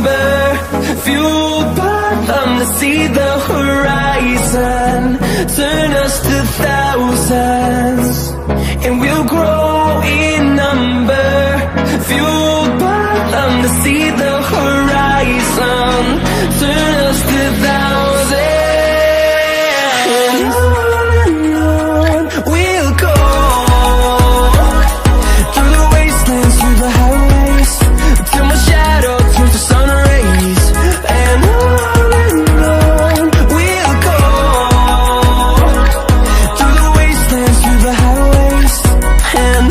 number, fueled by them to see the horizon. Turn us to thousands, and we'll grow in number, fueled by them to see the horizon. Turn us to thousands, and on we'll go, through the wastelands, through the highways, till my shadow turns to sun rays. And on we'll go, through the wastelands, through the highways, and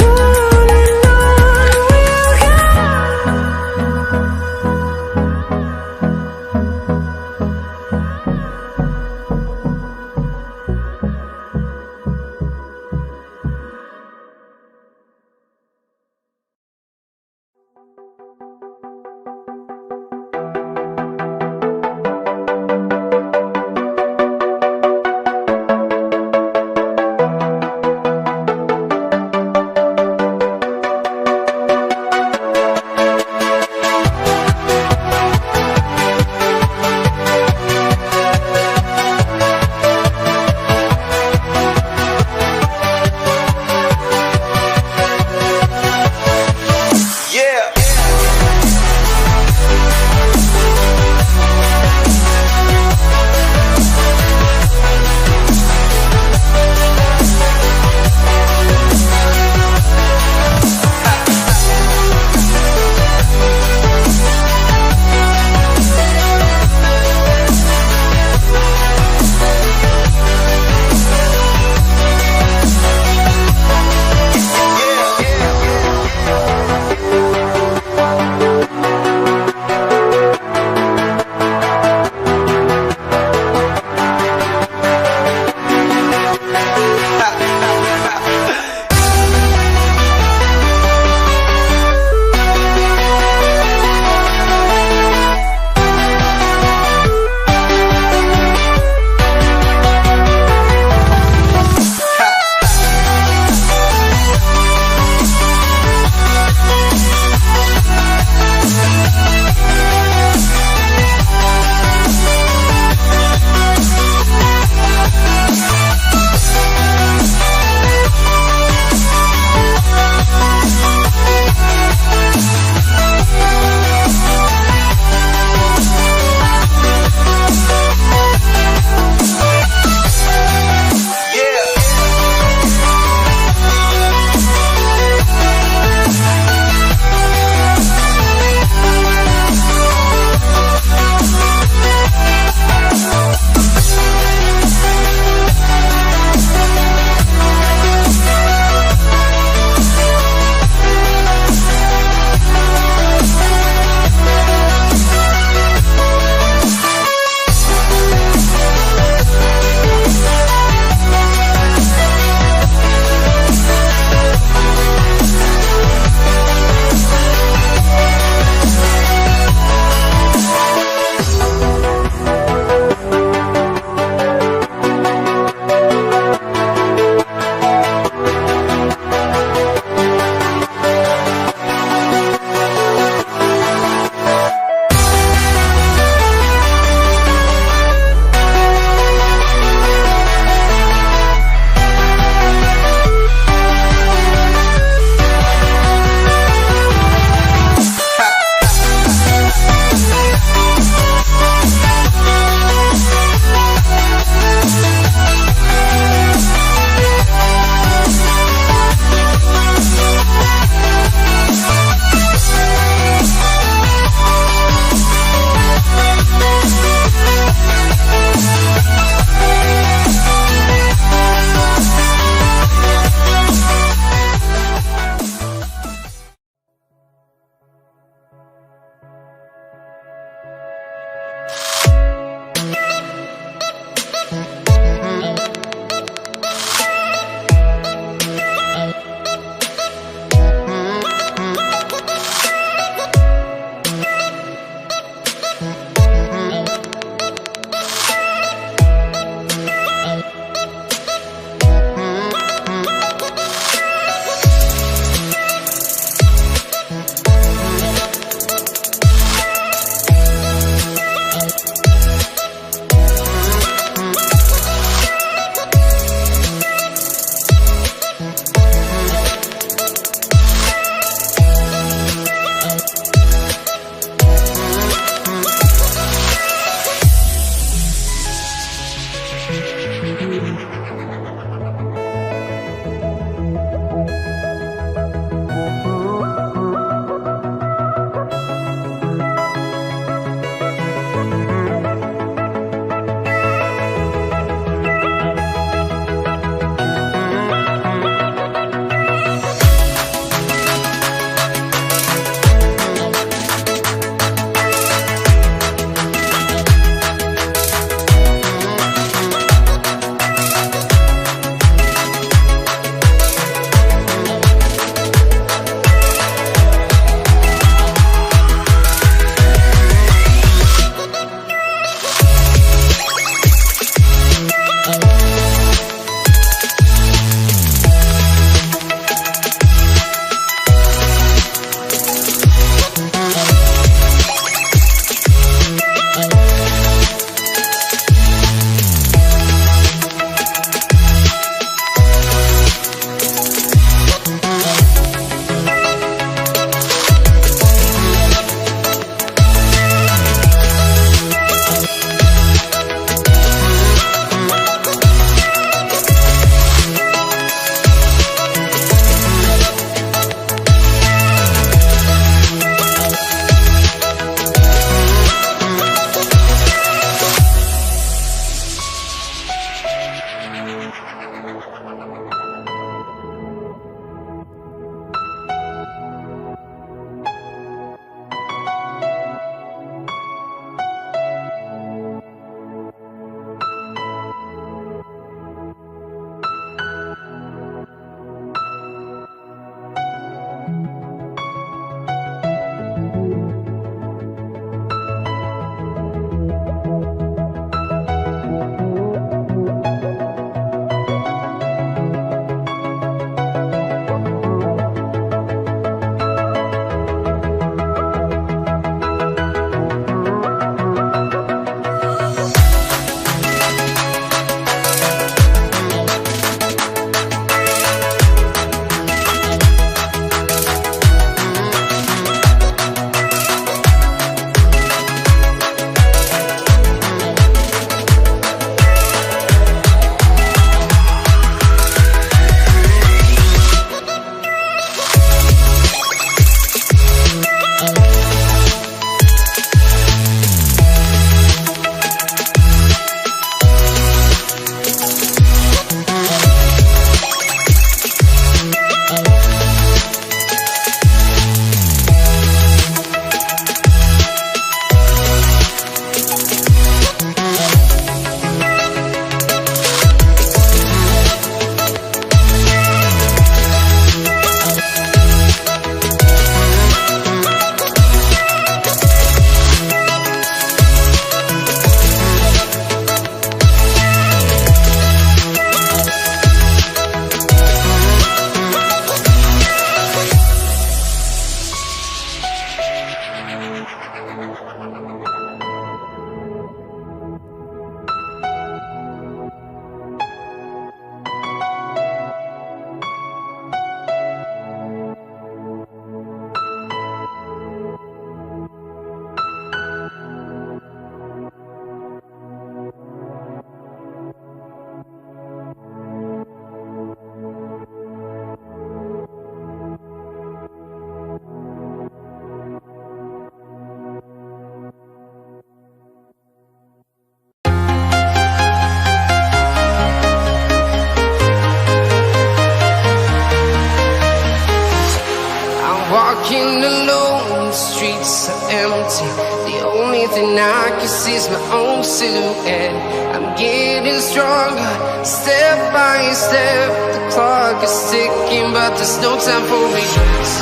Walking alone, the streets are empty. The only thing I can see is my own silhouette. I'm getting stronger, step by step. The clock is ticking, but there's no time for regrets.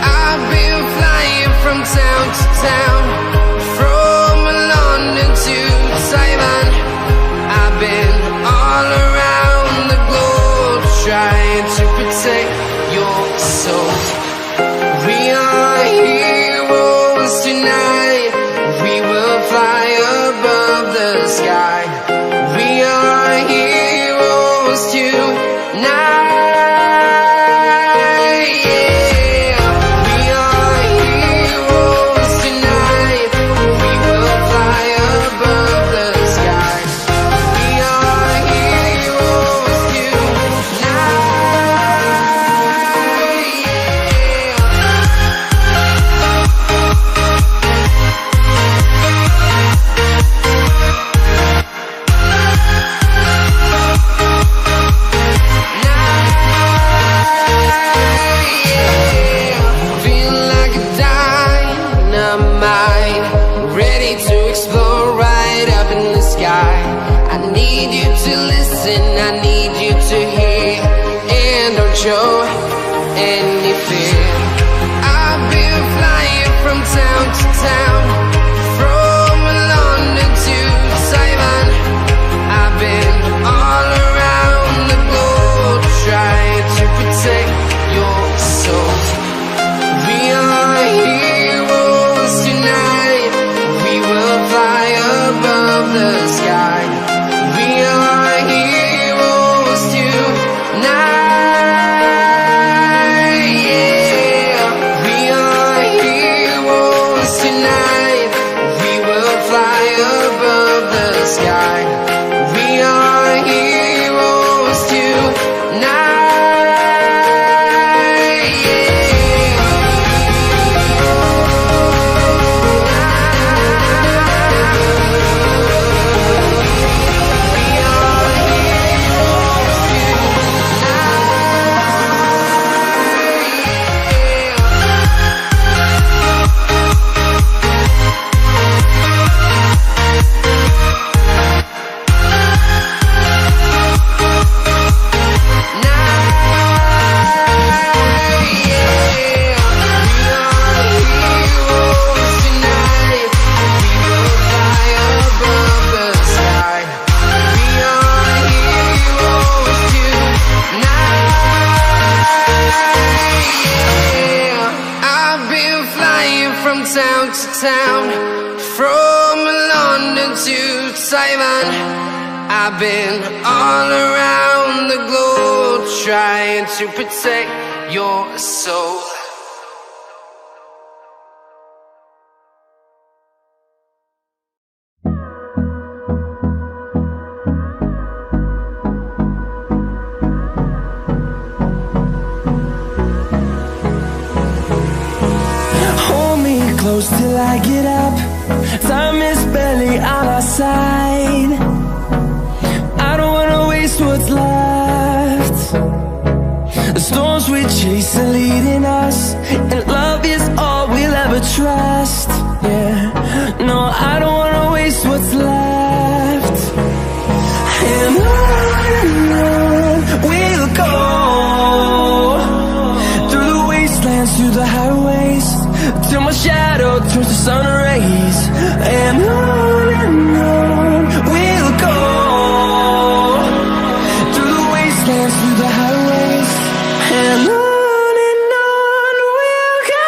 I've been flying from town to town, from London to Taiwan. I've been all around the globe, trying to protect your soul. We are heroes tonight. We will fly above the sky. We are heroes tonight. Yeah. We are heroes tonight. We will fly above the sky. We are heroes tonight. I need you to hear, and don't show any fear. I've been flying from town to town, from London to Taiwan. I've been all around the globe, trying to protect your soul. We are heroes tonight. We will fly above the sky. We are heroes tonight. Yeah. We are heroes tonight. We will fly above the sky. We are heroes tonight. Town to town, from London to Taiwan. I've been all around the globe, trying to protect your soul. Close till I get up. Time is barely on our side. I don't wanna waste what's left. The storms we chase are leading us, and love is all we'll ever trust. Yeah, no, I don't wanna waste what's left. And on we'll go, through the wastelands, through the highways, till my shadow turns to sun rays. And on we'll go, through the wastelands, through the highways, and on we'll go.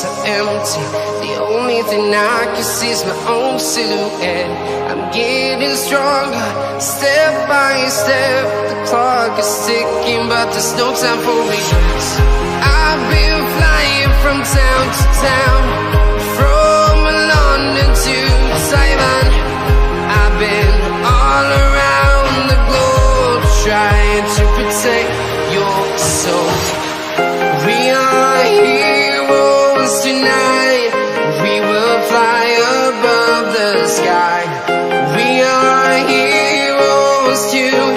streets are empty. The only thing I can see is my own silhouette. I'm getting stronger, step by step. The clock is ticking, but there's no time for regrets. I've been flying from town to town, from London to Taiwan. I've been all around the globe, trying to protect your soul. We are heroes tonight. We will fly above the sky. We are heroes tonight.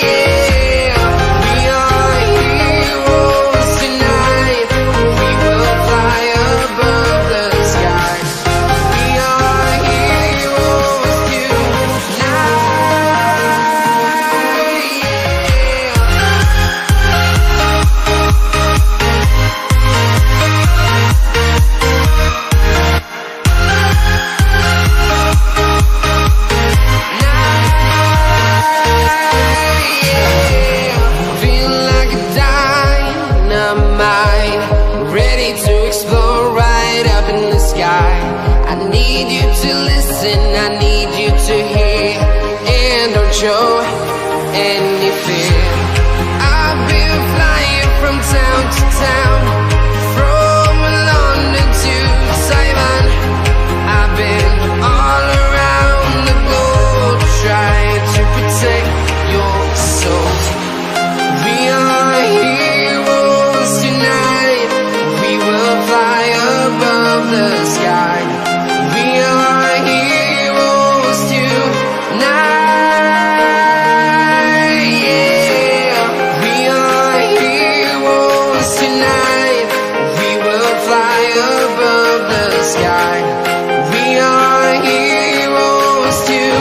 Yeah. We are heroes tonight. We will fly above the sky. We are heroes tonight. Feel like a dynamite, ready to explode right up in the sky. I need you to listen, I need you to hear, and don't show any fear. I've been flying from town to town, from London to Taiwan. I've been all around the globe, trying to protect your soul. We are heroes tonight. We will fly above the sky. We are heroes tonight. Yeah. We are heroes tonight. We will fly above the sky. We are heroes tonight.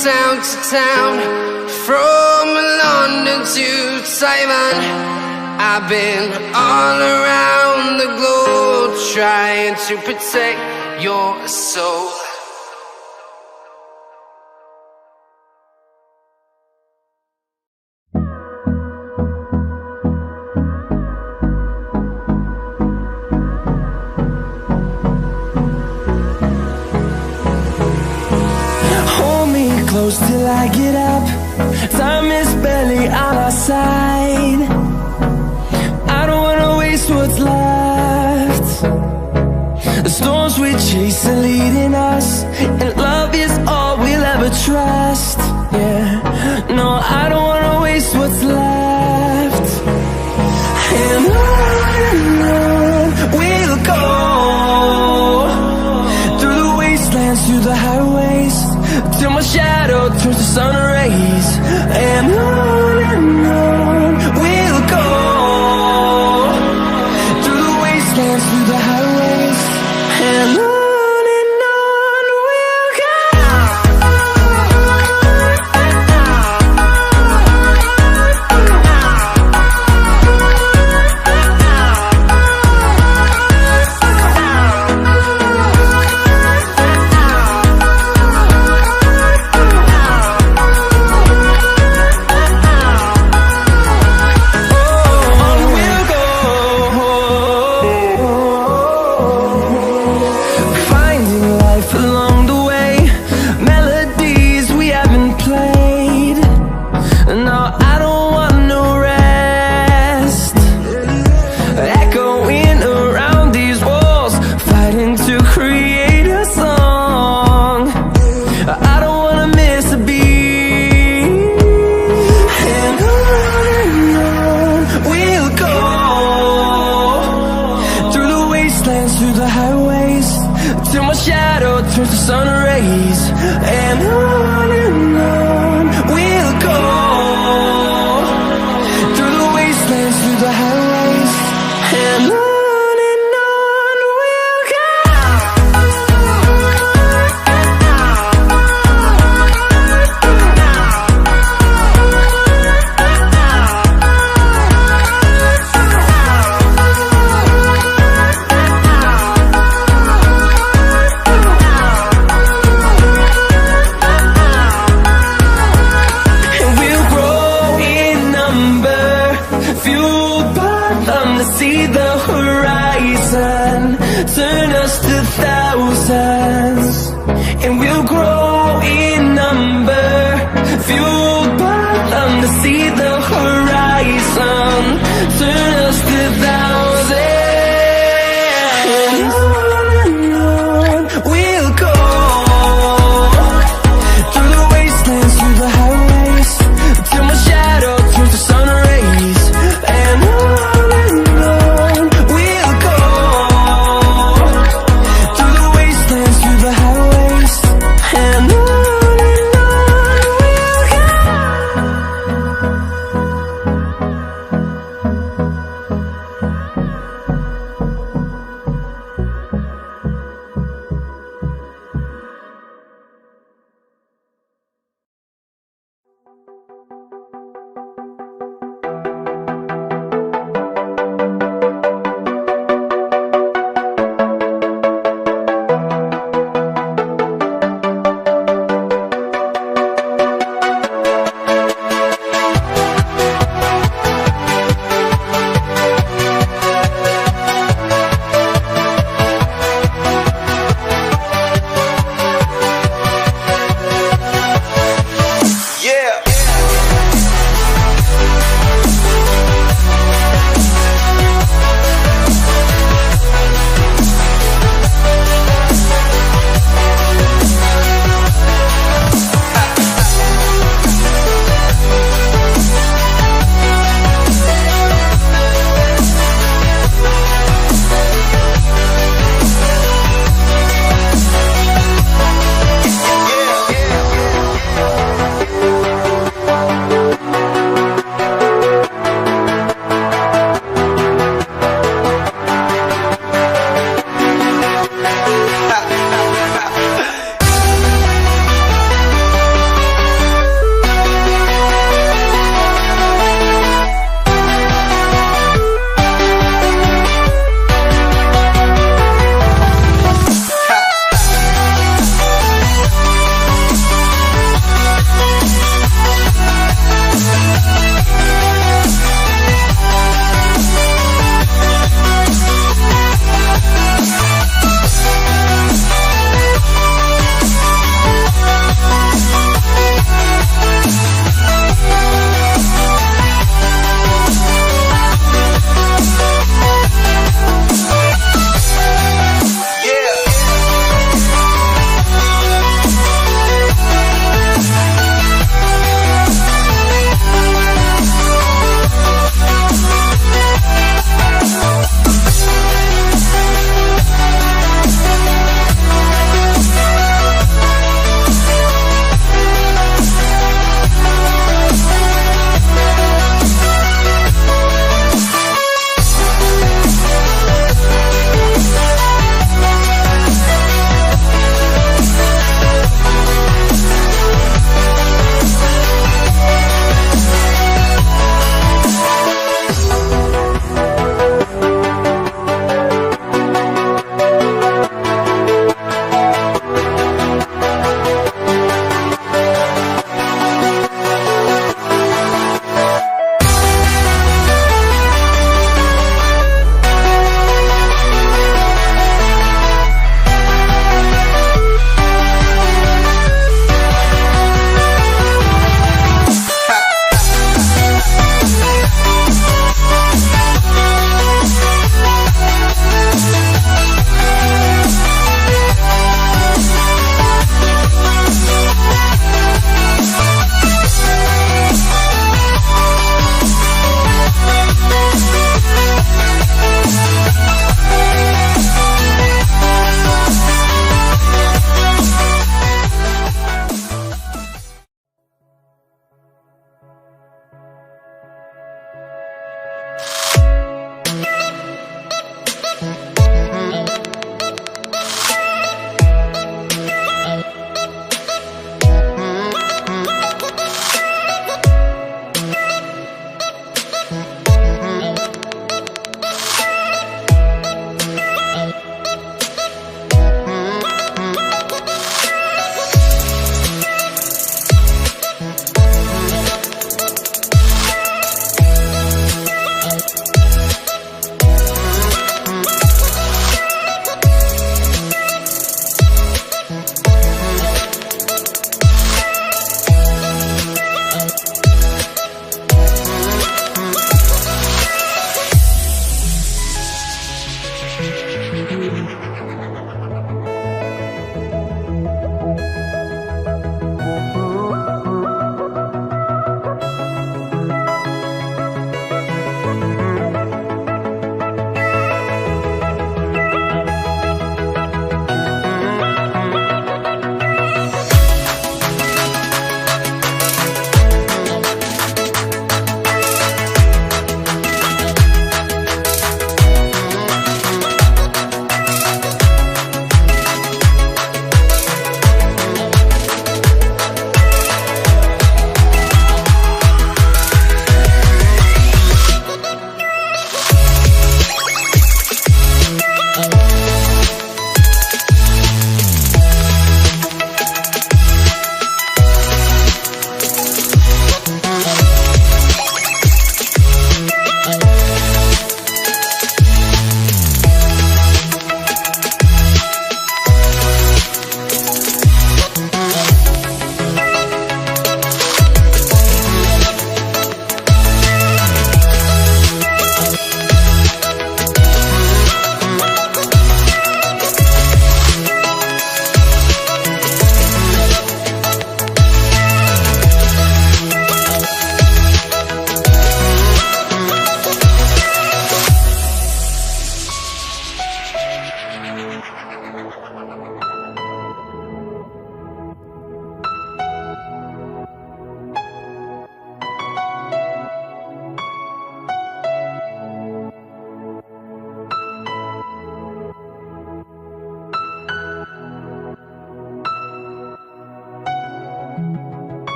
Town to town, from London to Taiwan. I've been all around the globe, trying to protect your soul. Close till I get up. Time is barely on our side. I don't wanna waste what's left. The storms we chase are leading us, and love is all we'll ever trust. Yeah, no, I don't wanna waste what's left. And on we'll go, through the wastelands, through the highways, till my shadow turns to sun rays. And on we'll go, through the wastelands, through the highways, and on we'll go.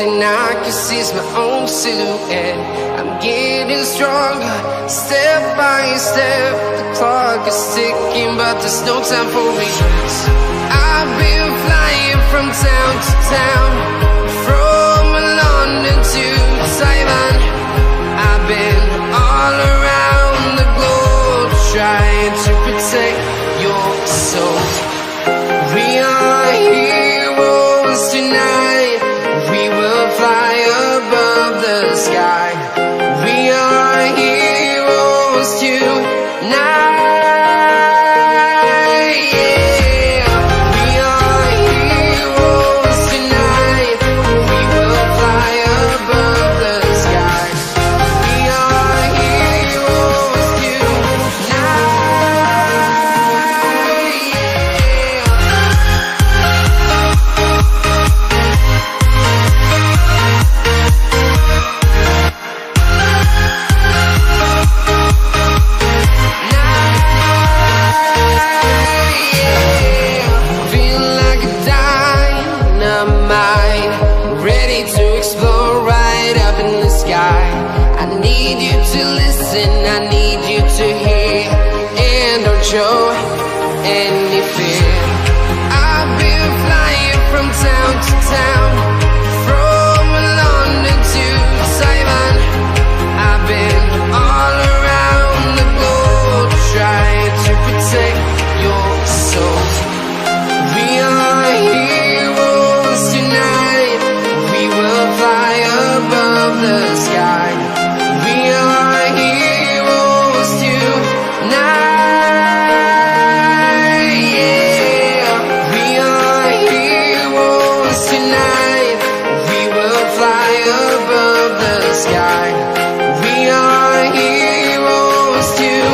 thing I can see is my own silhouette. I'm getting stronger, step by step. The clock is ticking, but there's no time for regrets. I've been flying from town to town, from London to Taiwan. I've been all around the globe, trying to protect your soul. We are heroes tonight. We will fly above the sky. We are heroes tonight. Yeah. We are heroes tonight. We will fly above the sky. We are heroes tonight. Feel like a dynamite, ready to explode right up in the sky. I need you to listen, I need you to hear, and don't show any fear. I've been flying from town to town, from London to Taiwan. I've been all around the globe, trying to protect your soul. We are heroes tonight. We will fly above the sky. We are heroes tonight. Yeah. We are heroes tonight. We will fly above the sky. We are heroes tonight.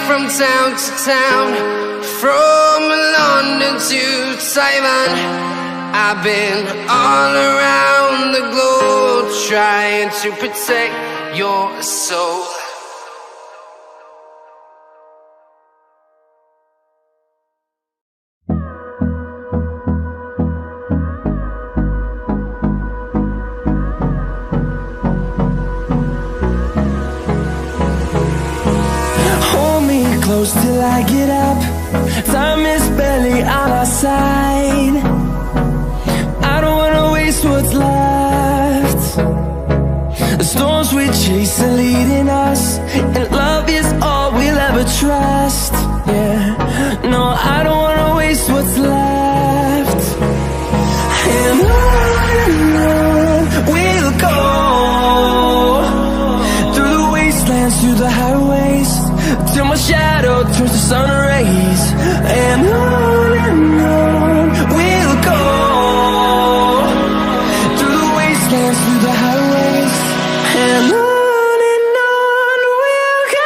From town to town, from London to Taiwan. I've been all around the globe, trying to protect your soul. Close till I get up. Time is barely on our side. I don't wanna waste what's left. The storms we chase are leading us, and love is all we'll ever trust. Yeah, no, I don't wanna waste what's left. And on we'll go, through the wastelands, through the highways, till my shadow turns to sun rays. And on we'll go, through the wastelands, through the highways, and on we'll go.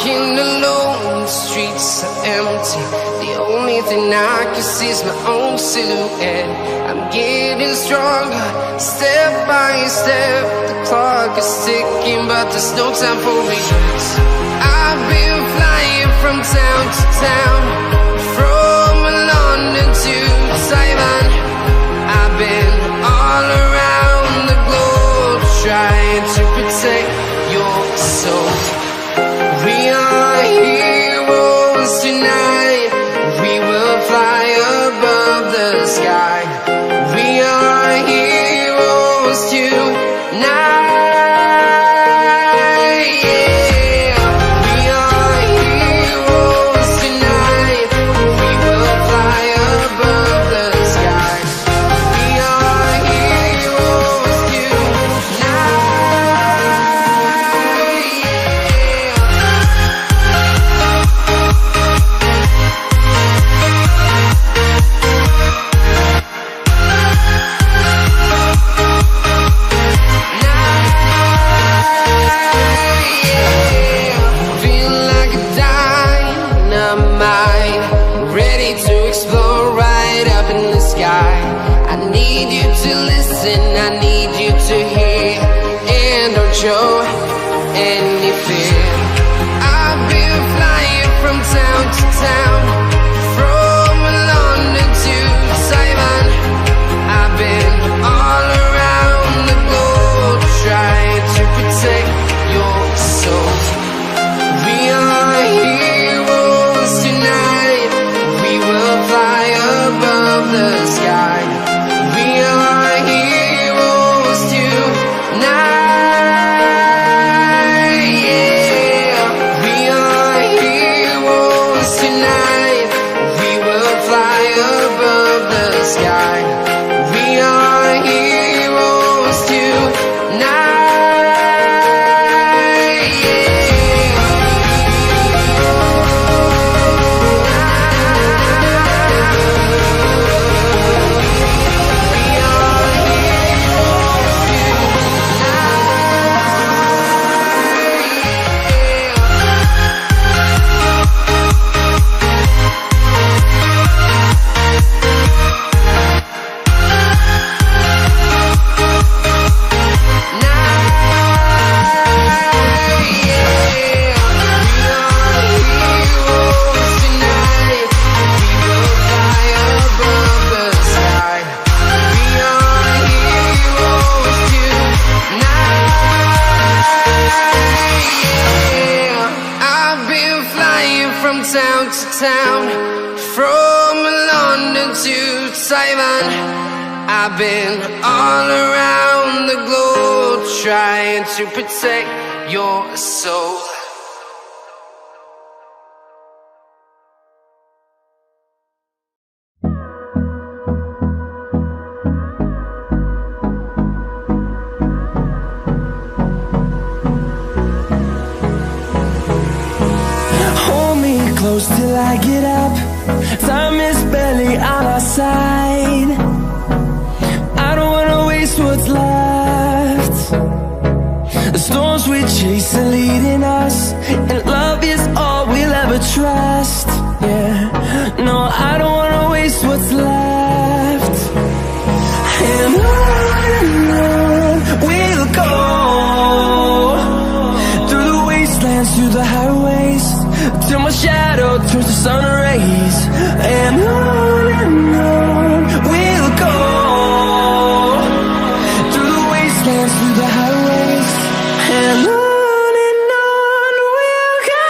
walking alone, the streets are empty. The only thing I can see is my own silhouette. I'm getting stronger, step by step. The clock is ticking, but there's no time for regrets. I've been flying from town to town, from London to Taiwan. I've been all around the globe, trying to protect your soul. We are heroes tonight. We will fly above the sky. We are heroes tonight. Yeah. We are heroes tonight. We will fly above the sky. We are heroes tonight. Feel like a dynamite, ready to explode right up in the sky. I need you to listen, I need you to hear, and don't show any fear. I've been flying from town to town, from London to Taiwan. I've been all around the globe, trying to protect your soul. We are heroes tonight. We will fly above the sky. We are heroes tonight. Yeah. We are heroes tonight. We will fly above the sky. We are heroes tonight. Town to town, from London to Taiwan. I've been all around the globe, trying to protect your soul. Close till I get up. Time is barely on our side. I don't wanna waste what's left. The storms we chase are leading us, and love is all we'll ever trust. Yeah, no, I don't wanna waste what's left. And on we'll go, through the wastelands, through the highways, till my shadow turns to sun rays. And on we'll go, through the wastelands, through the highways, and on we'll go.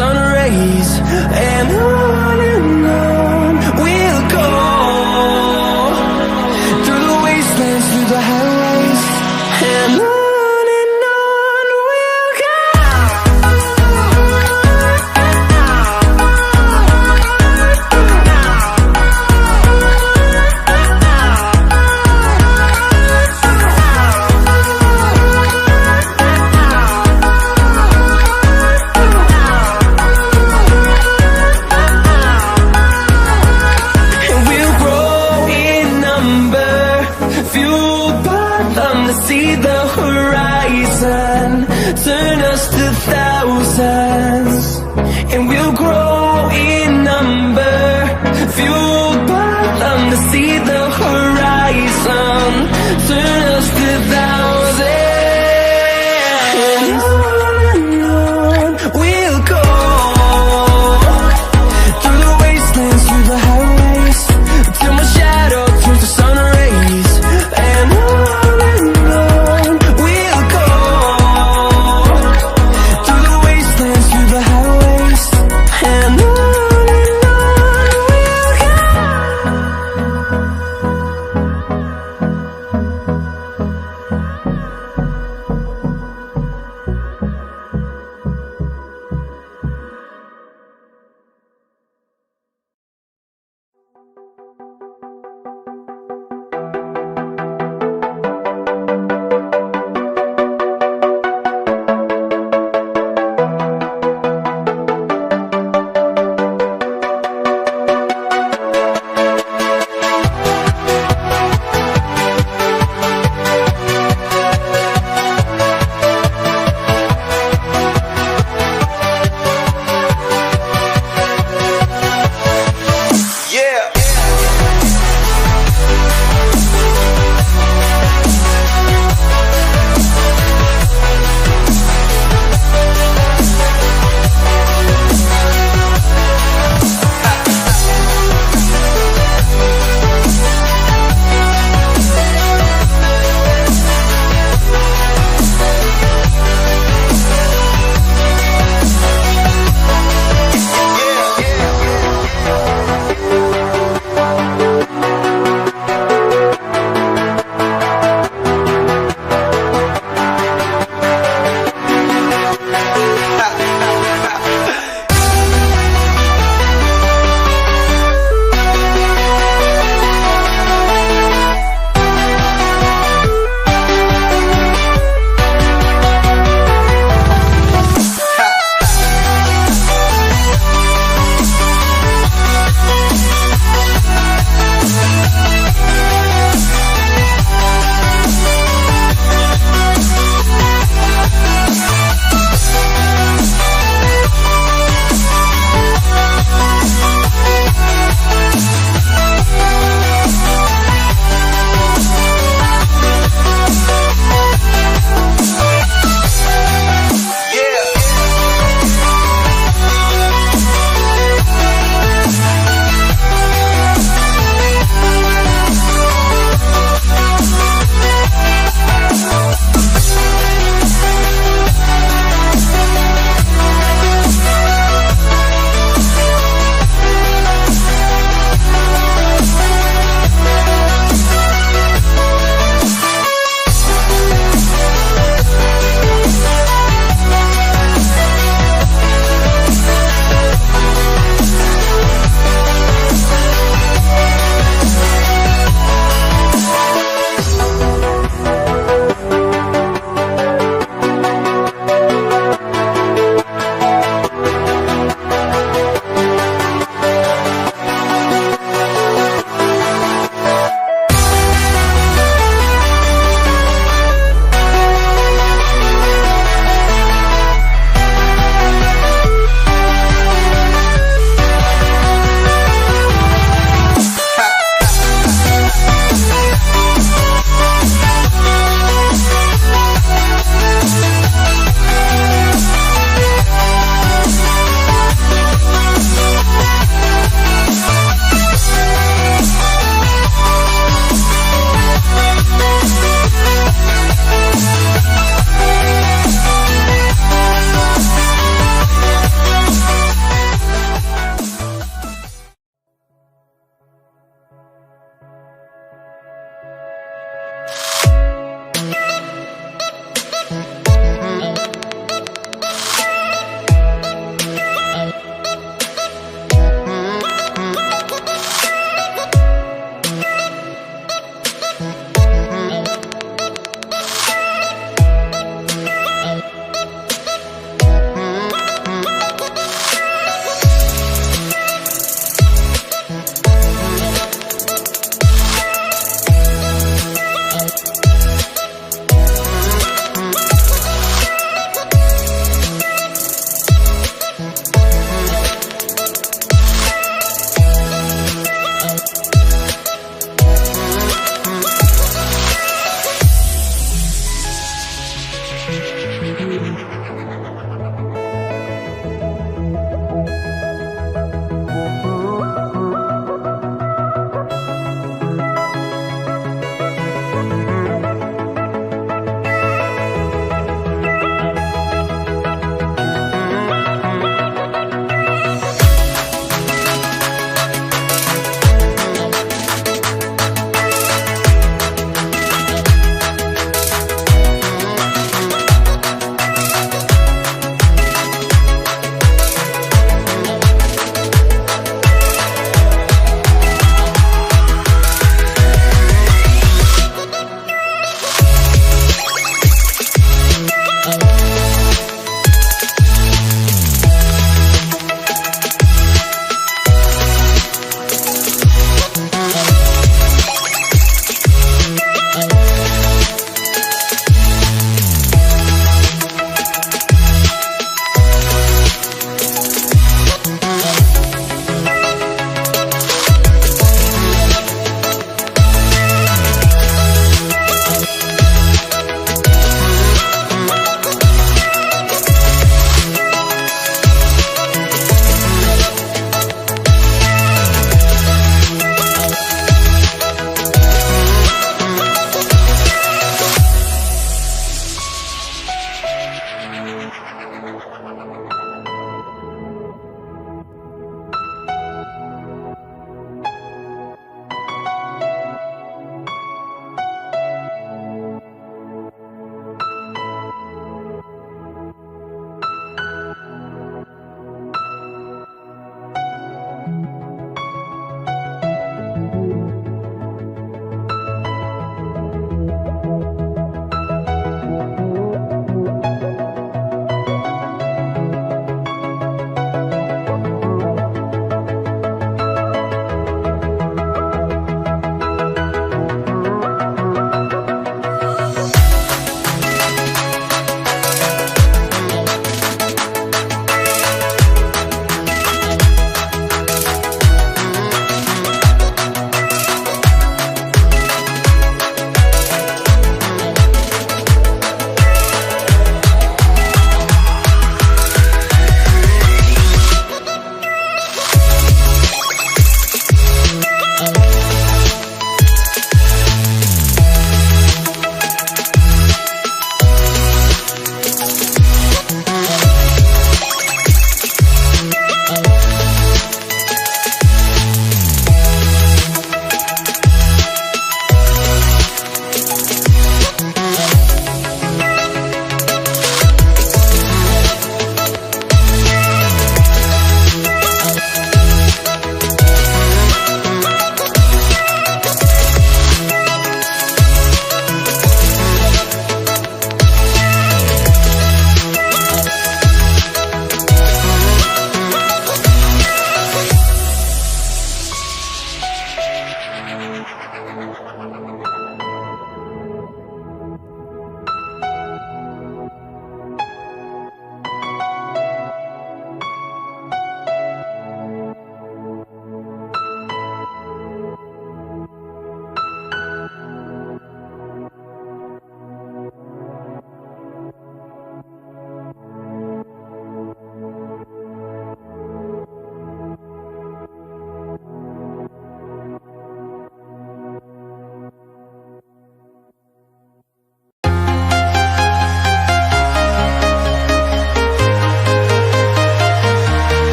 sun rays, and on we'll go, through the wastelands, through the highways, and on we'll go.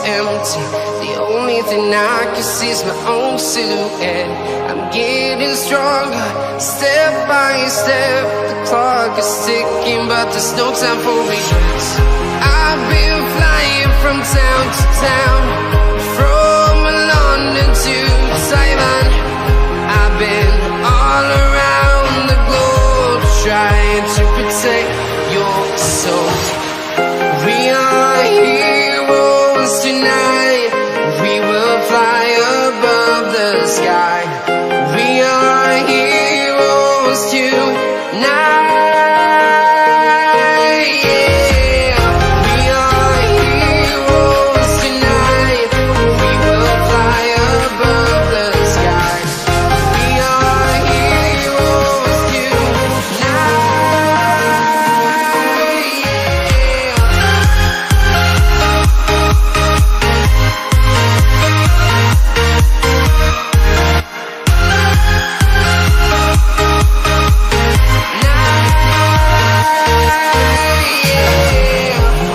empty. The only thing I can see is my own silhouette. I'm getting stronger, step by step. The clock is ticking, but there's no time for regrets. I've been flying from town to town, from London to Taiwan. I've been all around the globe, trying to protect your soul. We are heroes tonight. We will fly above the sky. We are heroes tonight. Yeah. We are heroes tonight. We will fly above the sky. We are heroes tonight.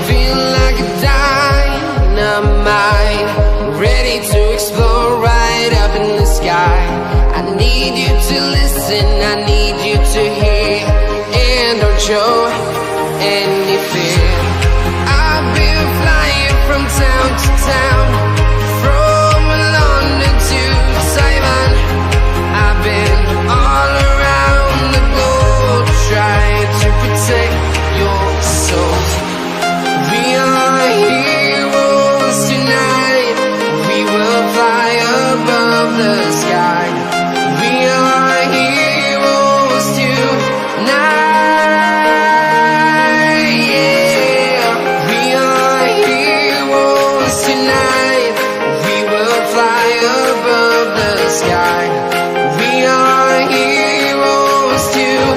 Feel like a dynamite, ready to explode right up in the sky. I need you to listen, I need you to hear, and don't show any fear. I've been flying from town to town, from London to Taiwan. I've been all around the globe, trying to protect your soul. We are heroes tonight. We will fly above the sky. We are heroes tonight. Yeah. We are heroes tonight. We will fly above the sky. We are heroes tonight.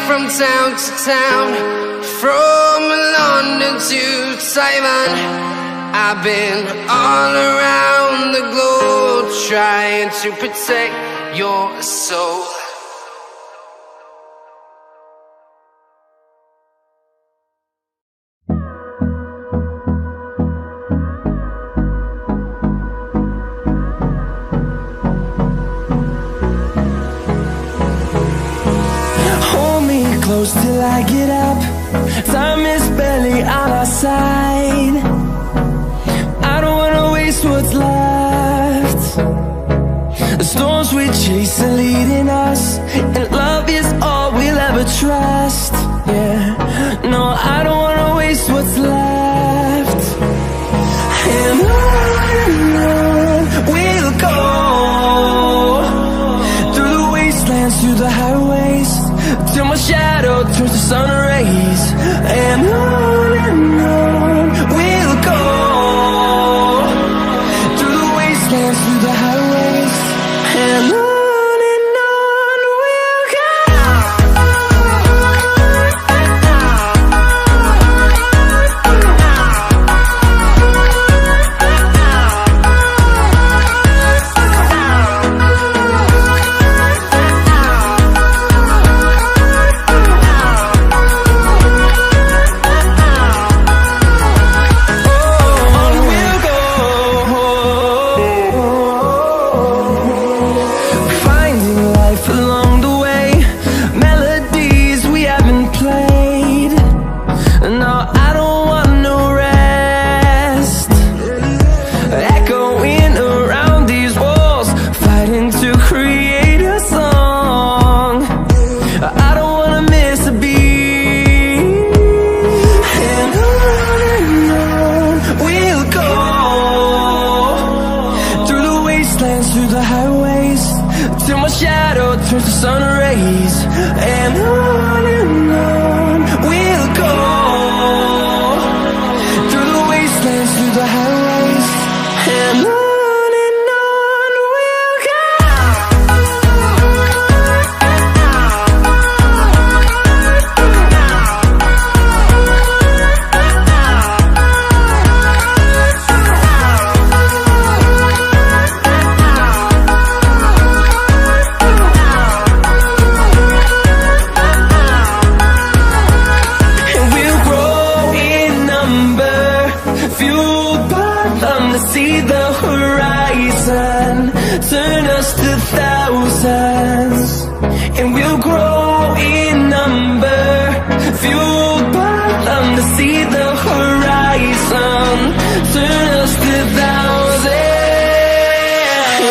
From town to town, from London to Taiwan. I've been all around the globe, trying to protect your soul. Close till I get up. Time is barely on our side. I don't wanna waste what's left. The storms we chase are leading us, and love is all we'll ever trust. Yeah, no, I don't wanna waste what's left. And on we'll go, through the wastelands, through the highways, till my shadow turns to sun rays. And on we'll go, through the wastelands, through the highways, and on we'll go. create a song. I don't wanna miss a beat. shadow turns to sun rays. And on we'll go, through the wastelands, through the highways. And on we'll go. Fueled by them to see the horizon, turn us to thousands, and we'll grow in number. Fueled by them to see the horizon, turn us to thousands.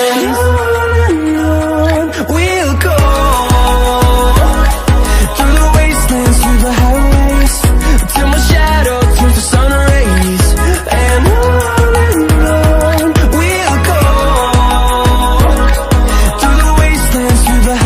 And on we'll go, through the wastelands, through the highways, till my shadow turns to sun rays. And on we'll go, through the wastelands, through the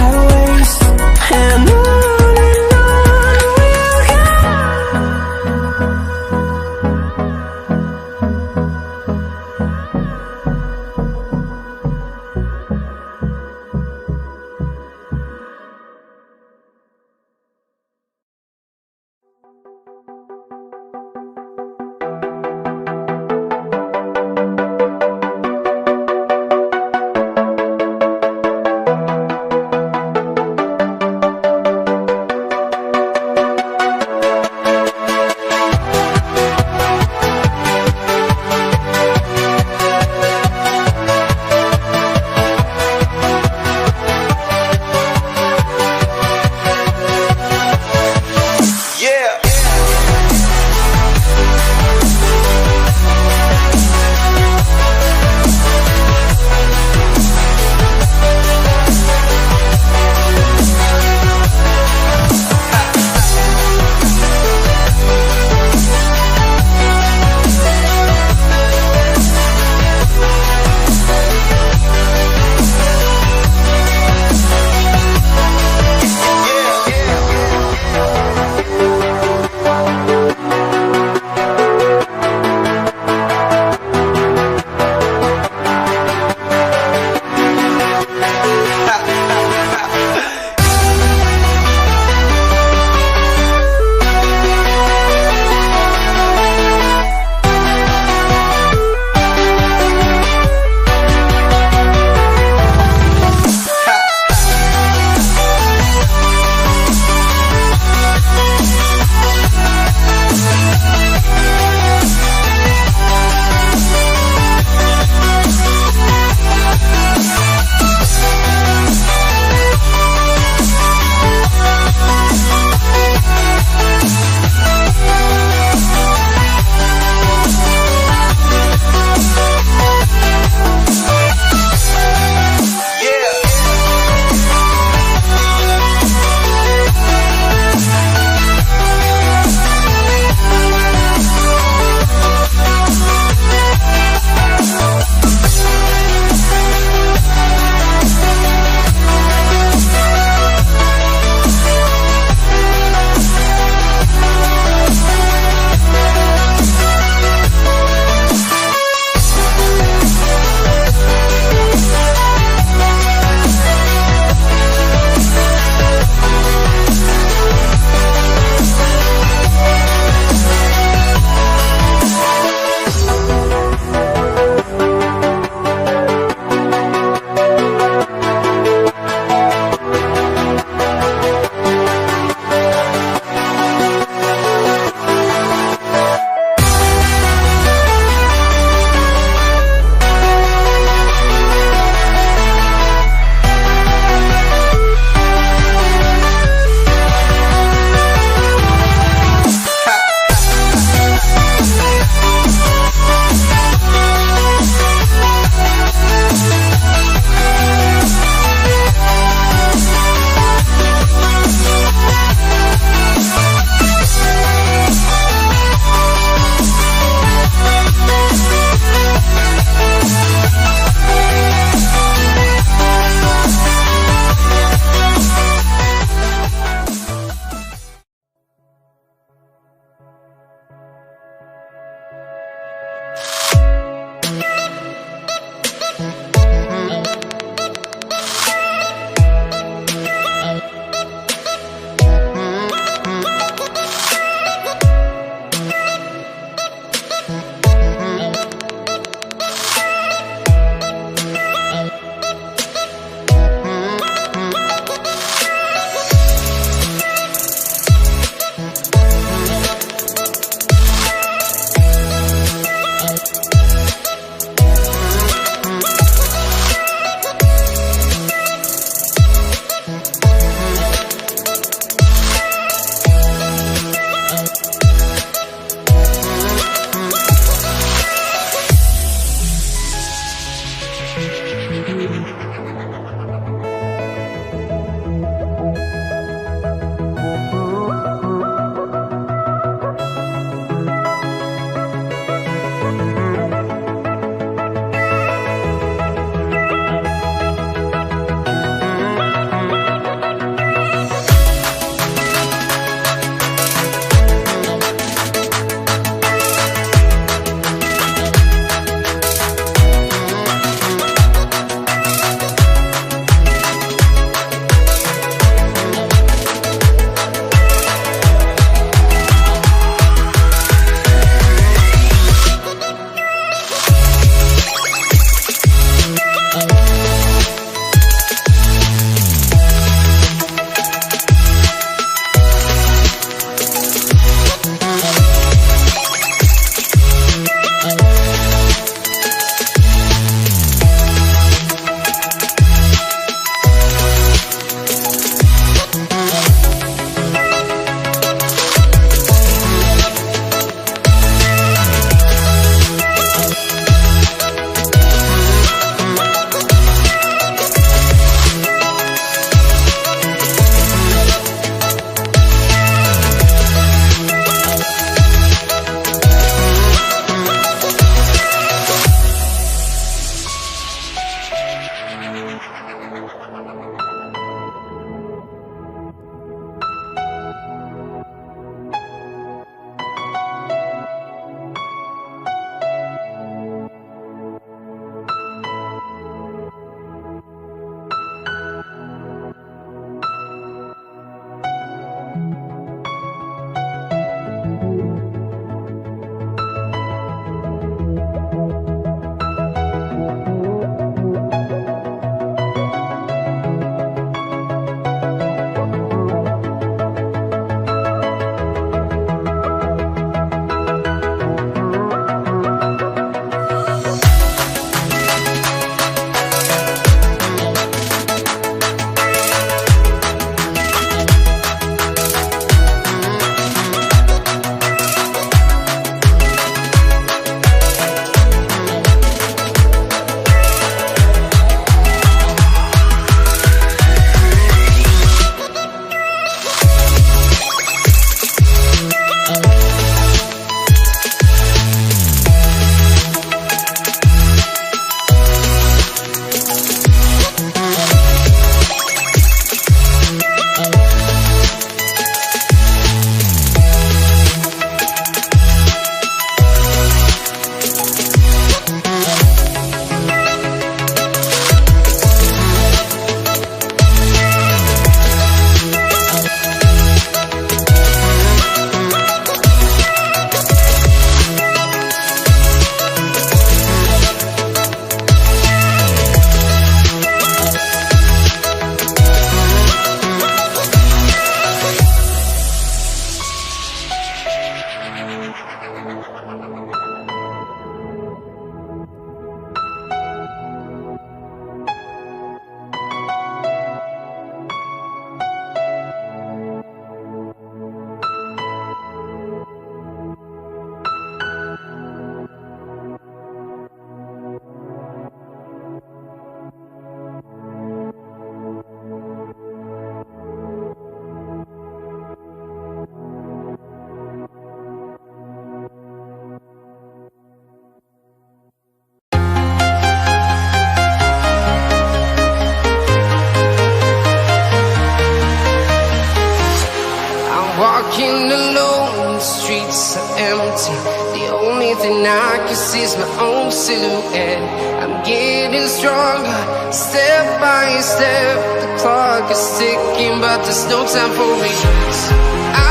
thing I can see is my own silhouette. I'm getting stronger, step by step. The clock is ticking, but there's no time for regrets.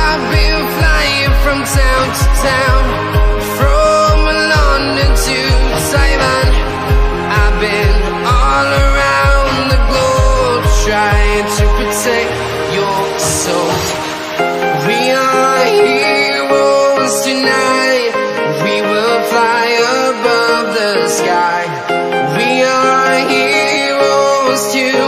I've been flying from town to town, from London to Taiwan. I've been all around the globe, trying to protect your soul. We are heroes tonight. We will fly above the sky. We are heroes tonight.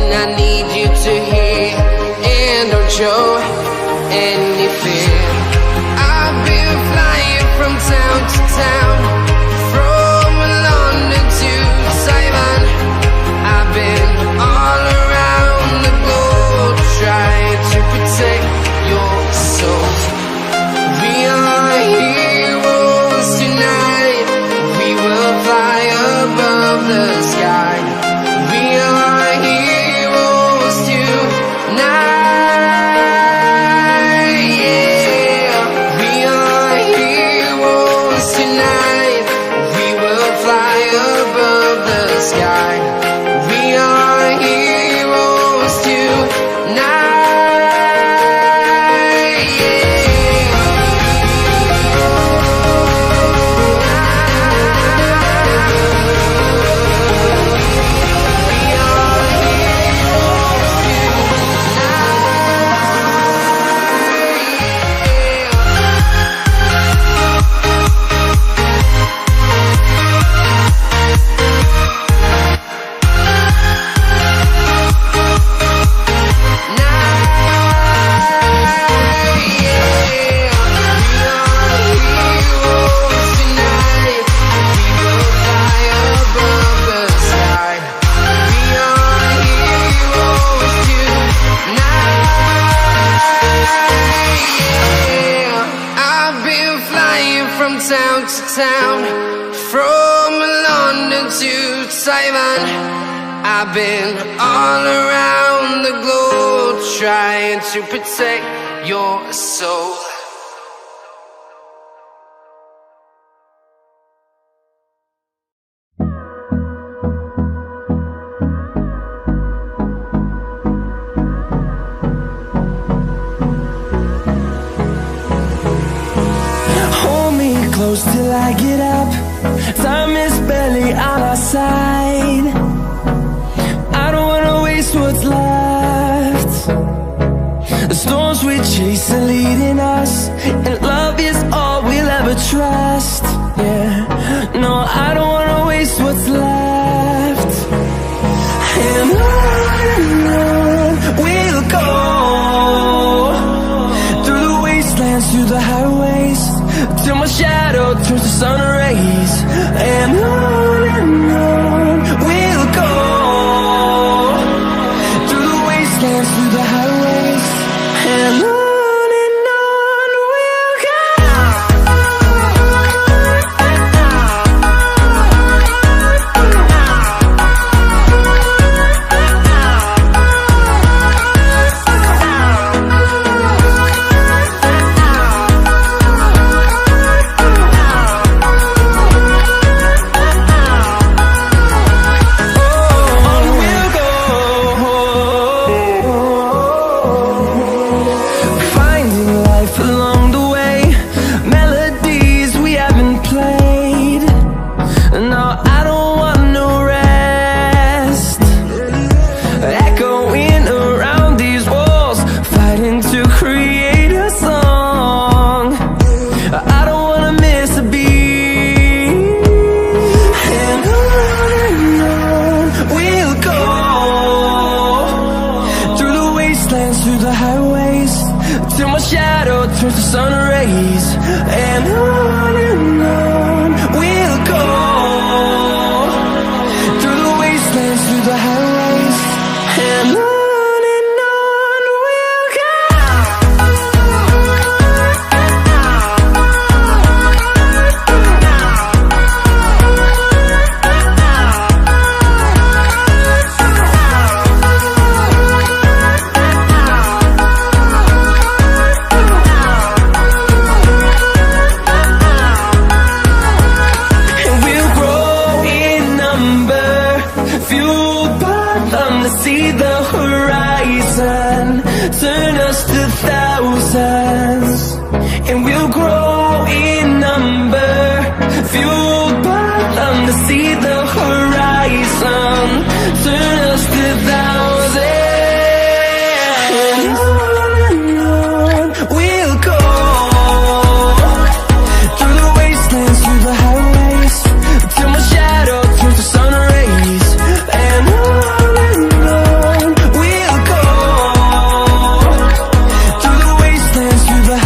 I need you to hear, and don't show any fear. I've been flying from town to town, from London to Taiwan. I've been all around the globe, trying to protect your soul. We are heroes tonight. We will fly above the sky. We are heroes tonight, yeah. We are heroes tonight. We will fly above the sky. We are heroes tonight, town to town, from London to Taiwan. I've been all around the globe, trying to protect your soul. Close till I get up. Time is barely on our side. I don't wanna waste what's left. The storms we chase are leading us, and love is all we'll ever trust. Yeah, no, I don't wanna waste what's left. And on we'll go, through the wastelands, through the highways, till my shadow turns to sun rays. And on we'll go, through the wastelands, through the highways, and on we'll go. till my shadow turns to sun rays. And on we'll go, through the wastelands, through the highways, and on we'll go. See the horizon, turn us to thousands, and we'll grow in number. Fueled by them to see the horizon, turn us to thousands, and on we'll go, through the wastelands, through the highways, till my shadow turns to sun rays. And we'll go, through the wastelands, through the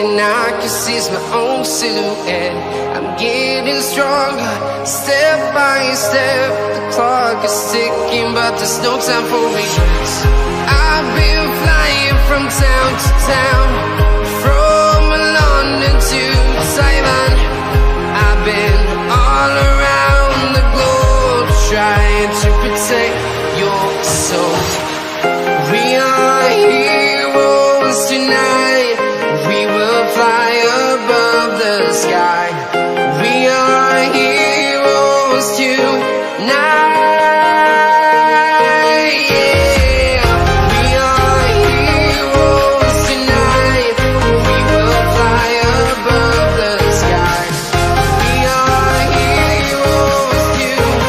thing I can see is my own silhouette. I'm getting stronger, step by step. The clock is ticking, but there's no time for regrets. I've been flying from town to town, from London to Taiwan. I've been all around the globe, trying to protect your soul. We are heroes tonight. We will fly above the sky. We are heroes tonight. Yeah. We are heroes tonight. We will fly above the sky. We are heroes tonight.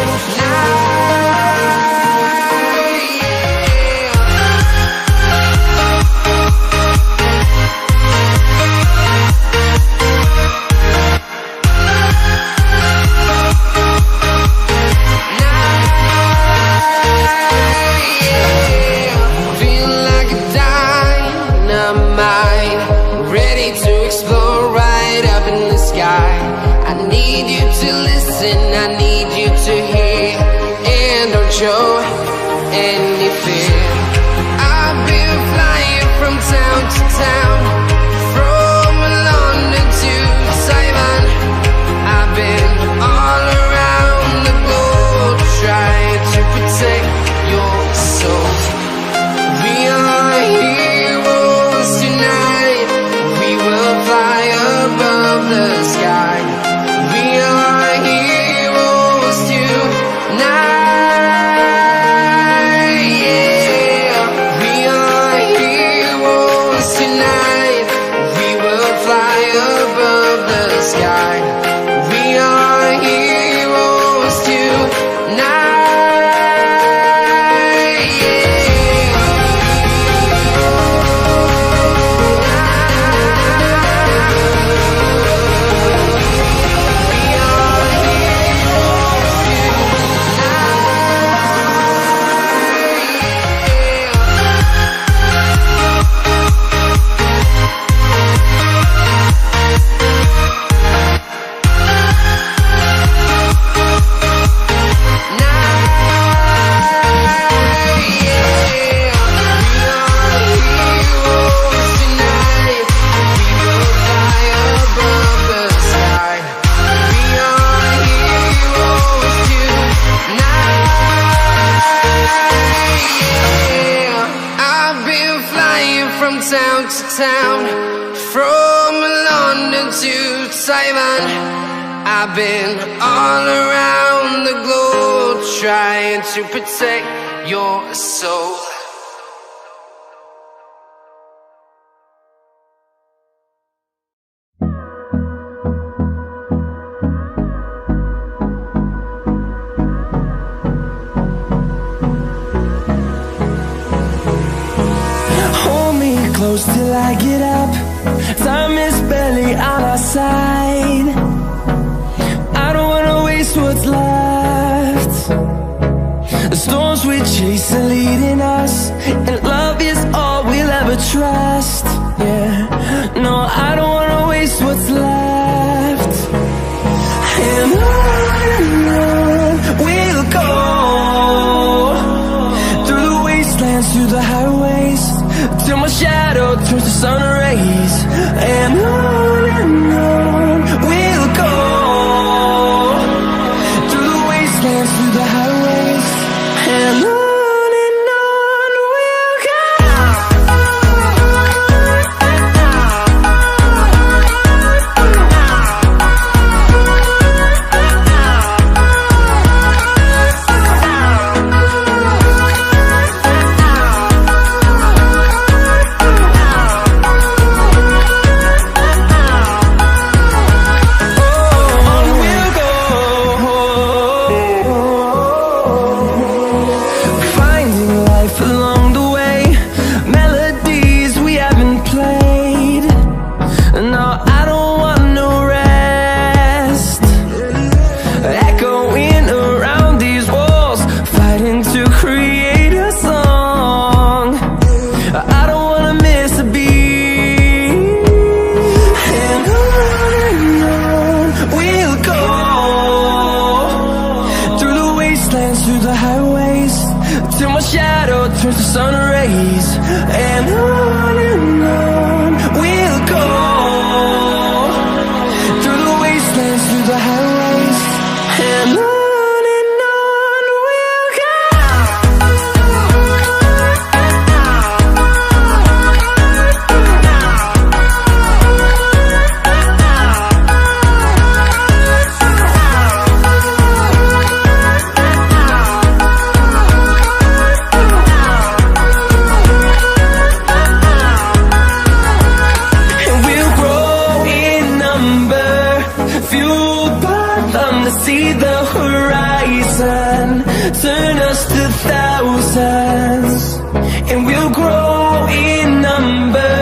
Feel like a dynamite, ready to explode right up in the sky. I need you to listen, I need you to hear, and don't show any fear. I've been flying from town to town, from London to Taiwan. I've been all around the globe, trying to protect your soul. We are heroes tonight. We will fly above the sky. We are heroes tonight. Yeah. We are heroes tonight. We will fly above the sky. We are heroes tonight. From town to town, from London to Taiwan. I've been all around the globe, trying to protect your soul. Close till I get up. Time is barely on our side. I don't wanna waste what's left. The storms we chase are leading us, and love is all we'll ever trust. Yeah, no, I don't wanna waste what's left. And on we'll go, through the wastelands, through the highways, till my shadow turns to sun rays. And on we'll go, through the wastelands, through the highways, and on we'll go. through the highways, till my shadow turns to sun rays. And on we'll go, through the wastelands, through the highways, and on. See the horizon, turn us to thousands, and we'll grow in number.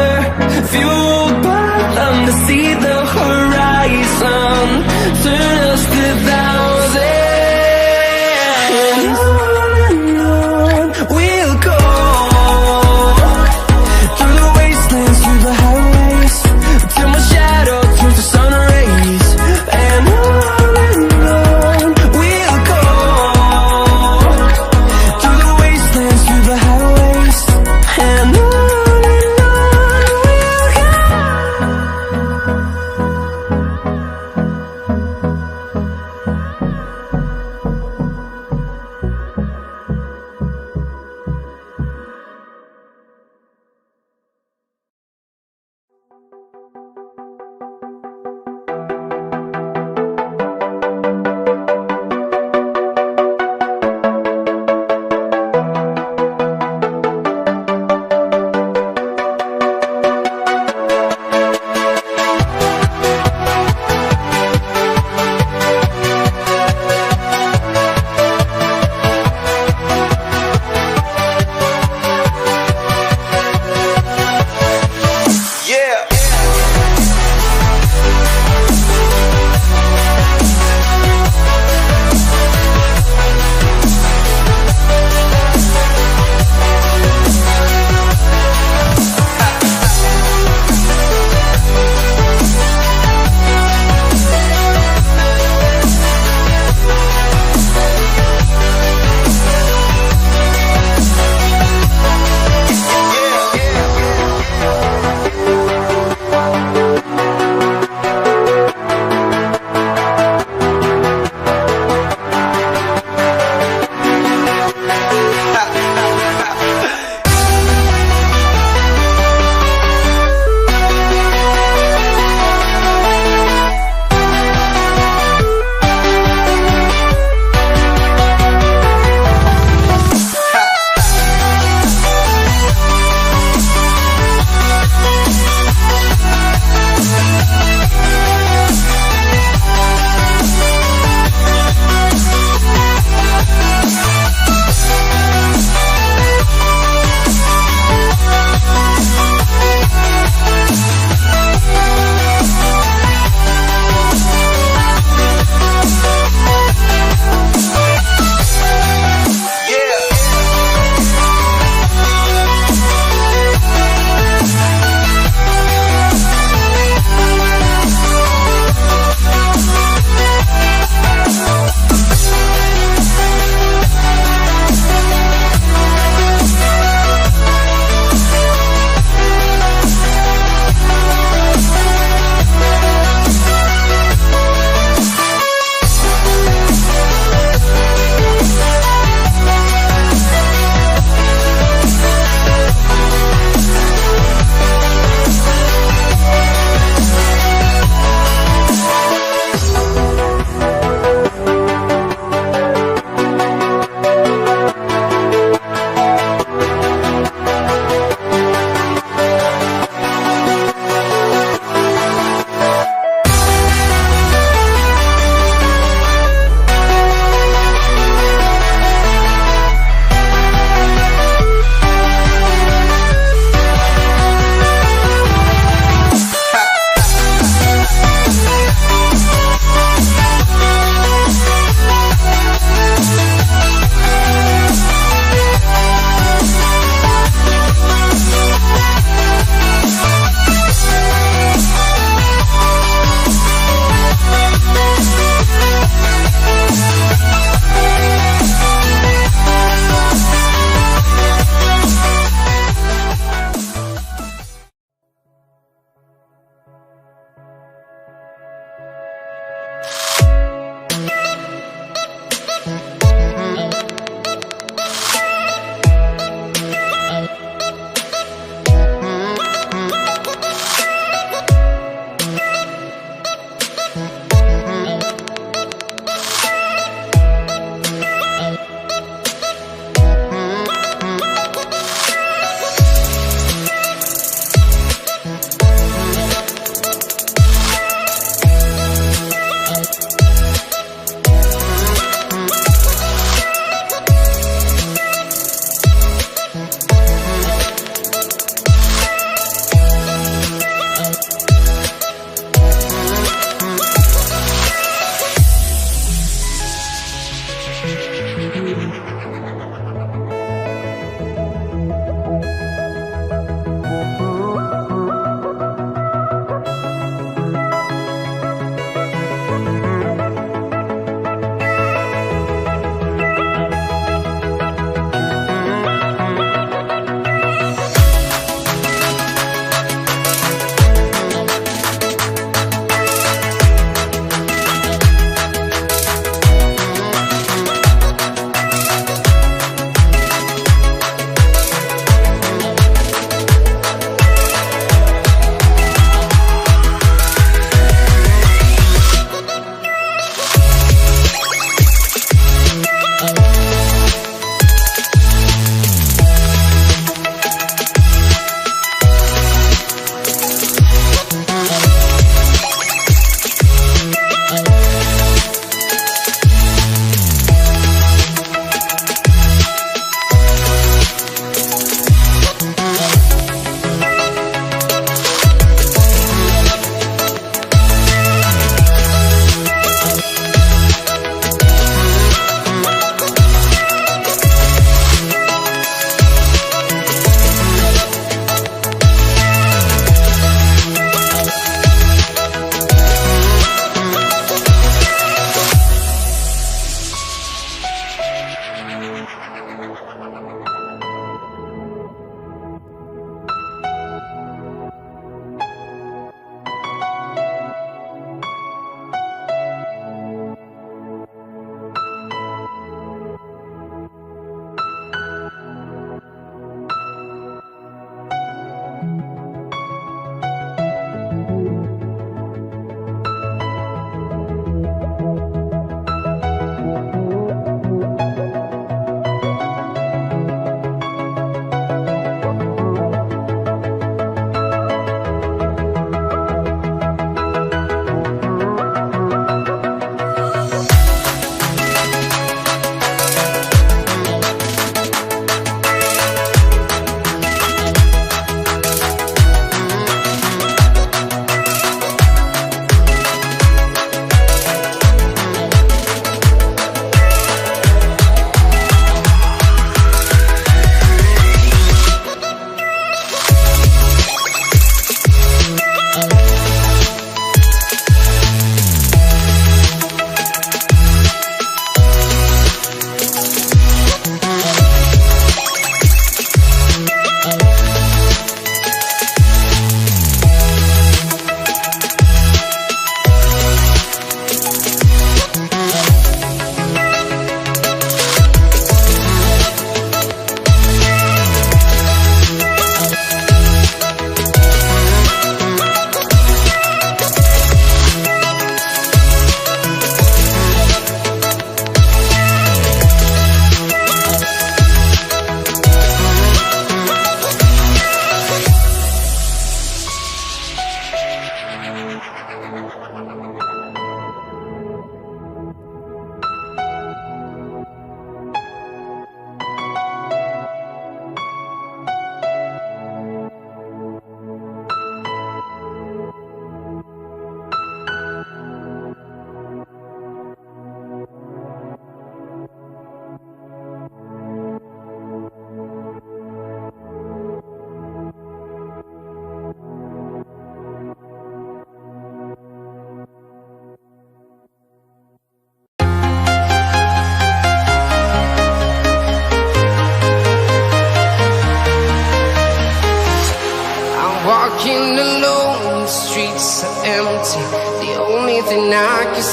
Fueled by them to see the horizon, turn us to thousands, and on we'll go, through the wastelands, through the highways, till my shadow turns to sun rays. And on we'll go, through the wastelands, through the highways, and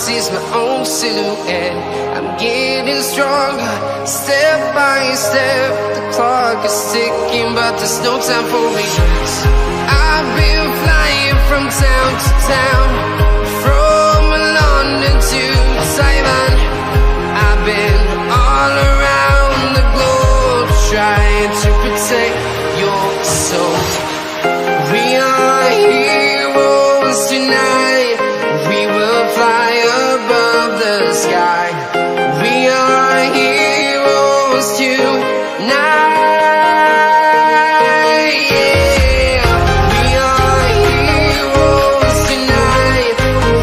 see's my own silhouette. I'm getting stronger, step by step. The clock is ticking, but there's no time for regrets. I've been flying from town to town, from London to Taiwan. I've been all around the globe, trying to protect your soul. We are heroes tonight. We will fly above the sky. We are heroes tonight. Yeah. We are heroes tonight.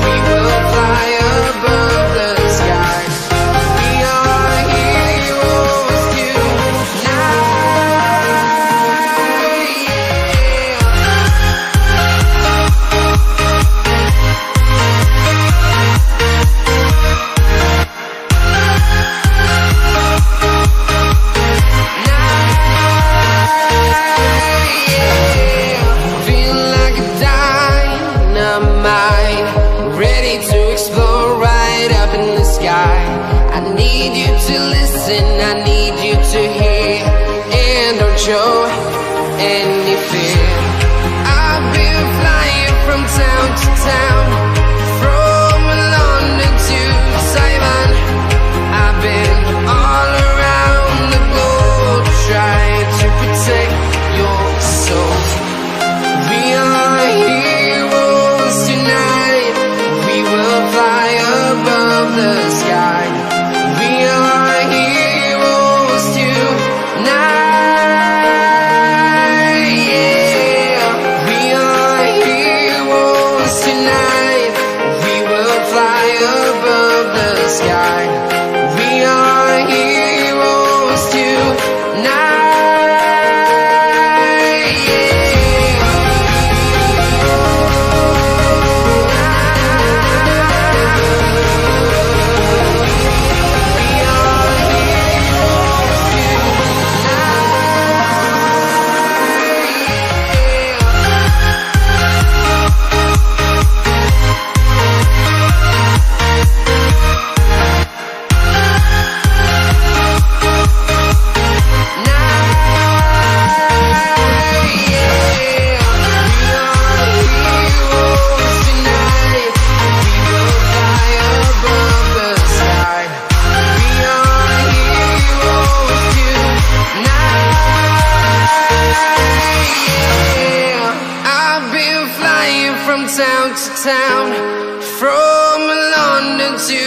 We will fly above the sky. We are heroes tonight. Feel like a dynamite, ready to explode right up in the sky. I need you to listen, I need you to hear, and don't show any fear. I've been flying from town to town, from London to Taiwan. I've been all around the globe, trying to protect your soul. We are heroes tonight. We will fly above the sky. We are heroes tonight. Yeah. We are heroes tonight. We will fly above the sky. We are heroes tonight. Town to town, from London to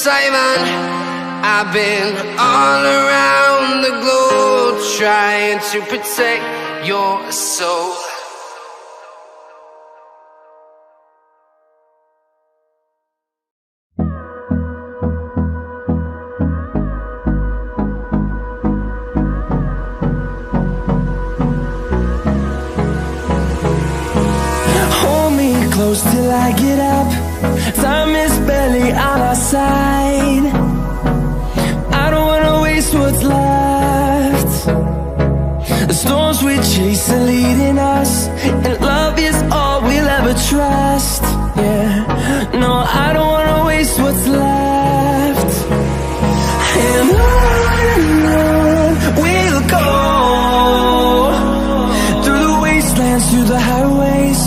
Taiwan. I've been all around the globe, trying to protect your soul. Close till I get up. Time is barely on our side. I don't wanna waste what's left. The storms we chase are leading us, and love is all we'll ever trust. Yeah, no, I don't wanna waste what's left. And on we'll go, through the wastelands, through the highways,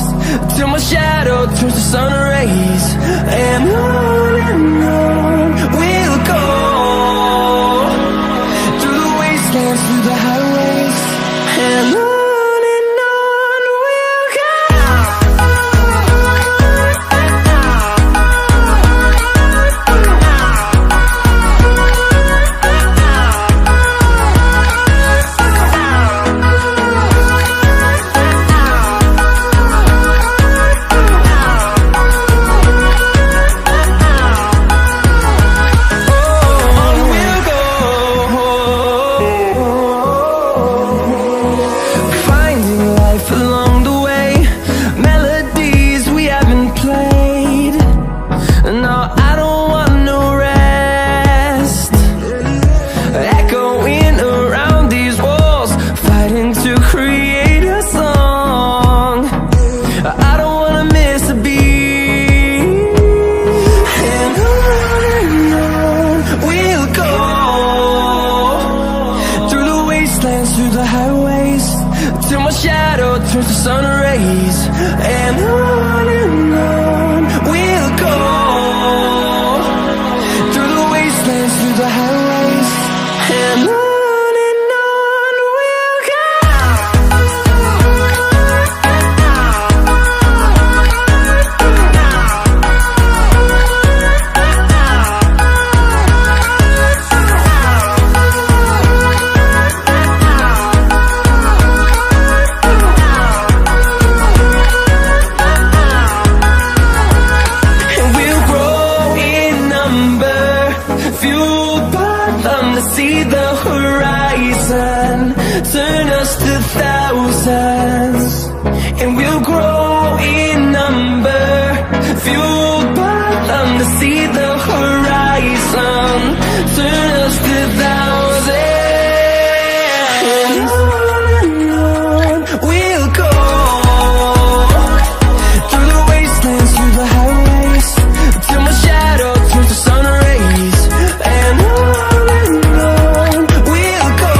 till my shadow turns to sun rays. And on we'll go, through the wastelands, through the highways, and on we'll go. turns to sun rays, and on we'll go, through the wastelands, through the highways, and on we'll go. See the horizon, turn us to thousands, and we'll grow in number. Fueled by them to see the horizon, turn us to thousands, and on we'll go, through the wastelands, through the highways, till my shadow turns to sun rays, and on we'll go.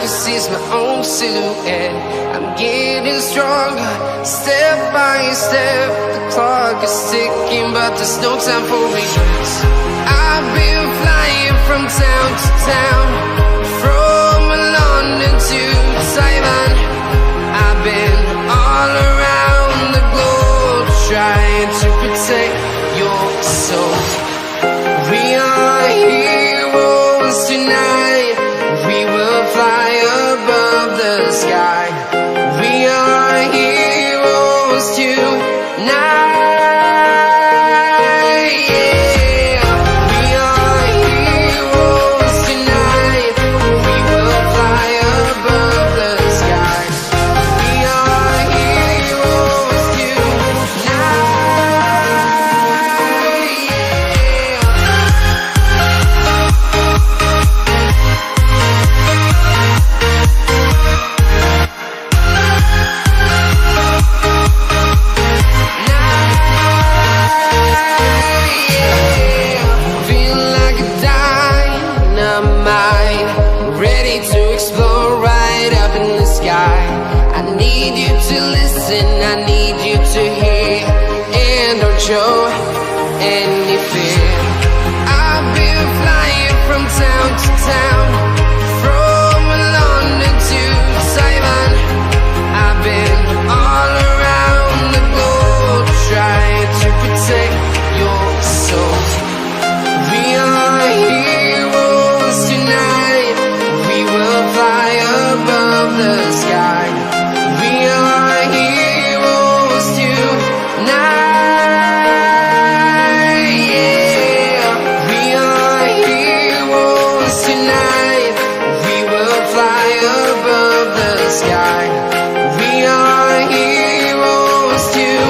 can see is my own silhouette. I'm getting stronger, step by step. The clock is ticking, but there's no time for regrets. I've been flying from town to town, from London to Taiwan. I've been all around the globe, trying to protect your soul. We are heroes tonight. We will fly above the sky. We are heroes tonight. Yeah. We are heroes tonight. We will fly above the sky. We are heroes tonight. Feel like a dynamite, ready to explode right up in the sky. I need you to listen, I need you to hear, and don't show any fear. I've been flying from town to town, from London to Taiwan. I've been all around the globe, trying to protect your soul. We are heroes tonight. We will fly above the sky. We are heroes tonight. Yeah. We are heroes tonight. We will fly above the sky. We are heroes tonight.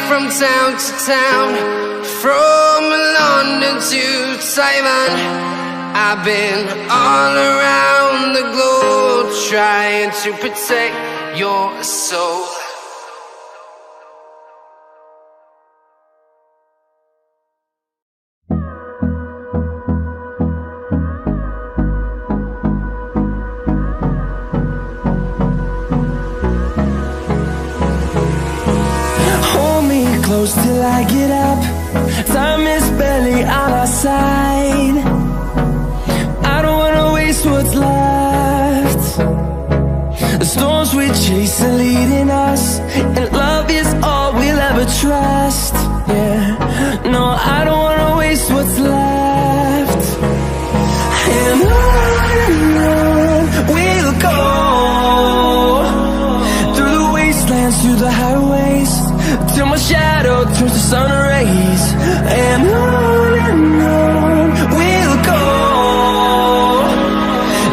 From town to town, from London to Taiwan. I've been all around the globe, trying to protect your soul. Close till I get up. Time is barely on our side. I don't wanna waste what's left. The storms we chase are leading us, and love is all we'll ever trust. Yeah, no, I don't wanna waste what's left. And on we'll go, through the wastelands, through the highways, till my shadow turns to sun rays. And on we'll go,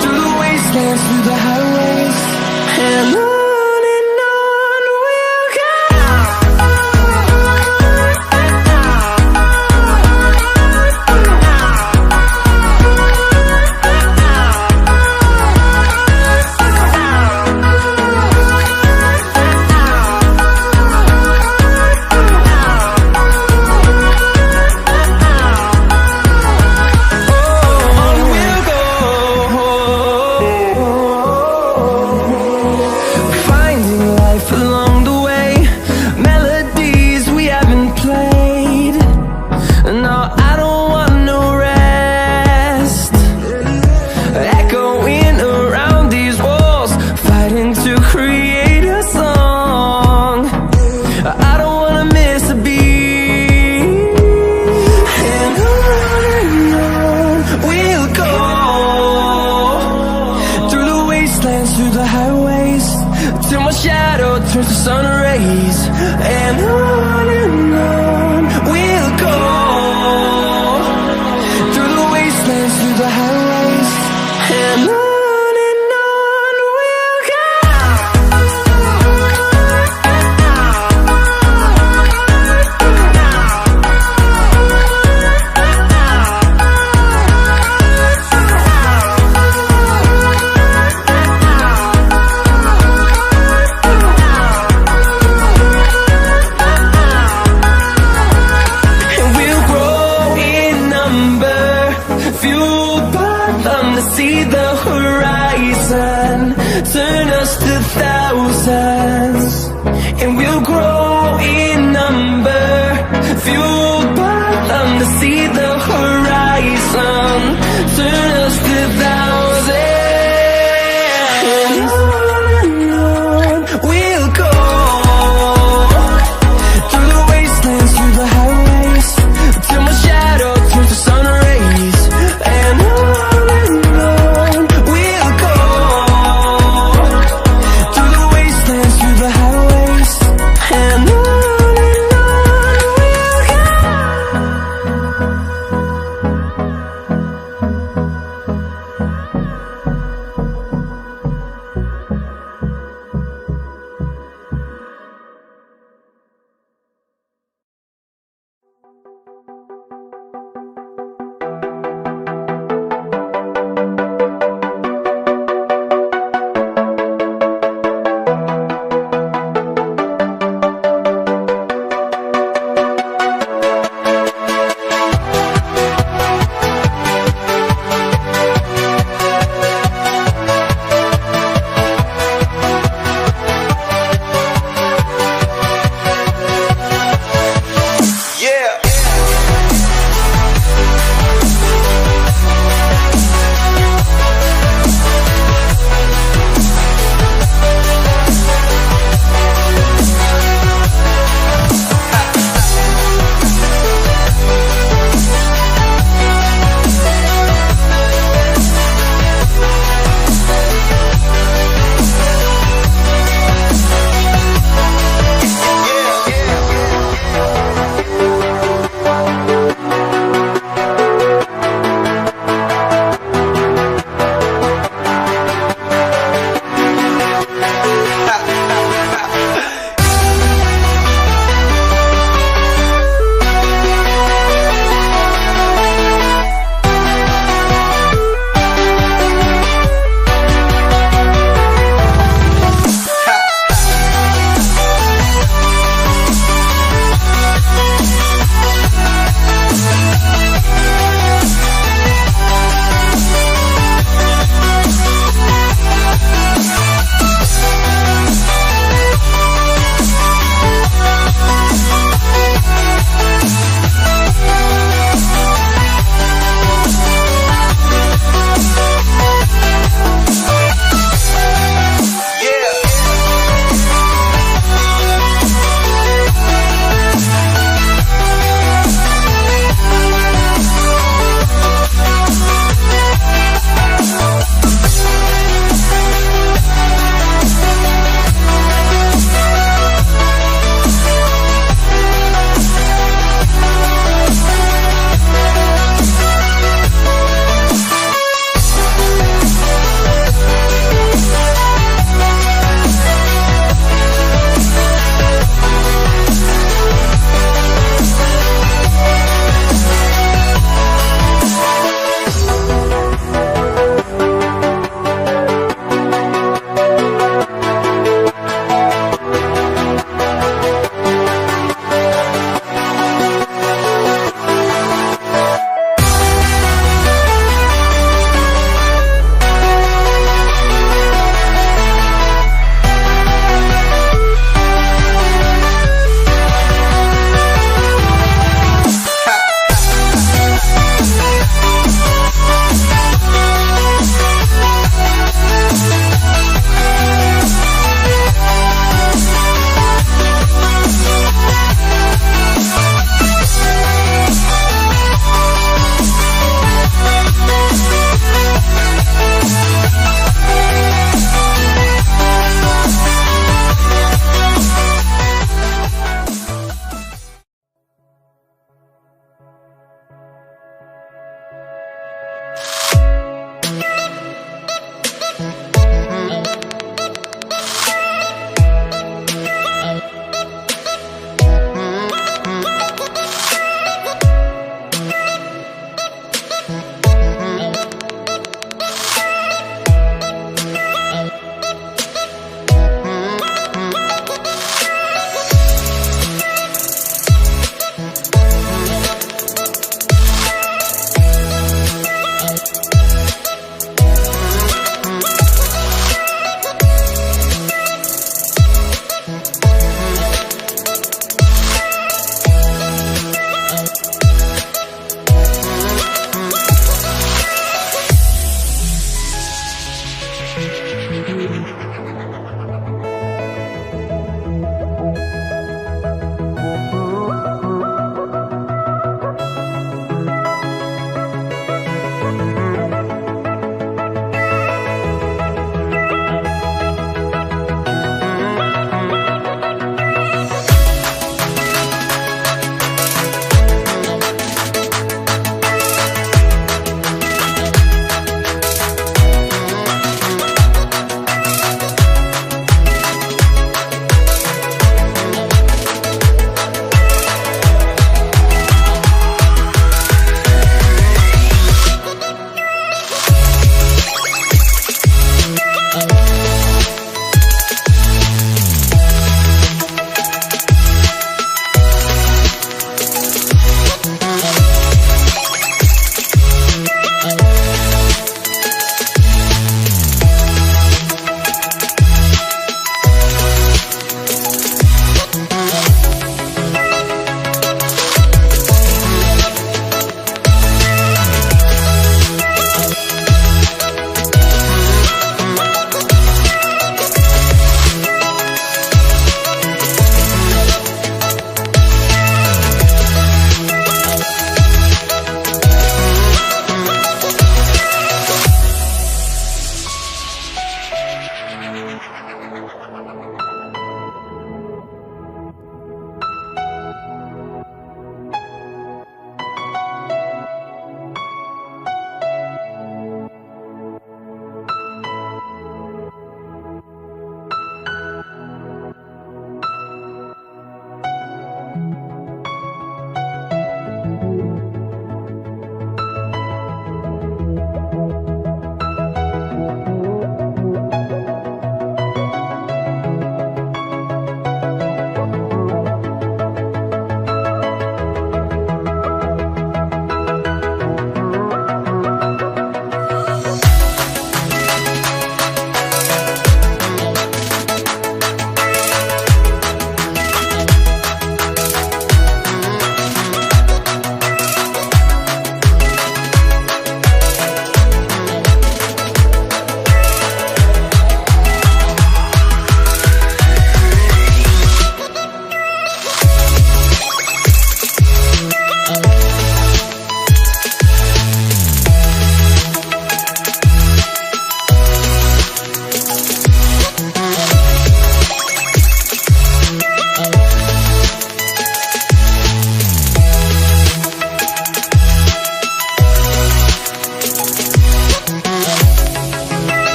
through the wastelands, through the highways, and on turns to sun rays, and on we'll go, through the wastelands, through the highways, and on we'll go. Fueled by them to see the horizon, turn us to thousands, and we'll grow in number. Fueled by them to see the horizon, turn us to thousands, and on we'll go, through the wastelands, through the highways, till my shadow turns to sun rays. And on we'll go, through the wastelands, through the highways, and on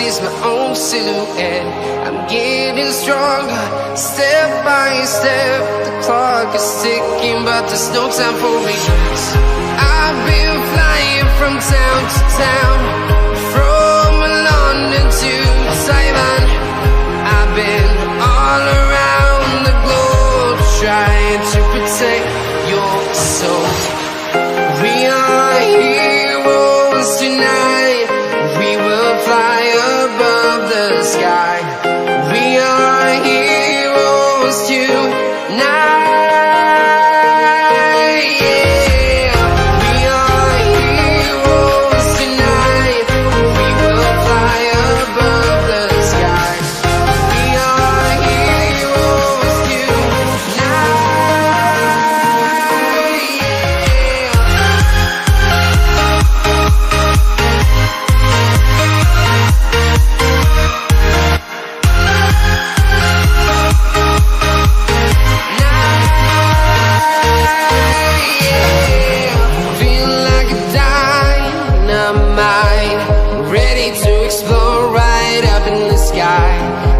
sees my own silhouette. I'm getting stronger, step by step. The clock is ticking, but there's no time for regrets. I've been flying from town to town, from London to Taiwan. I've been all around the globe, trying to protect your soul. We are heroes tonight. We will fly above the sky. We are heroes tonight. Yeah. We are heroes tonight. We will fly above the sky. We are heroes tonight. Feel like a dynamite, ready to explode right up in the sky.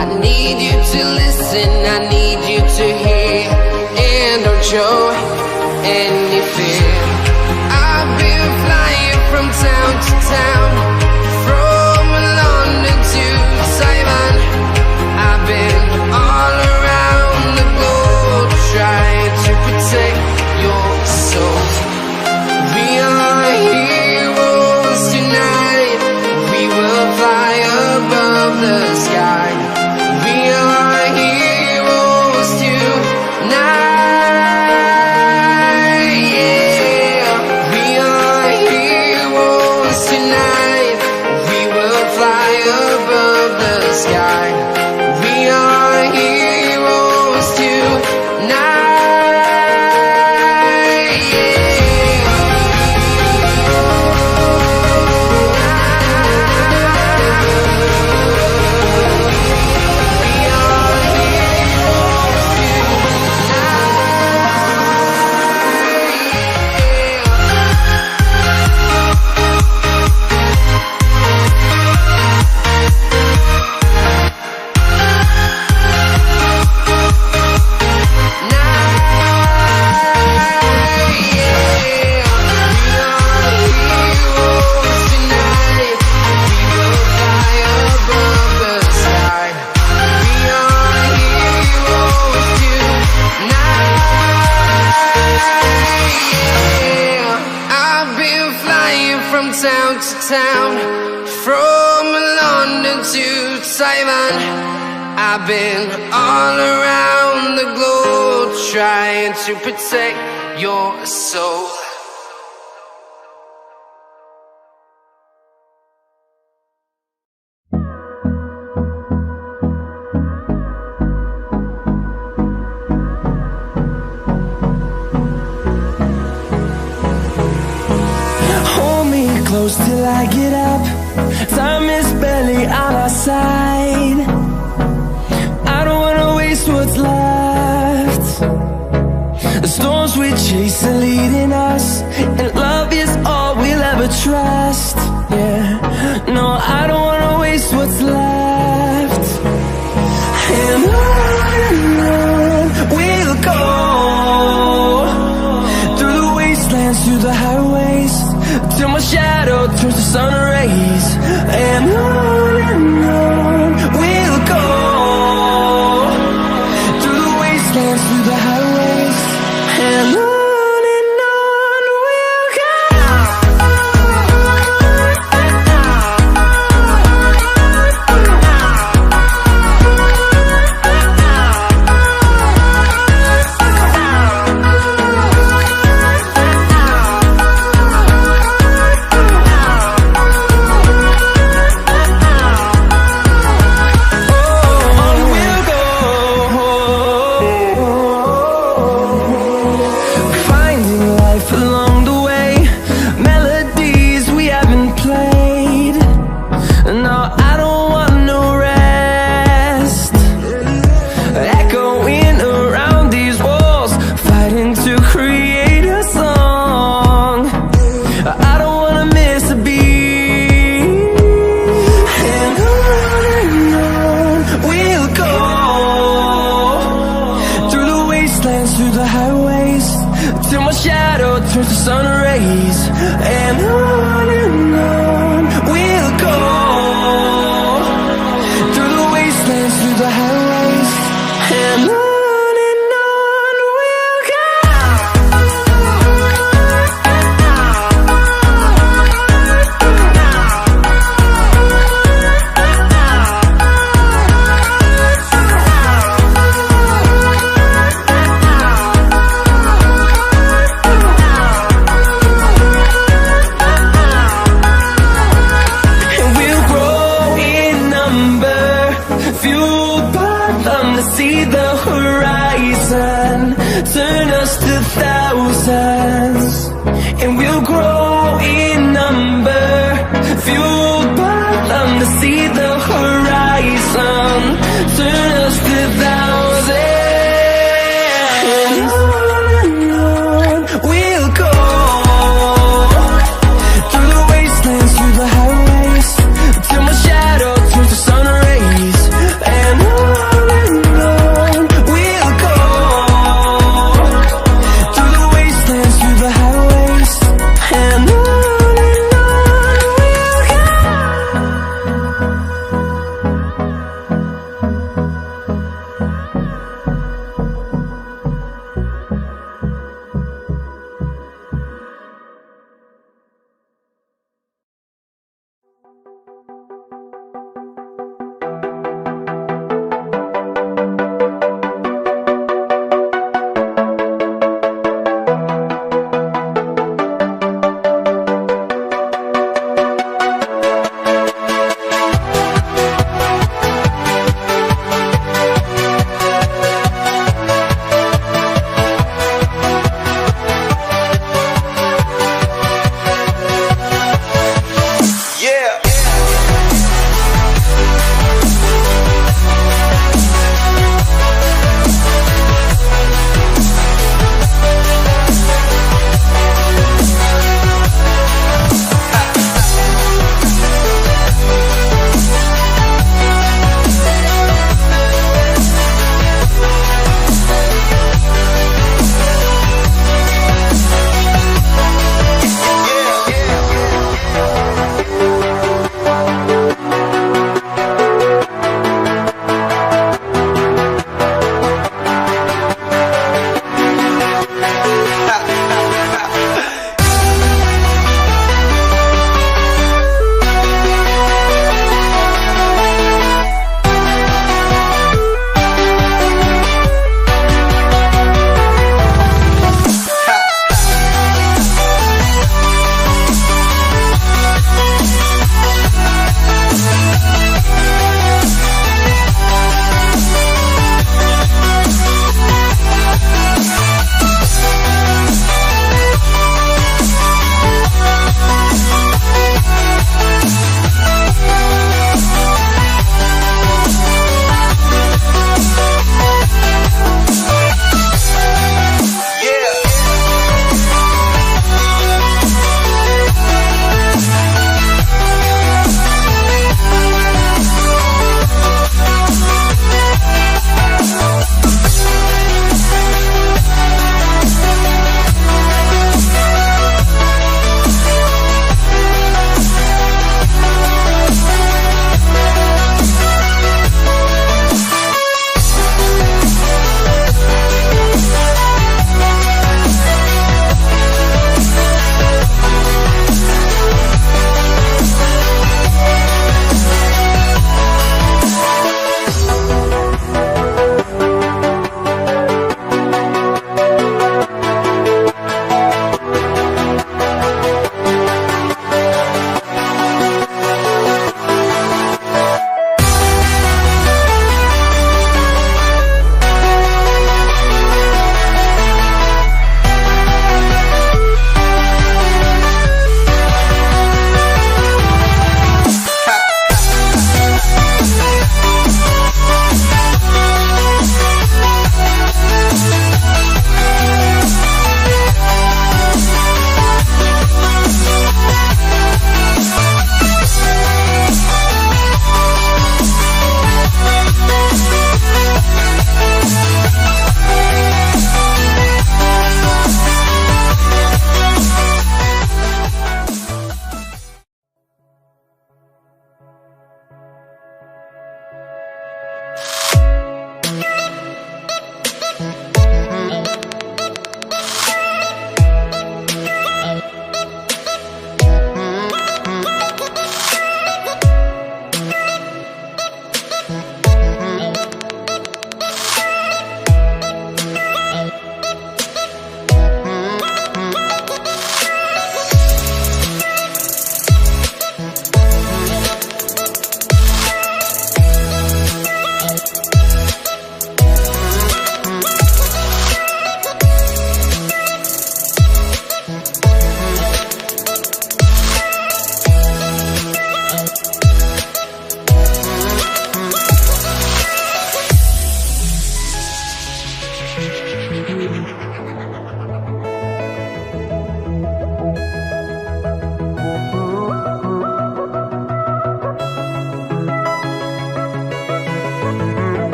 I need you to listen, I need you to hear, and don't show any fear. I've been flying from town to town, from London to Taiwan. I've been all around the globe, trying to protect your soul. We are heroes tonight. We will fly above the sky. We are heroes tonight. Yeah. We are heroes tonight. We will fly above the sky. We are heroes tonight. Town to town, from London to Taiwan. I've been all around the globe, trying to protect your soul. Close till I get up. Time is barely on our side. I don't wanna waste what's left. The storms we chase are leading us, and love is all we'll ever trust. Yeah, no, I don't wanna waste what's left. And on we'll go, through the wastelands, through the highways, till my shadow turns to sun rays. And on we'll go, through the wastelands, through the highways, and on we'll go. turns to sun rays, and on we'll go, through the wastelands, through the highways, and on we'll go. See the horizon, turn us to thousands, and we'll grow in number. Fueled by them to see the horizon, turn us to thousands, and on we'll go, through the wastelands, through the highways, till my shadow turns to sun rays, and on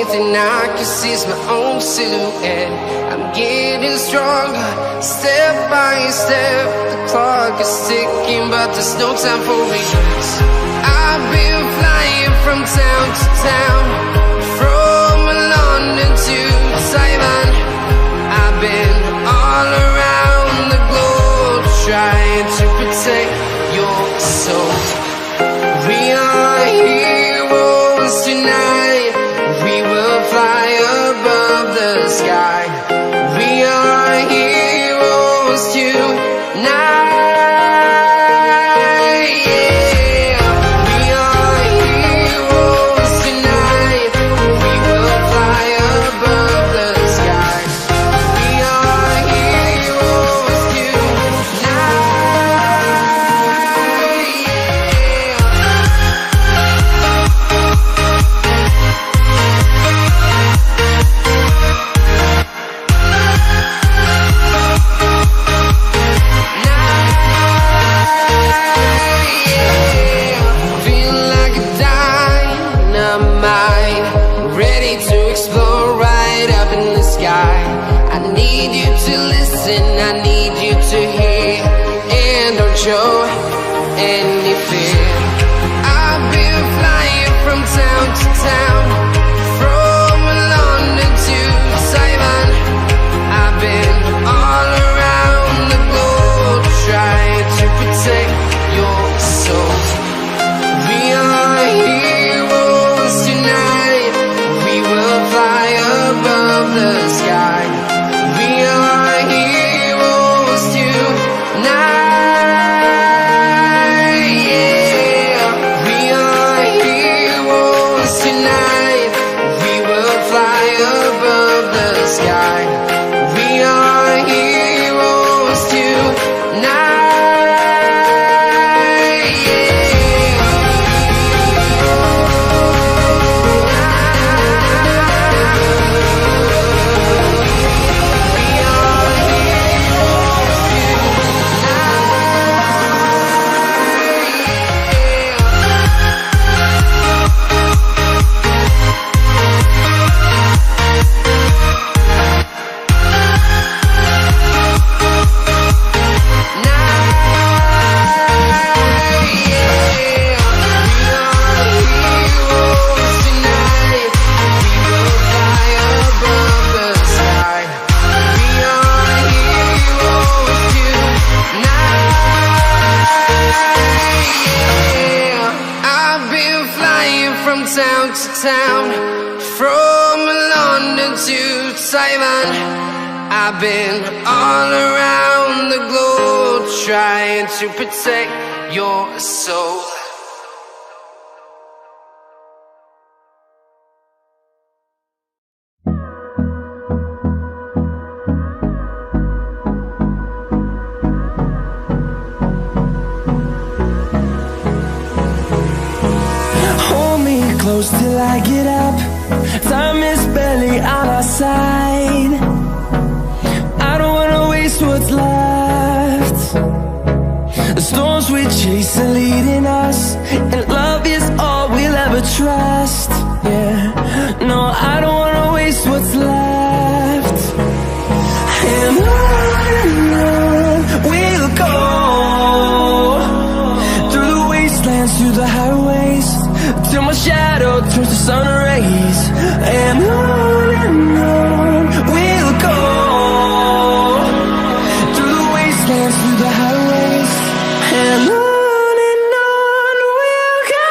only thing I can see is my own silhouette. I'm getting stronger, step by step. The clock is ticking, but there's no time for regrets. I've been flying from town to town, from London to Taiwan. I've been all around the globe, trying to protect your soul. We are heroes tonight. We will fly above the sky. We are heroes tonight. Yeah. We are heroes tonight. We will fly above the sky. We are heroes tonight. Feel like a dynamite, ready to explode right up in the sky. I need you to listen, I need you to hear, and don't show any fear. I've been flying from town to town, from London to Taiwan. I've been all around the globe, trying to protect your soul. We are heroes tonight. We will fly above the sky. We are heroes tonight. Yeah. We are heroes tonight. We will fly above the sky. We are heroes tonight. From town to town, from London to Taiwan. I've been all around the globe, trying to protect your soul. Close till I get up. Time is barely on our side. I don't wanna waste what's left. The storms we chase are leading us, and love is all we'll ever trust. Yeah, no, I don't wanna waste what's left. And on we'll go, through the wastelands, through the highways, till my shadow turns to sun rays. And on we'll go, through the wastelands, through the highways, and on we'll go.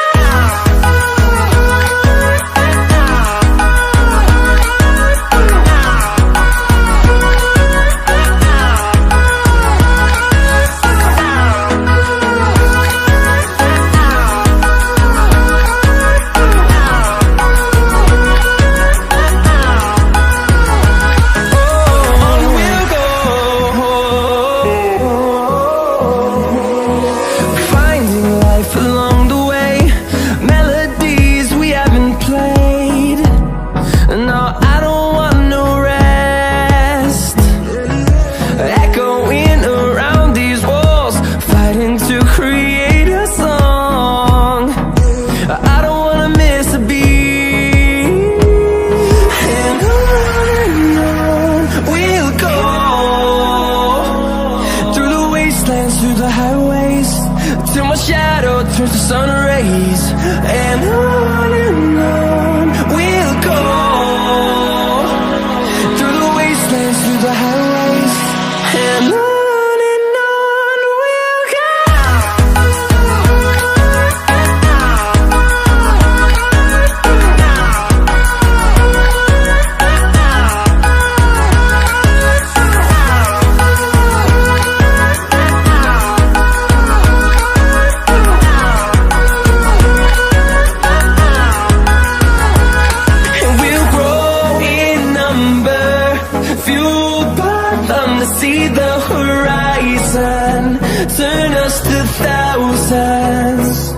the horizon, turn us to thousands,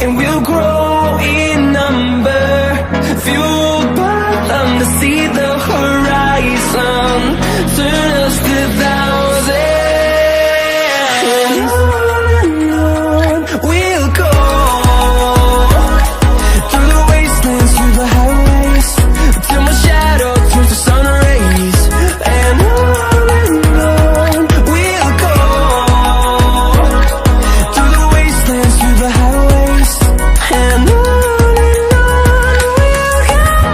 and we'll grow in number, fueled by them to see the horizon, turn us to thousands. And on we'll go, through the wastelands, through the highways, till my shadow turns to sun rays. And on we'll go, through the wastelands, through the highways. And on we'll go.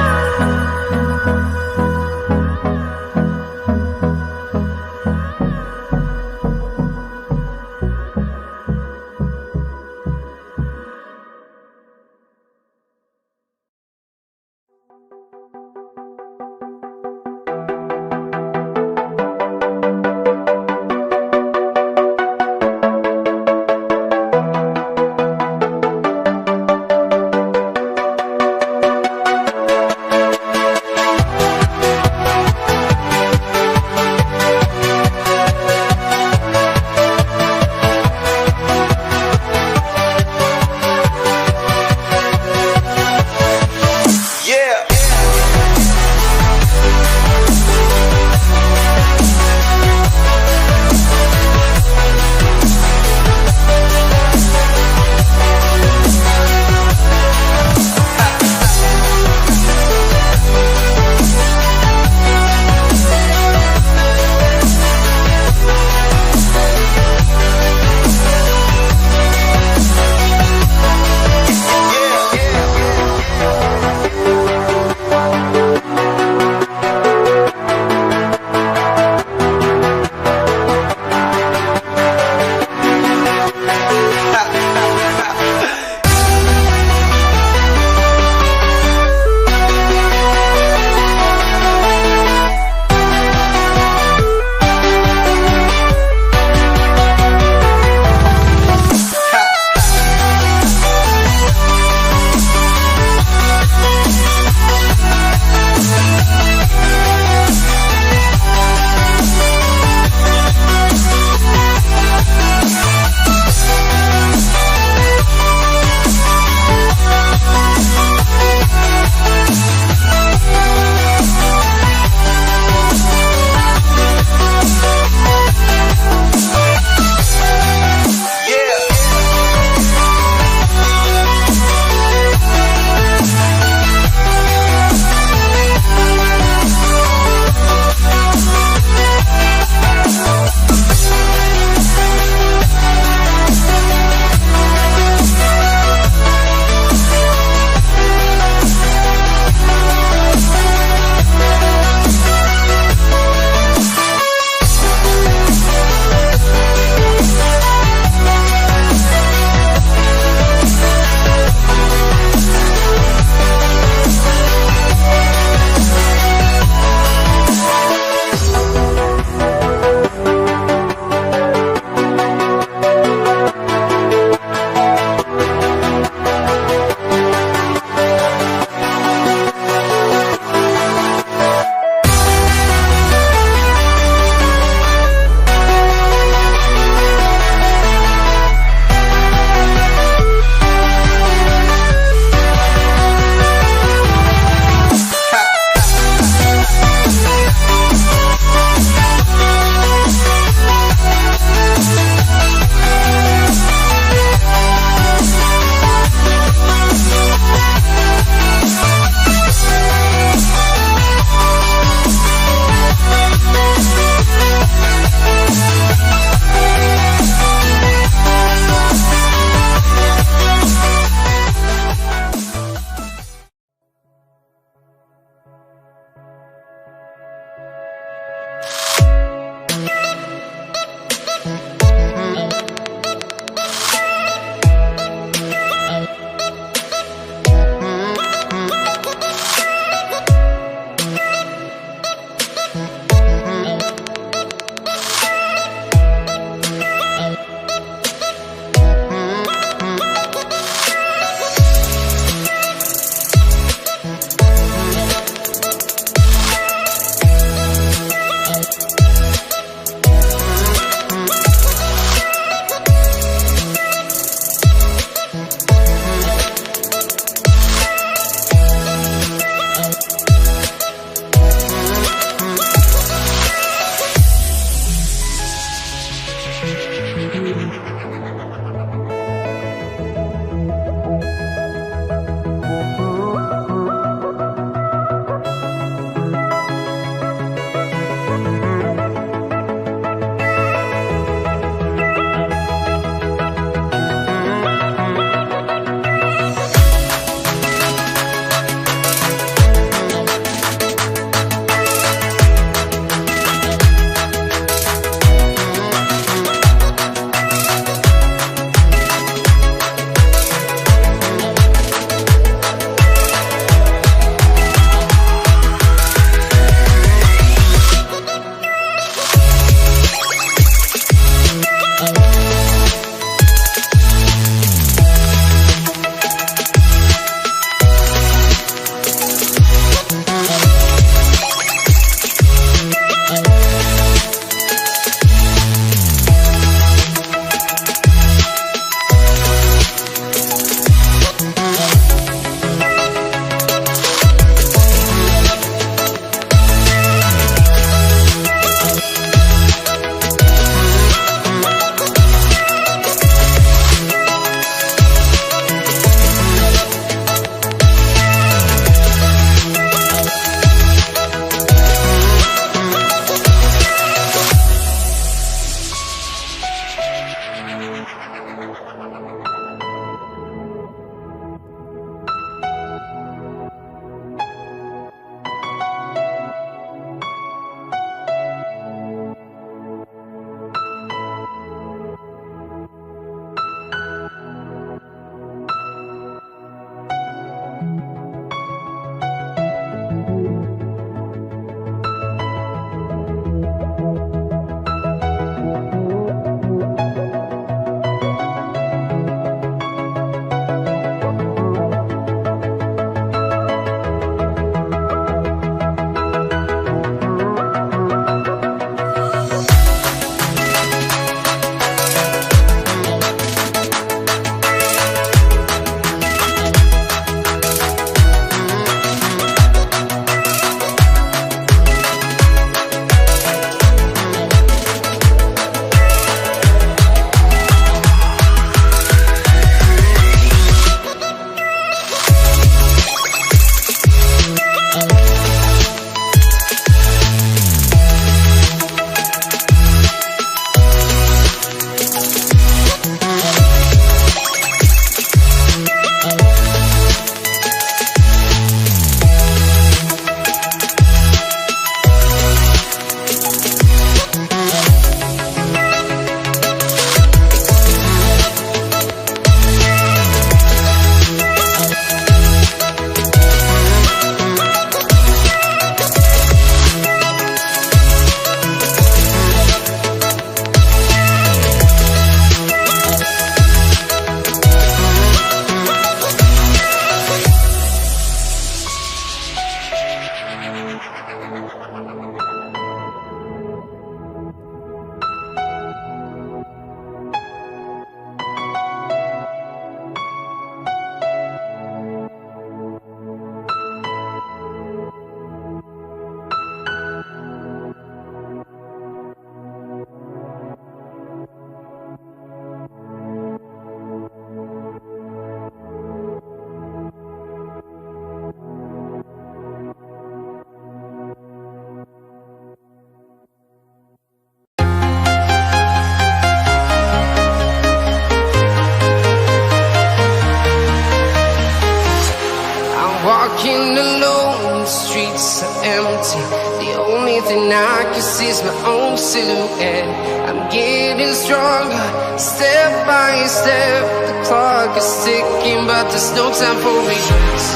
Walking alone, the streets are empty. The only thing I can see is my own silhouette. I'm getting stronger, step by step. The clock is ticking, but there's no time for regrets.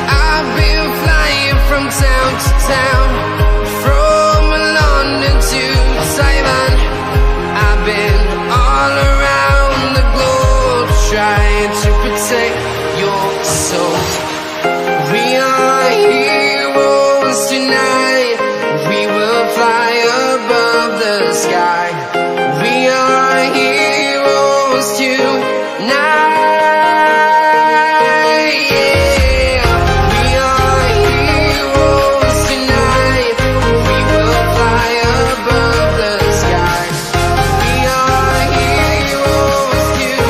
I've been flying from town to town, from London to Taiwan. I've been all around the globe, trying to protect your soul. We are heroes tonight. We will fly above the sky. We are heroes tonight. Yeah. We are heroes tonight. We will fly above the sky. We are heroes tonight.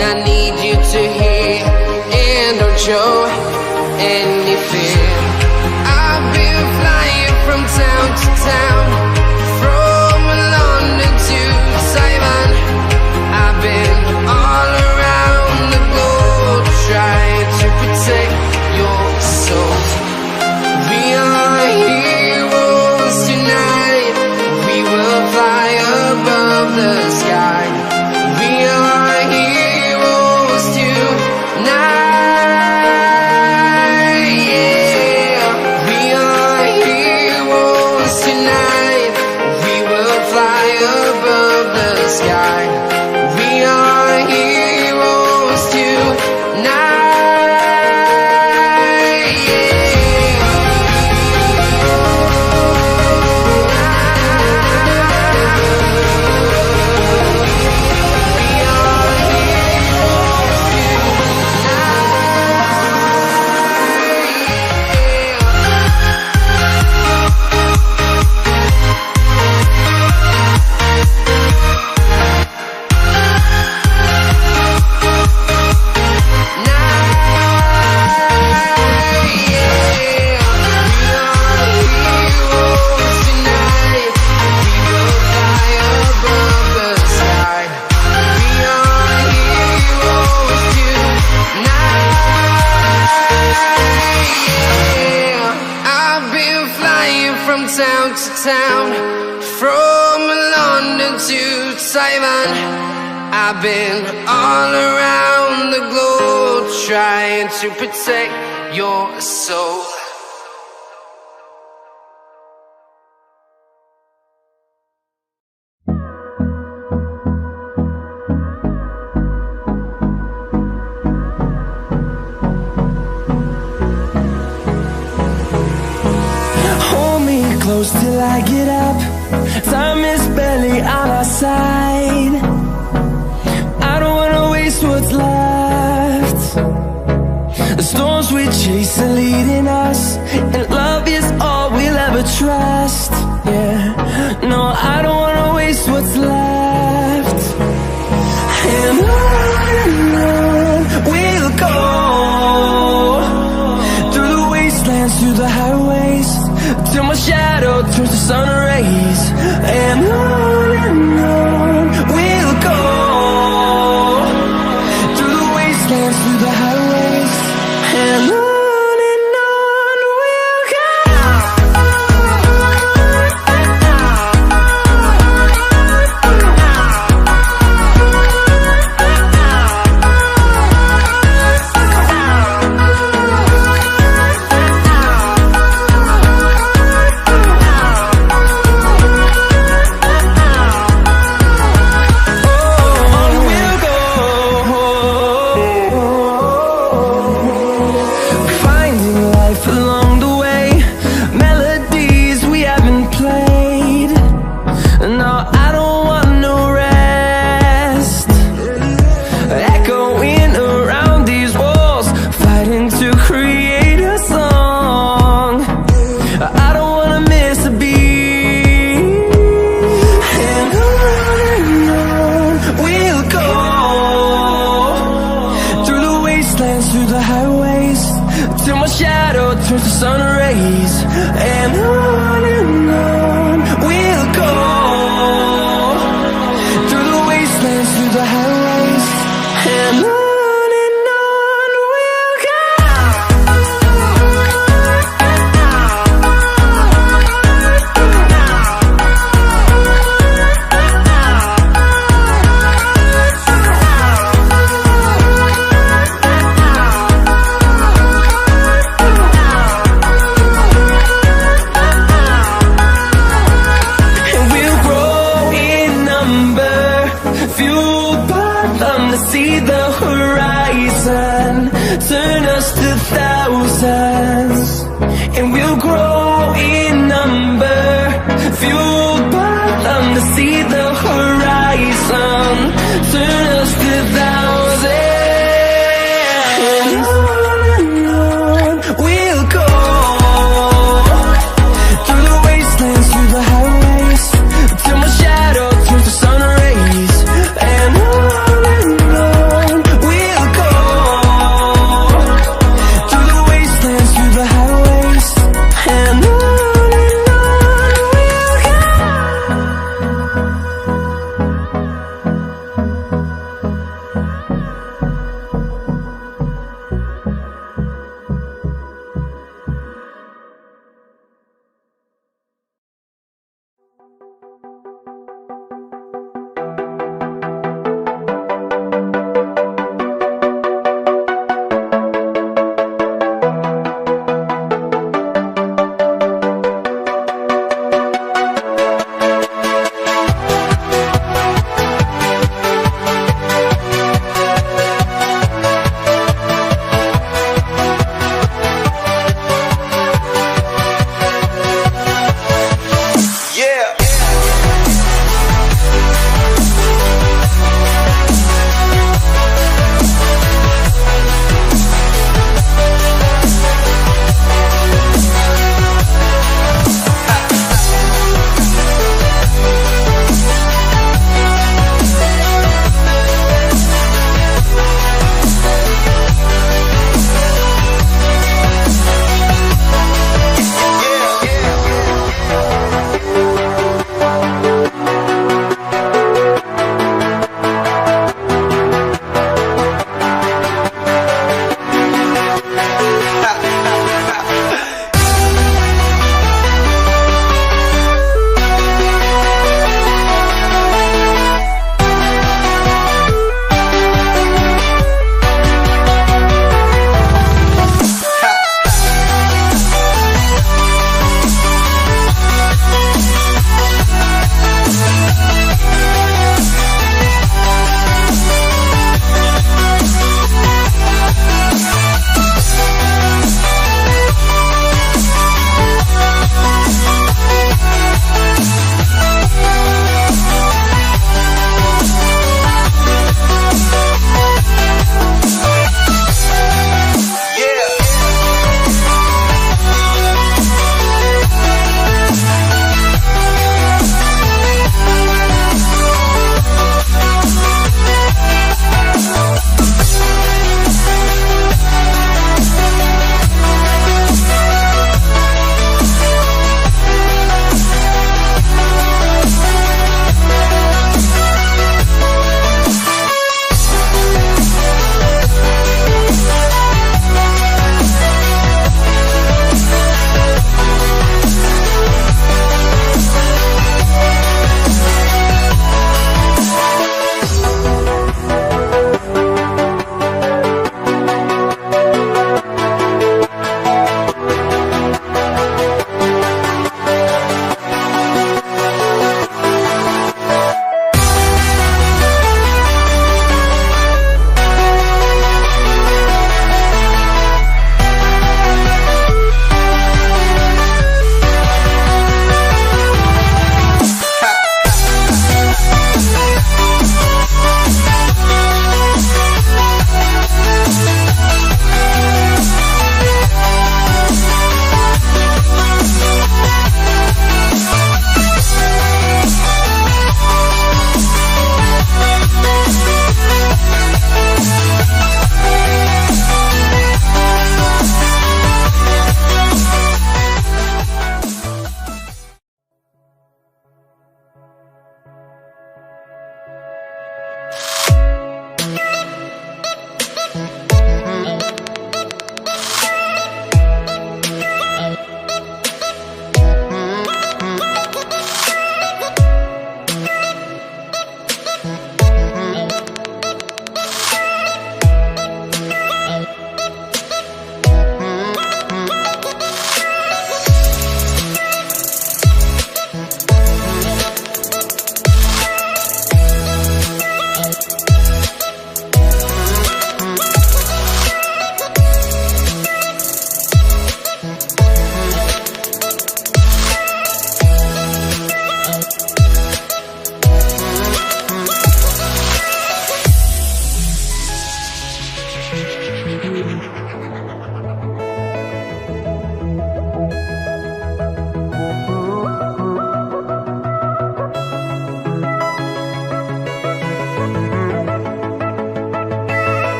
I need you to hear, and don't show any fear. I've been flying from town to town, from London to Taiwan. I've been all around the globe, trying to protect your soul. We are heroes tonight. We will fly above the sky. We are heroes tonight. Yeah. We are heroes tonight. We will fly above the sky. We are heroes tonight. From town to town, from London to Taiwan. I've been all around the globe, trying to protect your soul. Close till I get up. Time is barely on our side. I don't wanna waste what's left. The storms we chase are leading us, and love is all we'll ever trust. Yeah, no, I don't wanna waste what's left. And on we'll go, through the wastelands, through the highways, till my shadow turns to sun rays. And on we'll go, through the wastelands, through the highways, and on we'll go. rays. And on we'll go, through the wastelands, through the highways, and on we'll go. See the horizon, turn us to thousands, and we'll grow in number. Fueled by them to see the horizon, turn us to thousands. And on we'll go, through the wastelands, through the highways, till my shadow turns to sun rays. And on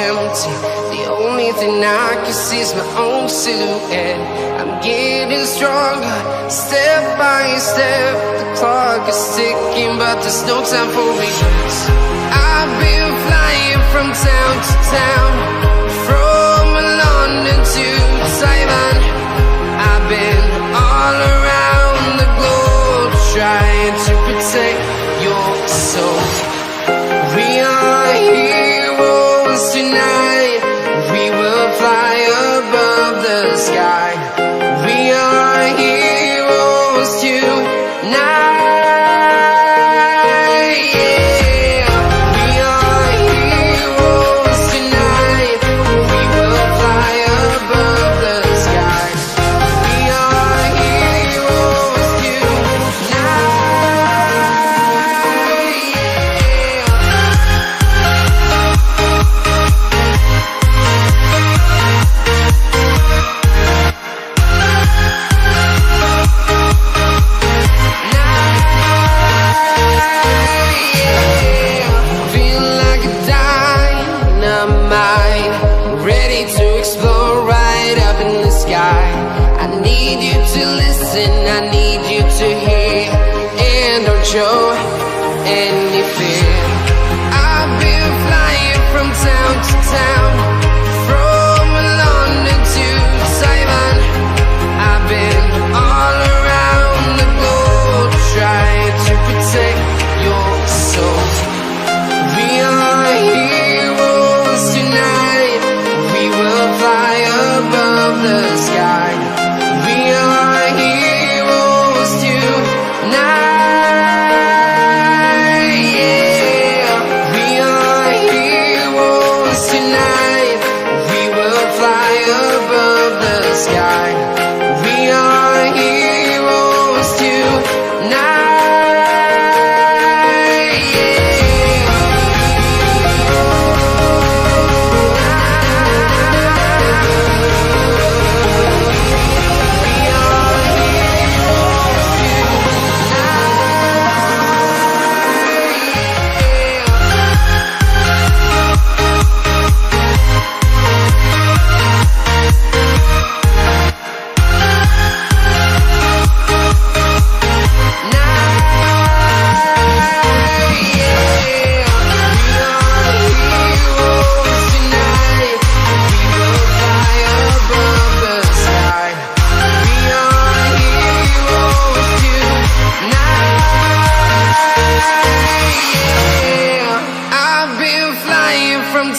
empty. The only thing I can see is my own silhouette. I'm getting stronger, step by step. The clock is ticking, but there's no time for regrets. I've been flying from town to town, from London to Taiwan. I've been all around the globe, trying to protect your soul. We are heroes tonight. We will fly above the sky. We are heroes tonight. I need you to hear, and don't show any fear. I've been flying from town to town, from London to Taiwan. I've been all around the globe, trying to protect your soul. We are heroes tonight. We will fly above the sky. We are heroes tonight, yeah. We are heroes tonight. We will fly above the sky. We are heroes tonight, yeah.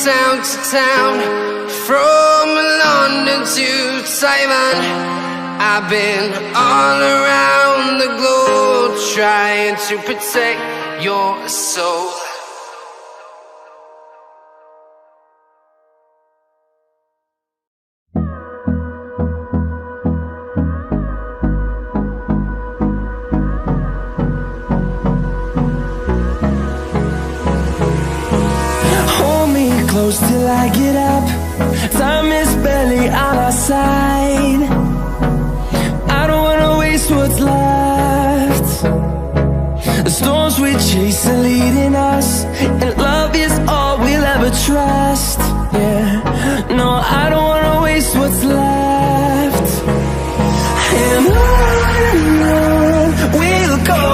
Town to town, from London to Taiwan. I've been all around the globe, trying to protect your soul. Close till I get up. Time is barely on our side. I don't wanna waste what's left. The storms we chase are leading us, and love is all we'll ever trust. Yeah, no, I don't wanna waste what's left. And on we'll go,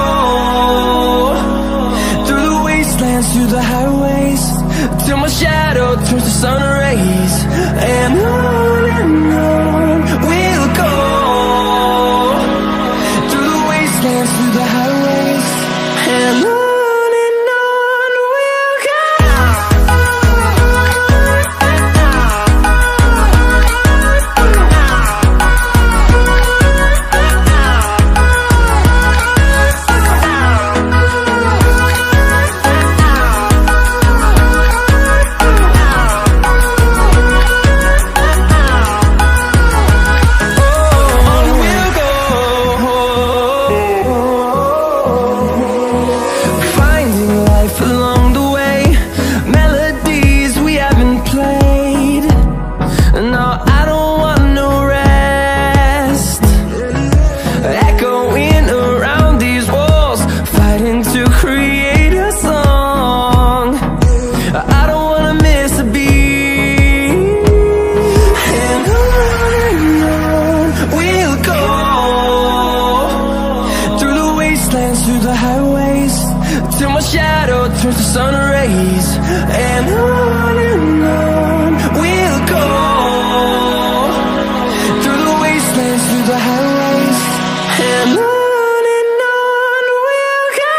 through the wastelands, through the highways, till my shadow turns to sun rays. And on we'll go, through the wastelands, through the highways, and on we'll go. sun rays, and on we'll go, through the wastelands, through the highways, and on we'll go.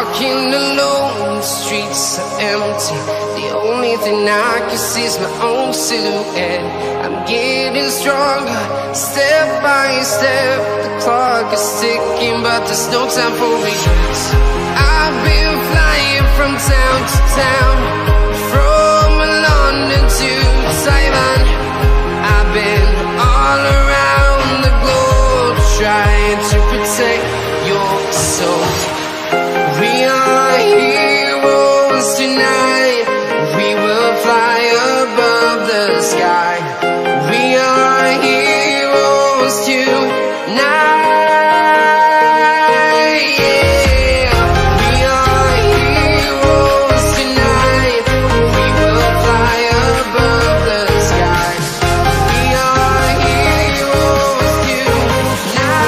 walking alone, the streets are empty. The only thing I can see is my own silhouette. I'm getting stronger, step by step. The clock is ticking, but there's no time for regrets. I've been flying from town to town, from London to Taiwan. I've been all around the globe, trying to protect your soul. We are heroes tonight. We will fly above the sky. We are heroes tonight. Yeah. We are heroes tonight. We will fly above the sky. We are heroes tonight.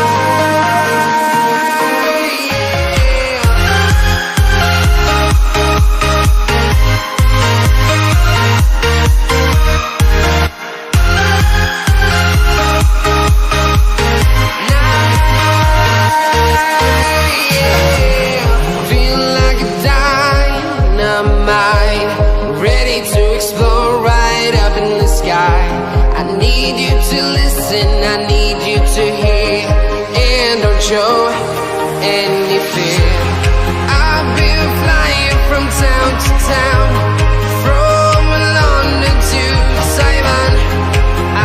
Feel like a dynamite, ready to explode right up in the sky. I need you to listen, I need you to hear, and don't show any fear. I've been flying from town to town, from London to Taiwan.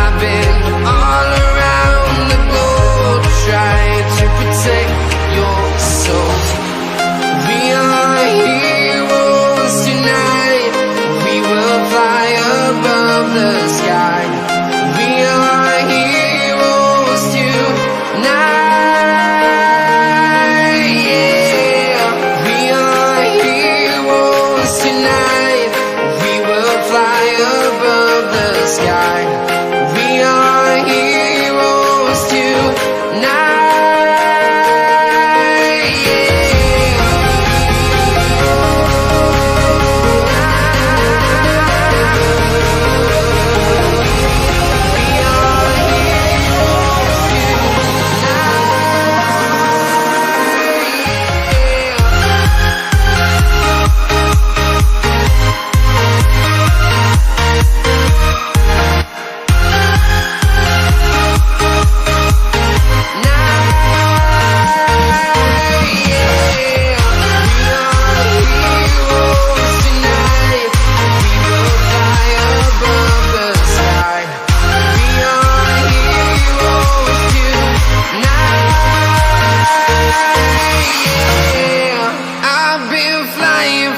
I've been all around the globe, trying to protect your soul. We are heroes tonight. We will fly above the sky. We are heroes tonight. Yeah. We are heroes tonight. We will fly above the sky. We are heroes tonight.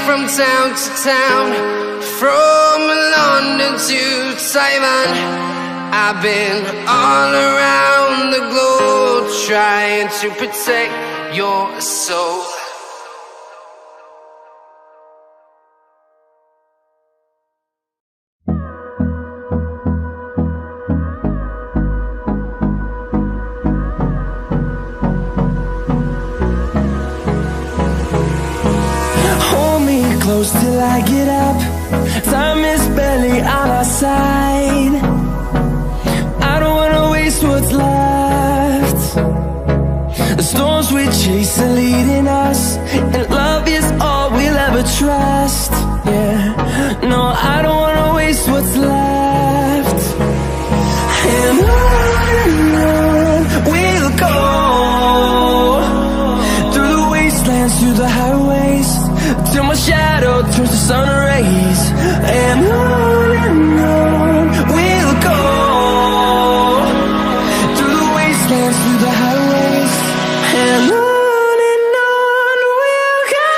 From town to town, from London to Taiwan. I've been all around the globe, trying to protect your soul. Close till I get up. Time is barely on our side. I don't wanna waste what's left. The storms we chase are leading us, and love is all we'll ever trust. Yeah, no, I don't wanna waste what's left. And on we'll go, through the wastelands, through the highways, till my shadow turns to sun rays. And on we'll go, through the wastelands, through the highways, and on we'll go.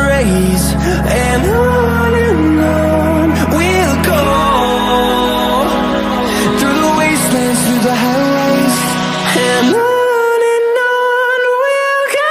rays. And on we'll go, through the wastelands, through the highways. And on we'll go.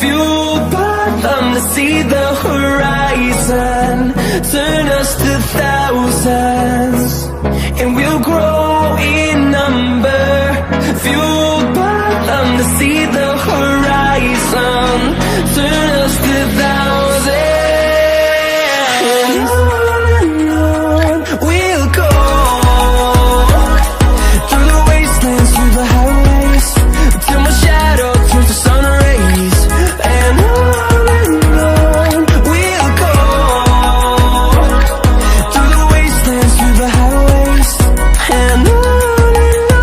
Fueled by them to see the horizon, turn us to thousands, and we'll grow in number. Fueled by them to see the horizon, turn us to thousands, and on we'll go, through the wastelands, through the highways, till my shadow turns to sun rays. And on we'll go, through the wastelands, through the highways. And on we'll go.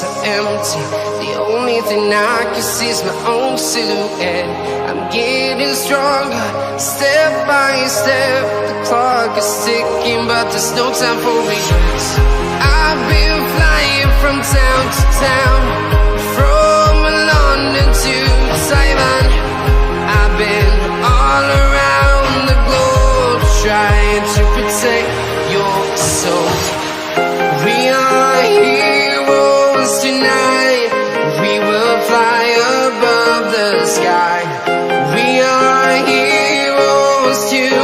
streets are empty. The only thing I can see is my own silhouette. I'm getting stronger, step by step. The clock is ticking, but there's no time for regrets. I've been flying from town to town, from London to Taiwan. I've been all around the globe, trying to protect your soul. We are heroes tonight. We will fly above the sky. We are heroes tonight.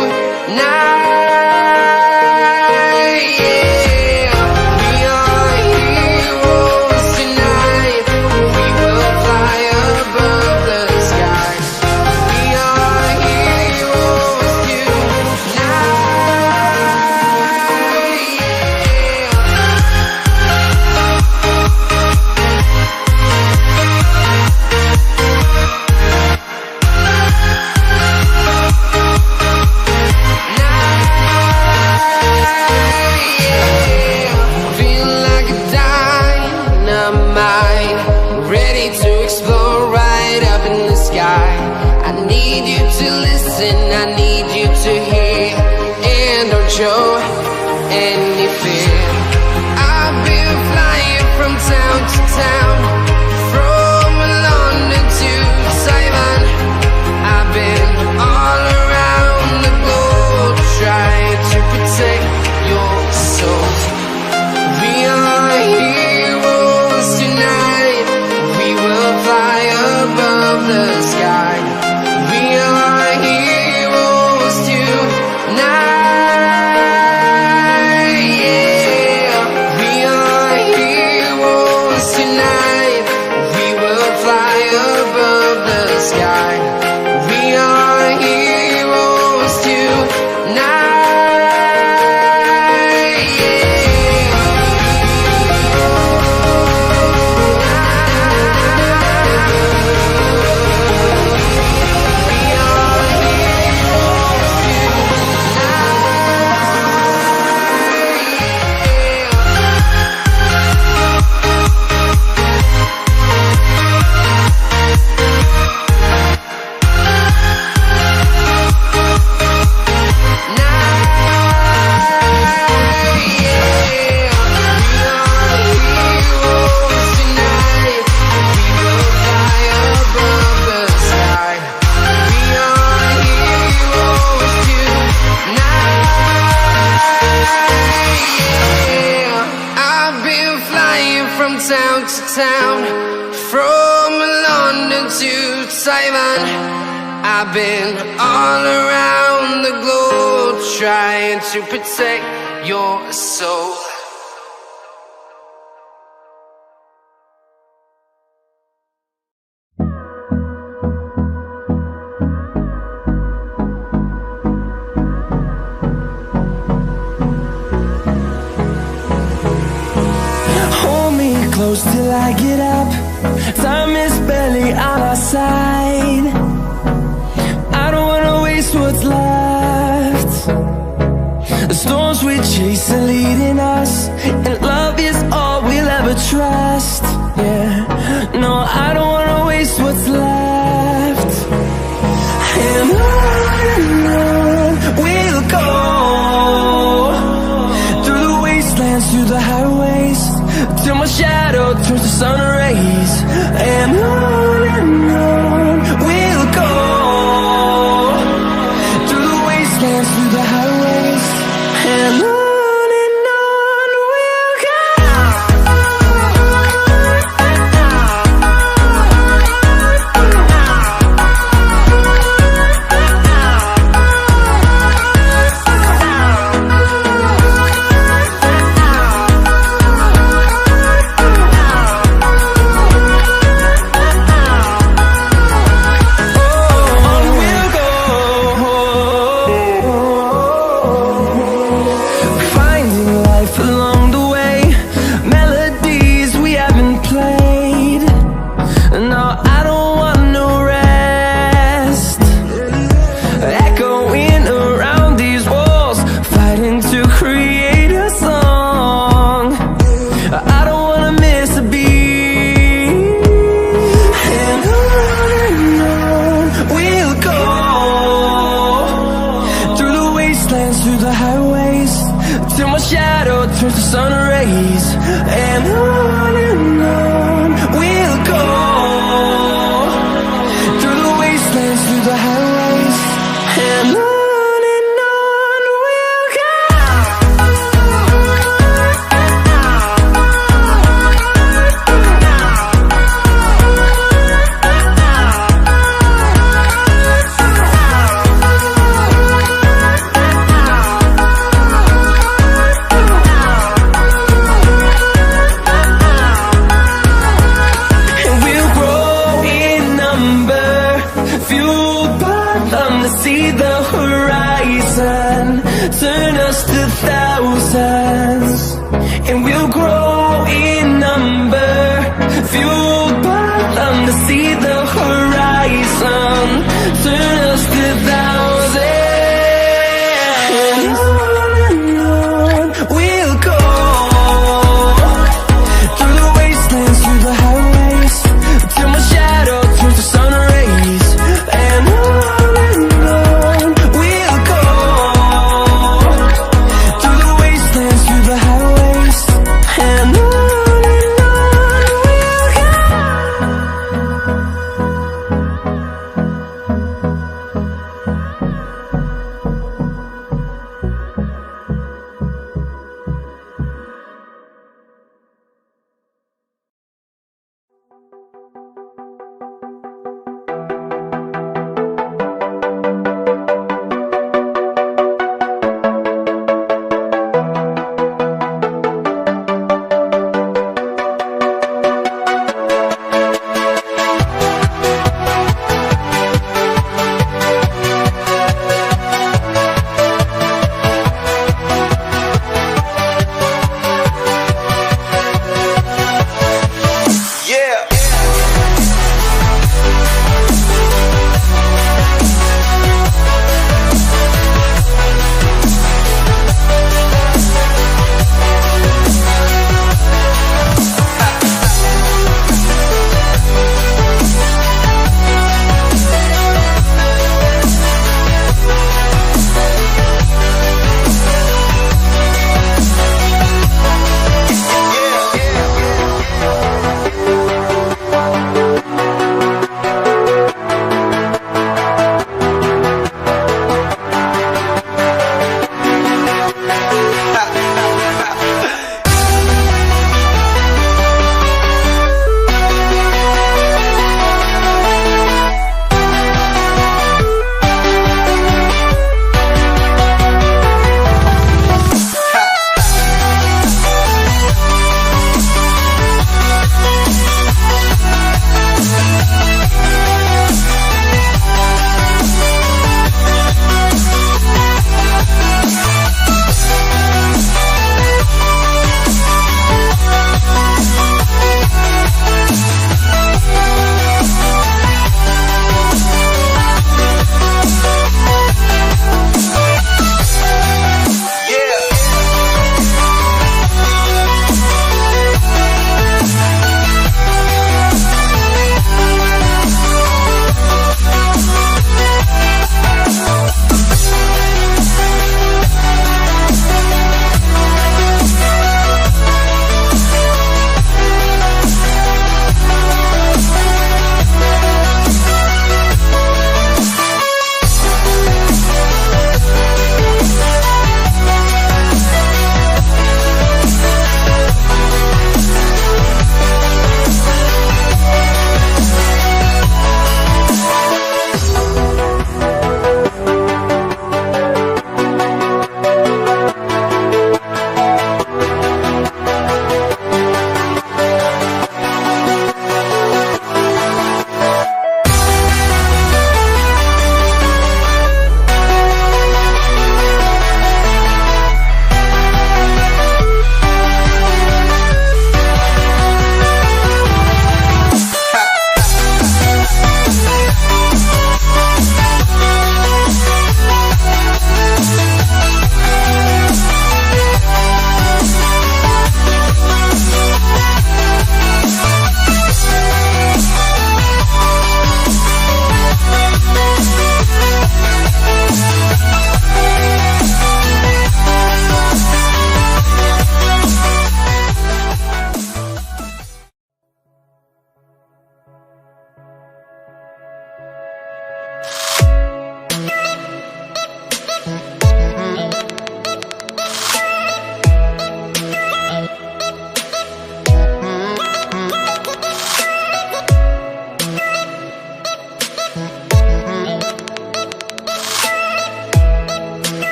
Show any fear. I've been flying from town to town, from London to Taiwan. I've been all around the globe, trying to protect your soul. We are heroes tonight. We will fly above the sky. We are heroes tonight. Town to town, from London to Taiwan. I've been all around the globe, trying to protect your soul. Close till I get up. Time is barely on our side. I don't wanna waste what's left. The storms we chase are leading us, and love is all we'll ever trust. Yeah, no, I don't wanna waste what's left. And on we'll go, through the wastelands, through the highways, till my shadow turns to sun rays. And on we'll go, through the wastelands, through the highways, and on we'll go. shadow turns to sun rays, and on we'll go, through the wastelands, through the highways, and on we'll go.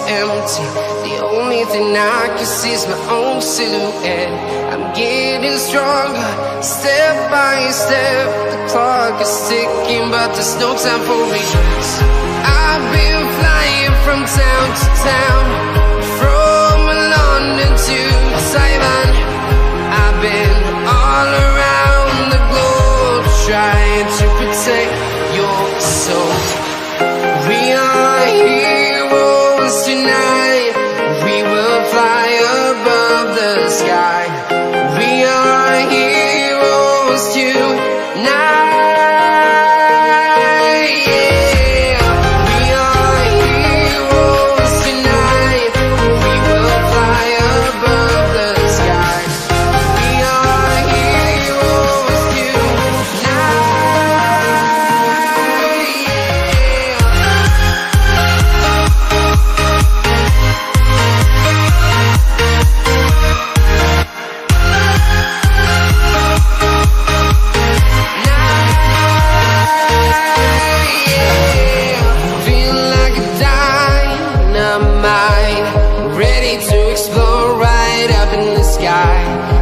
empty. The only thing I can see is my own silhouette. I'm getting stronger, step by step. The clock is ticking, but there's no time for regrets. I've been flying from town to town, from London to Taiwan. I've been all around the globe, trying to protect your soul. We are heroes tonight. We will fly above the sky. We are heroes tonight. Yeah. We are heroes tonight. We will fly above the sky. We are heroes tonight. Feel like a dynamite, ready to explode right up in the sky.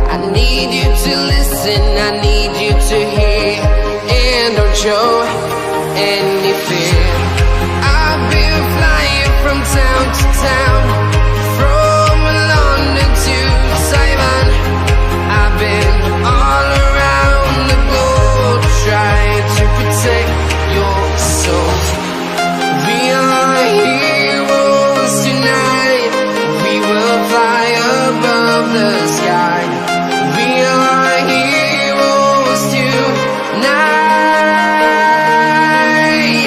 I need you to listen, I need you to hear, and don't show any fear. I've been flying from town to town, from London to Taiwan. I've been all around the globe, trying to protect your soul. We are heroes tonight. We will fly above the sky. We are heroes tonight.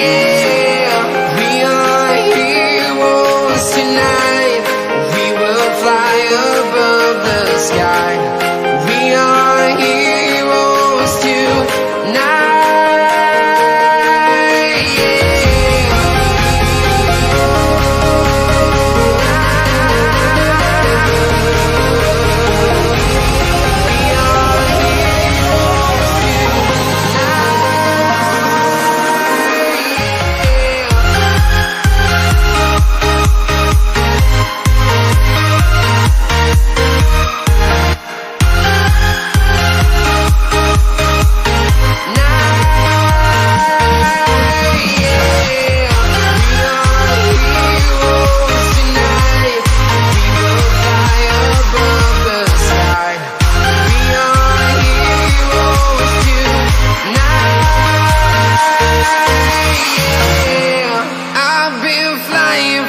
Yeah. We are heroes tonight. We will fly above the sky. We are heroes tonight.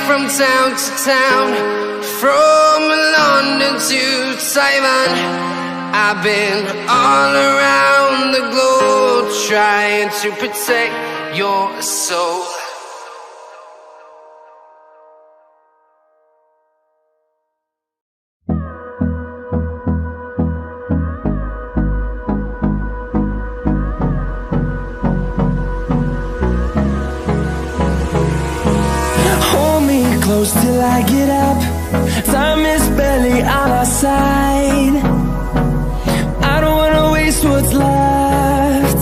From town to town, from London to Taiwan. I've been all around the globe, trying to protect your soul. Close till I get up. Time is barely on our side. I don't wanna waste what's left.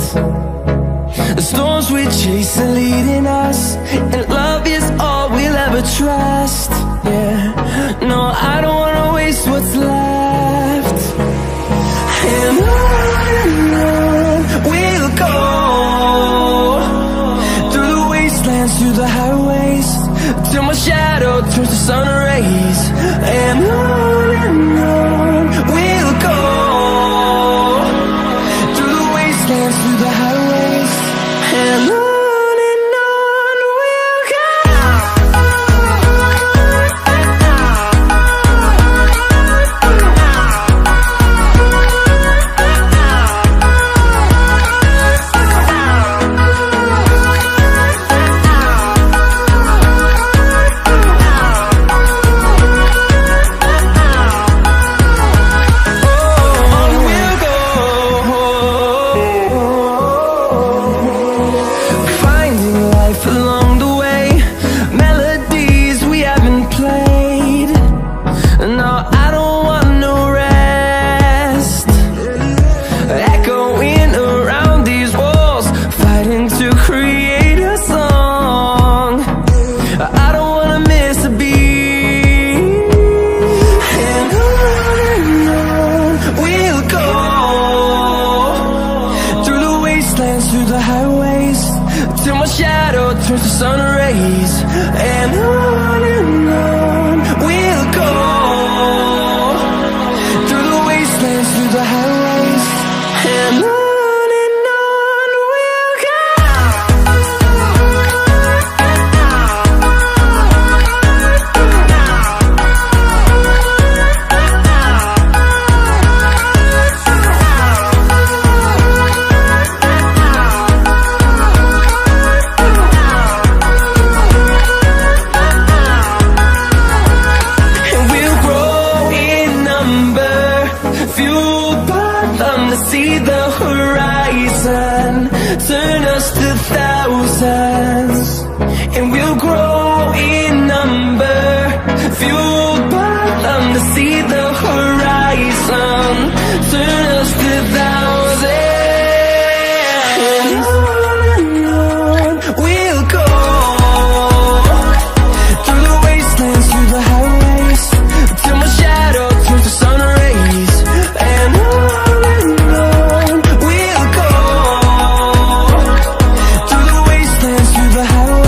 The storms we chase are leading us, and love is all we'll ever trust. Yeah, no, I don't wanna waste what's left. And on we'll go, through the wastelands, through the highways, till my shadow turns to sun rays. And on we'll go, through the wastelands, through the highways, and on we'll go. create a song. I don't wanna miss a beat. till my shadow turns to sun rays. And on we'll go, through the wastelands, through the highways, and on we'll go. Fueled by them to see the horizon, turn us to thousands, and we'll grow in number. Fueled by them to see the horizon, turn us to thousands, and on we'll go, through the wastelands, through the highways, till my shadow turns to sun rays. And on we'll go, through the wastelands, through the highways.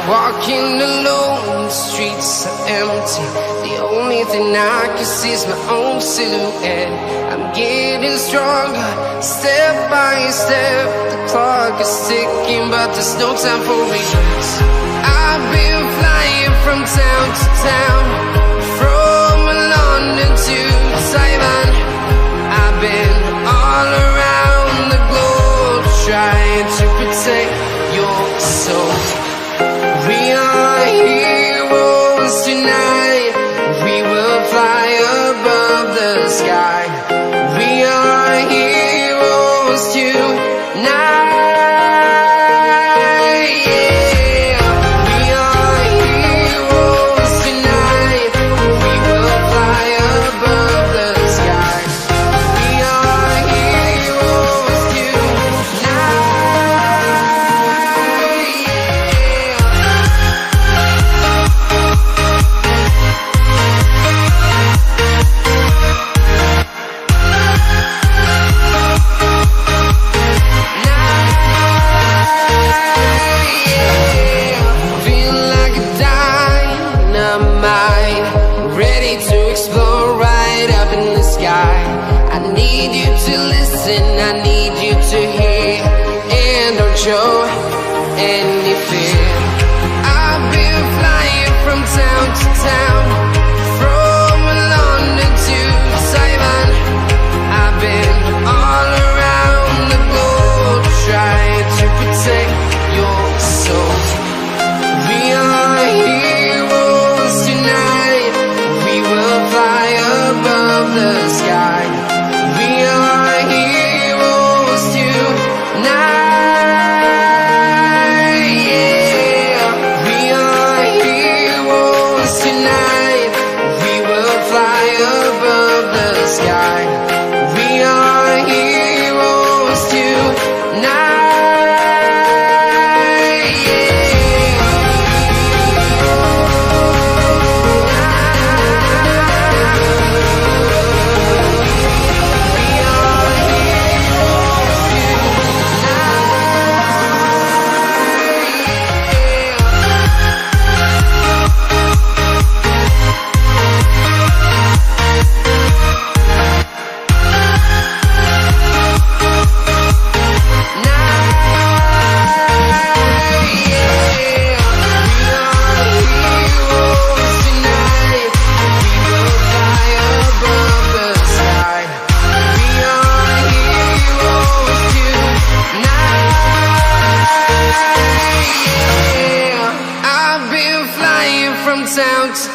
Walking alone, the streets are empty. The only thing I can see is my own silhouette. I'm getting stronger, step by step. The clock is ticking, but there's no time for regrets. I've been flying from town to town, from London to Taiwan. I've been all around the globe, trying to protect your soul. We are heroes tonight. We will fly above the sky. We are heroes tonight. Yeah. We are heroes tonight. We will fly above the sky. We are heroes tonight. Now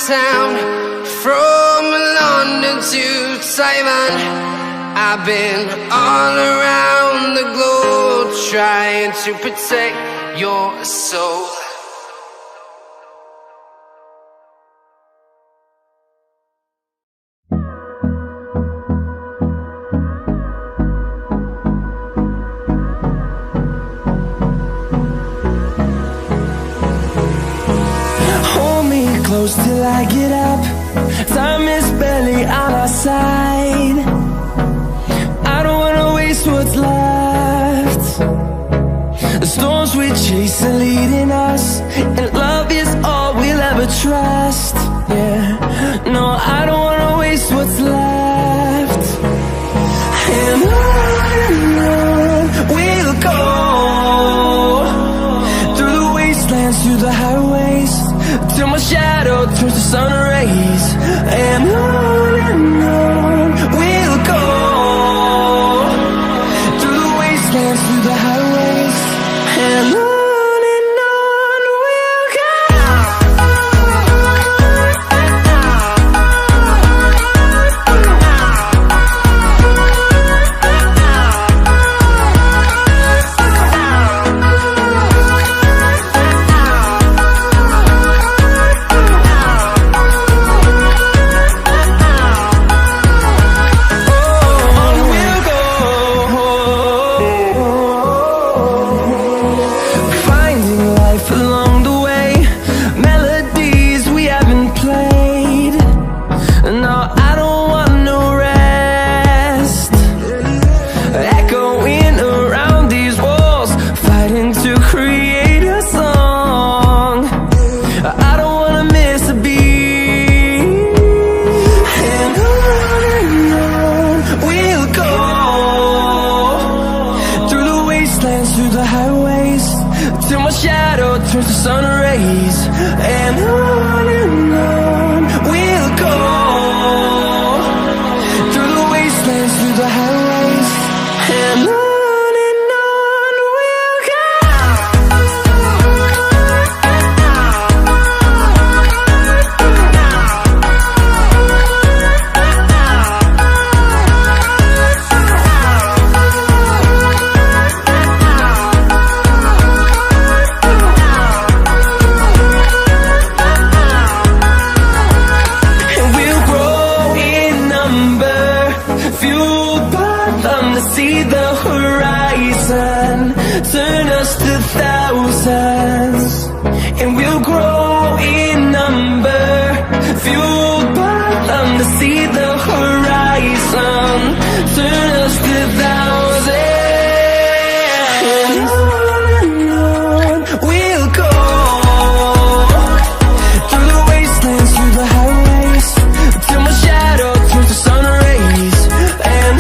town, from London to Taiwan. I've been all around the globe trying to protect your soul. Close till I get up. Time is barely on our side. I don't wanna waste what's left. The storms we chase are leading us, and love is all we'll ever trust. Yeah, no, I don't wanna waste what's left. And on we'll go, through the wastelands, through the highways, till my shadow turns to sun rays. And on we'll go, through the wastelands, through the highways, and on we'll go. Through the highways, till my shadow turns to sun rays. And on we'll go, through the wastelands, through the highways, and on we'll go. See the horizon, turn us to thousands, and we'll grow in number. Fueled by them to see the horizon, turn us to thousands. And on we'll go, through the wastelands, through the highways, till my shadow turns to sun rays. And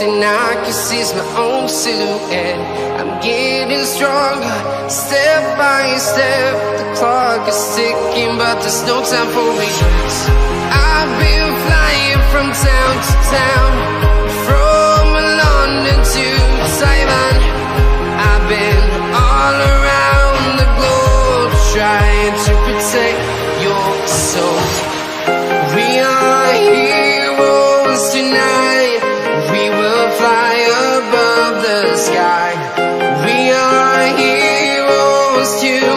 thing I can see is my own silhouette. I'm getting stronger, step by step. The clock is ticking, but there's no time for regrets. I've been flying from town to town, from London to Taiwan. I've been all around the globe, trying to protect your soul. We are heroes tonight. We will fly above the sky. We are heroes tonight.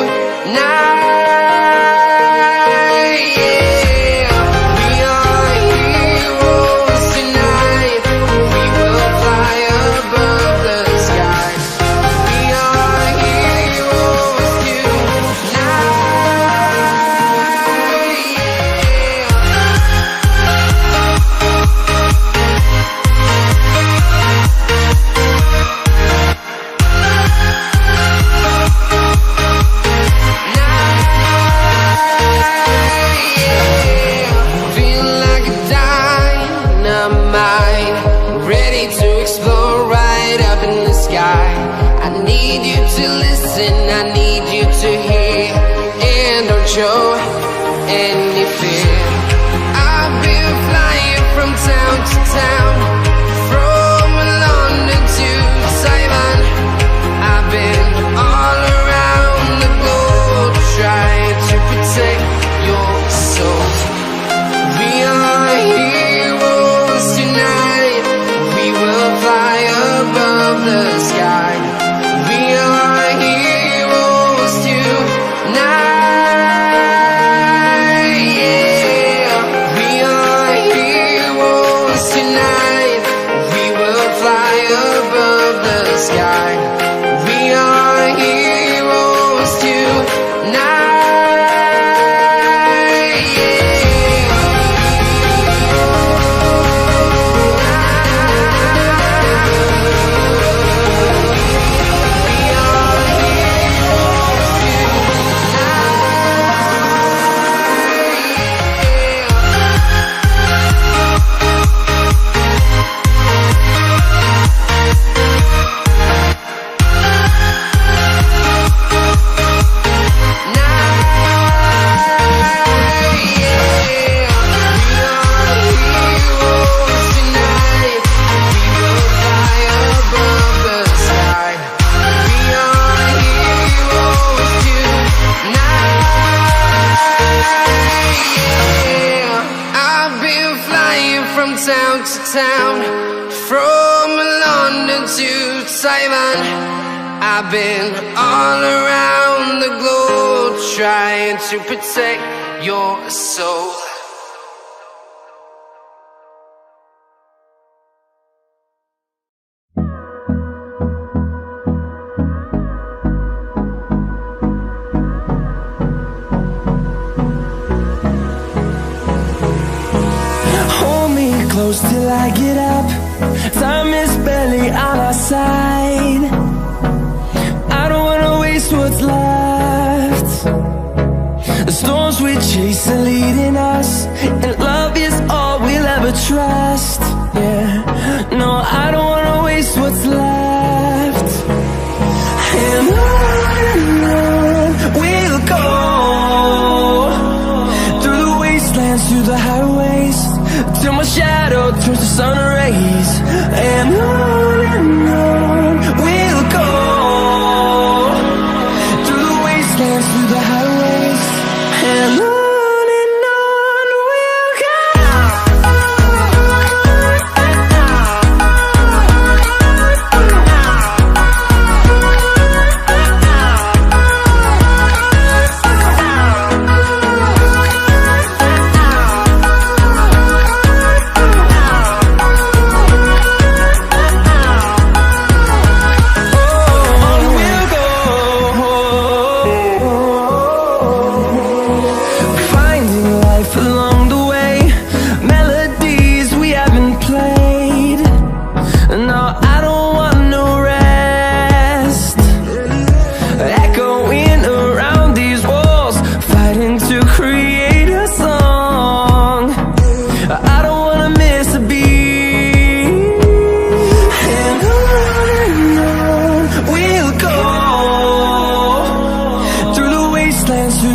Yeah. We are heroes tonight. We will fly above the sky. We are heroes tonight. I need you to hear, and don't show any fear. I've been flying from town to town, from London to Taiwan. I've been all around the globe, trying to protect your soul. We are heroes tonight. We will fly above the sky. We are heroes tonight. Yeah. We are heroes tonight. We will fly above the sky. We are heroes tonight. Town to town, from London to Taiwan. I've been all around the globe, trying to protect your soul. Close till I get up. Time is barely on our side. I don't wanna waste what's left. The storms we chase are leading us, and love is all we'll ever trust. Yeah, no, I don't wanna waste what's left. And on we'll go, through the wastelands, through the highways, till my shadow turns to sun rays. And on we'll go, through the wastelands, through the highways. And on we'll go.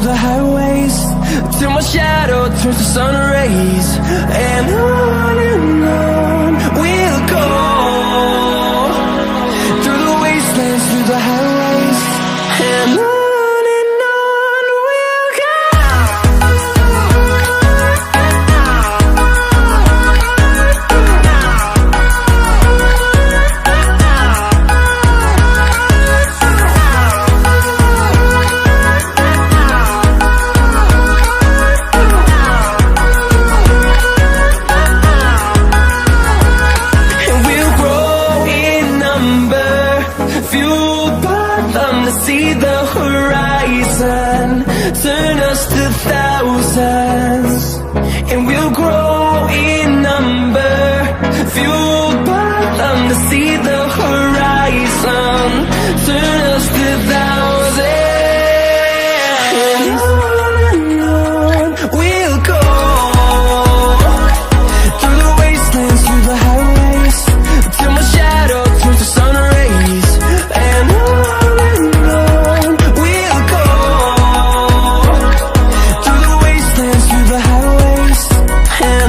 the highways, till my shadow turns to sun rays. And on we'll go, through the wastelands, through the highways, and on we'll go. Fueled by them to see the horizon, turn us to thousands, and we'll grow in number. Fueled by them to see the horizon, turn us to thousands, and on we'll go, through the wastelands, through the highways, till my shadow turns to sun rays. And on we'll go, through the wastelands, through the highways, and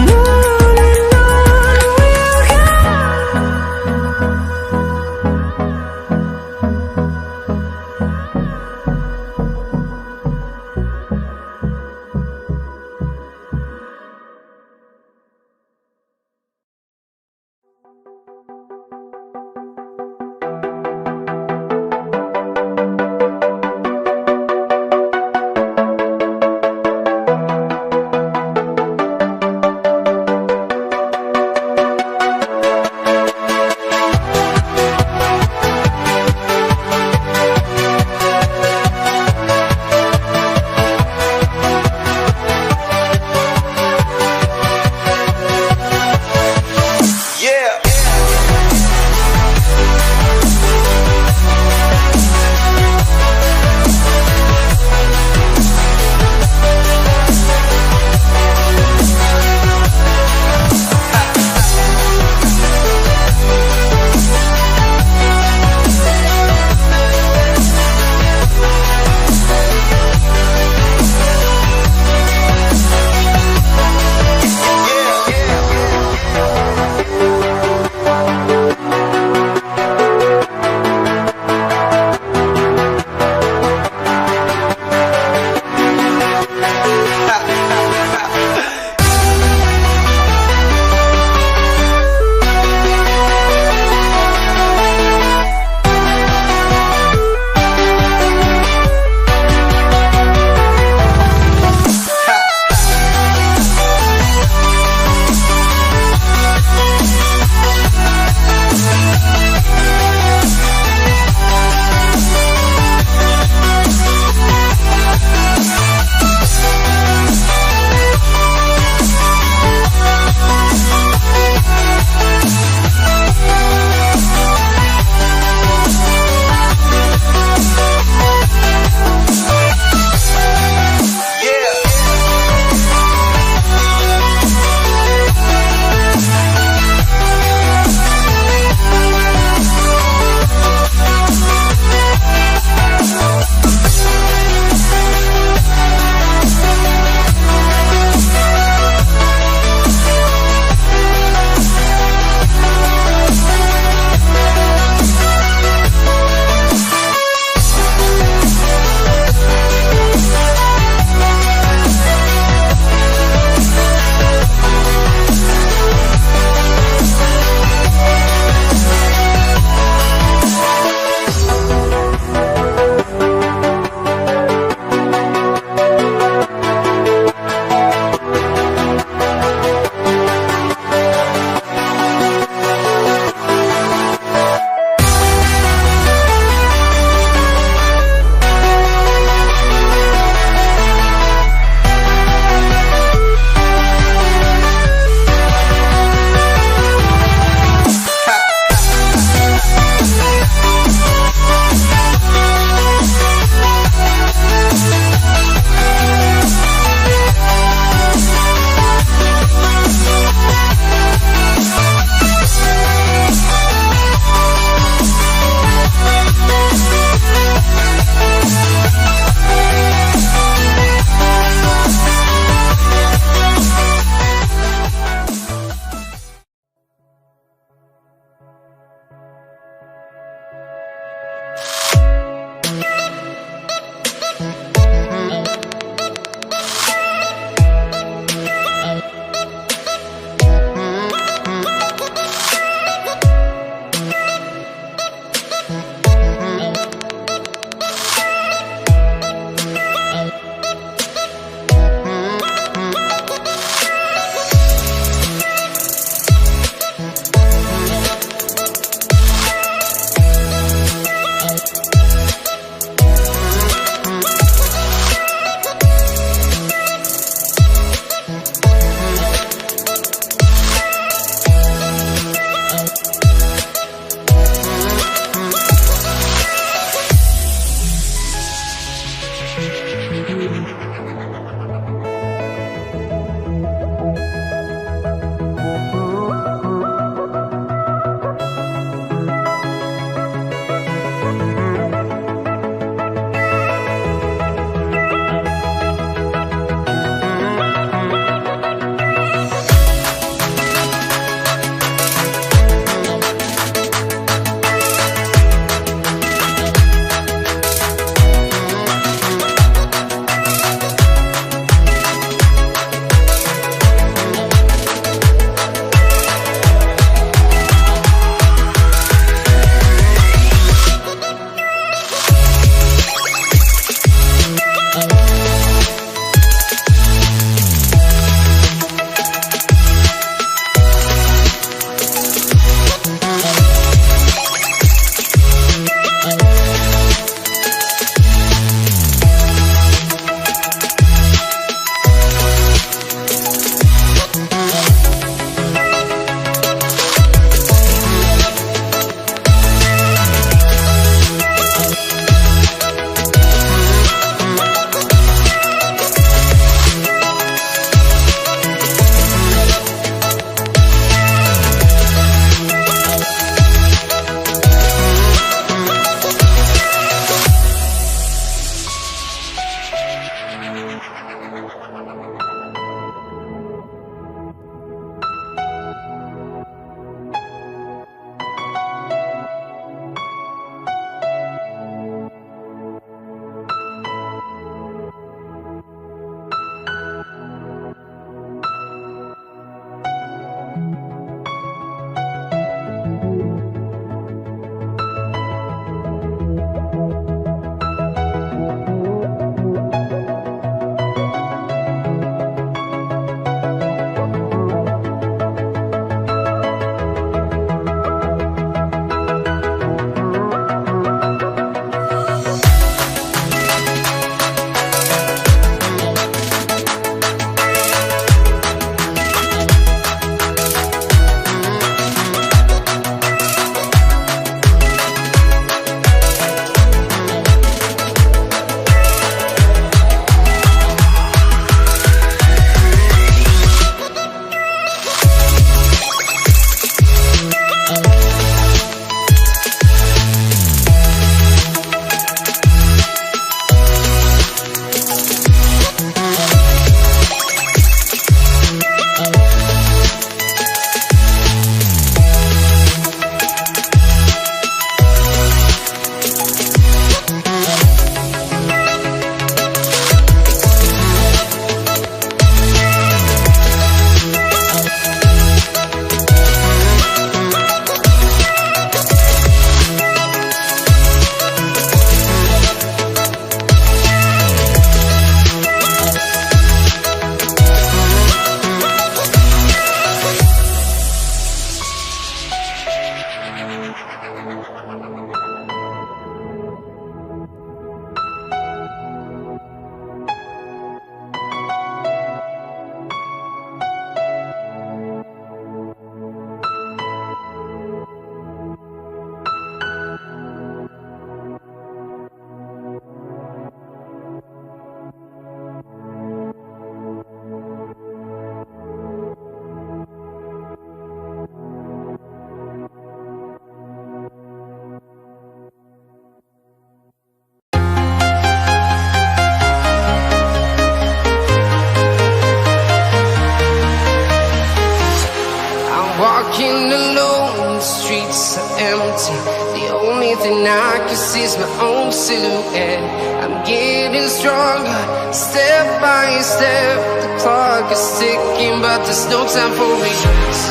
thing I can see is my own silhouette. I'm getting stronger, step by step. The clock is ticking, but there's no time for regrets.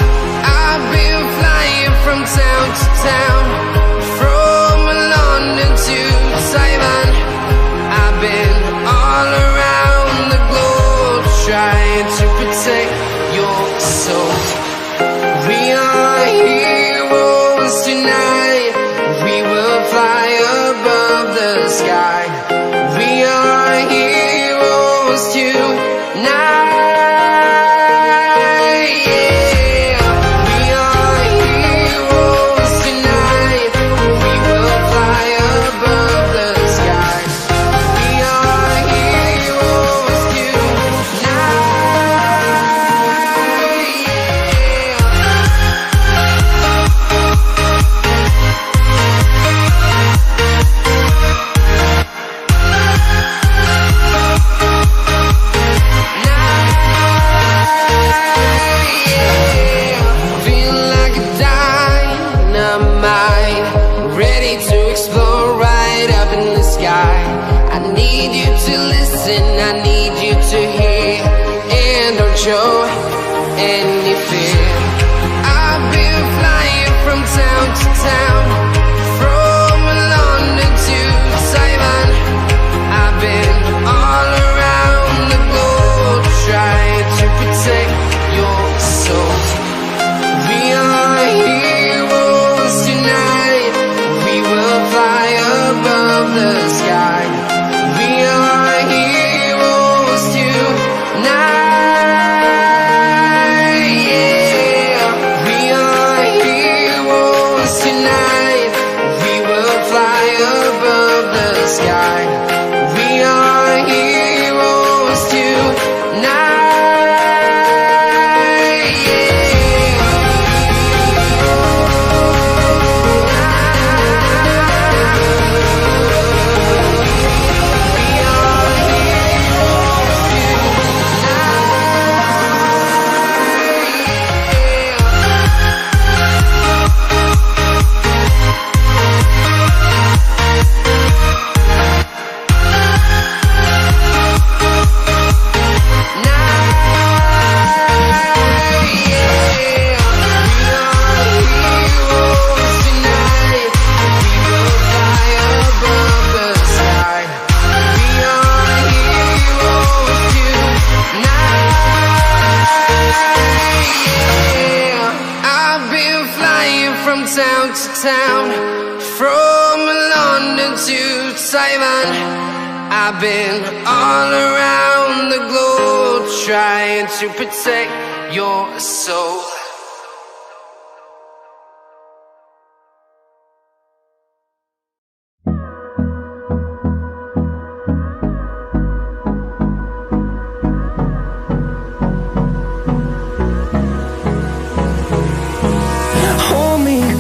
I've been flying from town to town, from London to Taiwan. I've been all around the globe, trying to protect your soul. We are heroes tonight. We will fly above the sky. We are heroes tonight. I need you to hear, and don't show any fear. I've been flying from town to town, from London to Taiwan. I've been all around the globe, trying to protect your soul. We are heroes tonight. We will fly above the sky. We are heroes tonight, yeah. We are heroes tonight. We will fly above the sky. We are heroes tonight, yeah. Town to town, from London to Taiwan. I've been all around the globe, trying to protect your soul.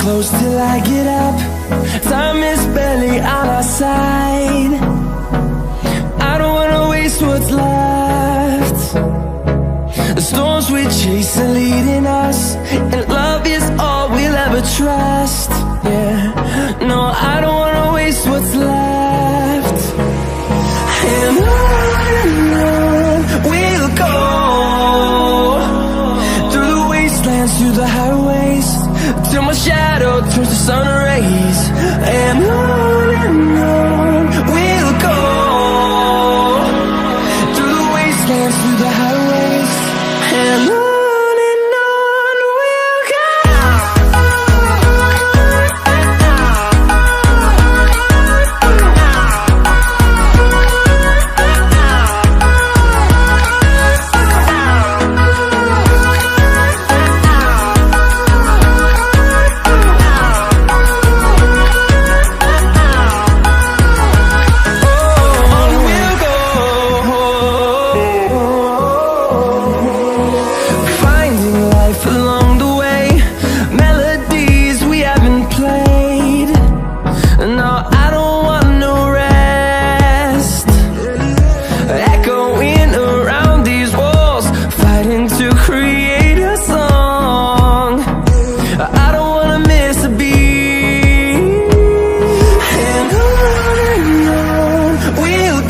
Close till I get up. Time is barely on our side. I don't wanna waste what's left. The storms we chase are leading us, and love is all we'll ever trust. Yeah, no, I don't wanna waste what's left. And on we'll go, through the wastelands, through the highways, till my shadow turns to sun rays. And on we'll go, through the wastelands, through the highways, and on we'll go.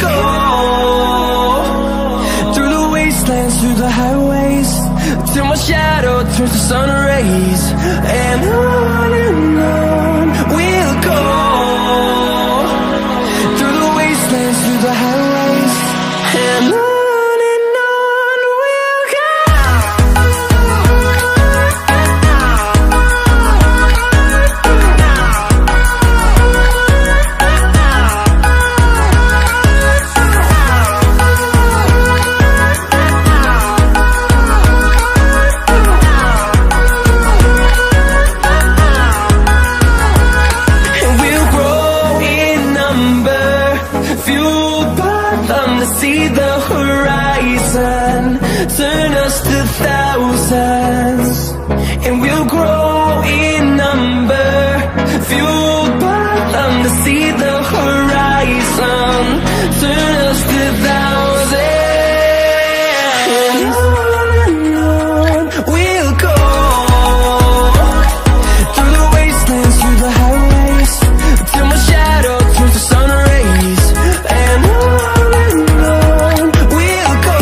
go through the wastelands, through the highways, till my shadow turns to sun rays. And on we'll go through the wastelands, through the highways, and on we'll go. See the horizon, turn us to thousands, and we'll grow in number. Fueled by them to see the horizon, turn us to thousands, and on we'll go through the wastelands, through the highways, till my shadow turns to sun rays. And on we'll go.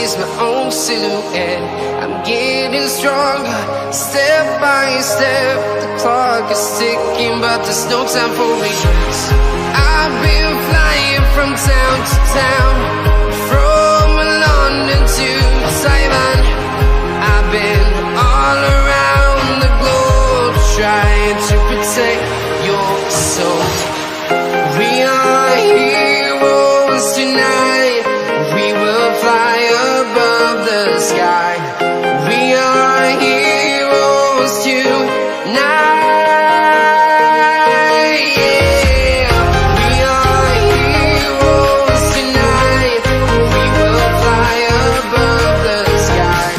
see's my own silhouette. I'm getting stronger, step by step. The clock is ticking, but there's no time for regrets. I've been flying from town to town, from London to Taiwan. I've been all around the globe, trying to protect your soul. We are heroes tonight. We will fly above the sky. We are heroes tonight. Yeah. We are heroes tonight. We will fly above the sky.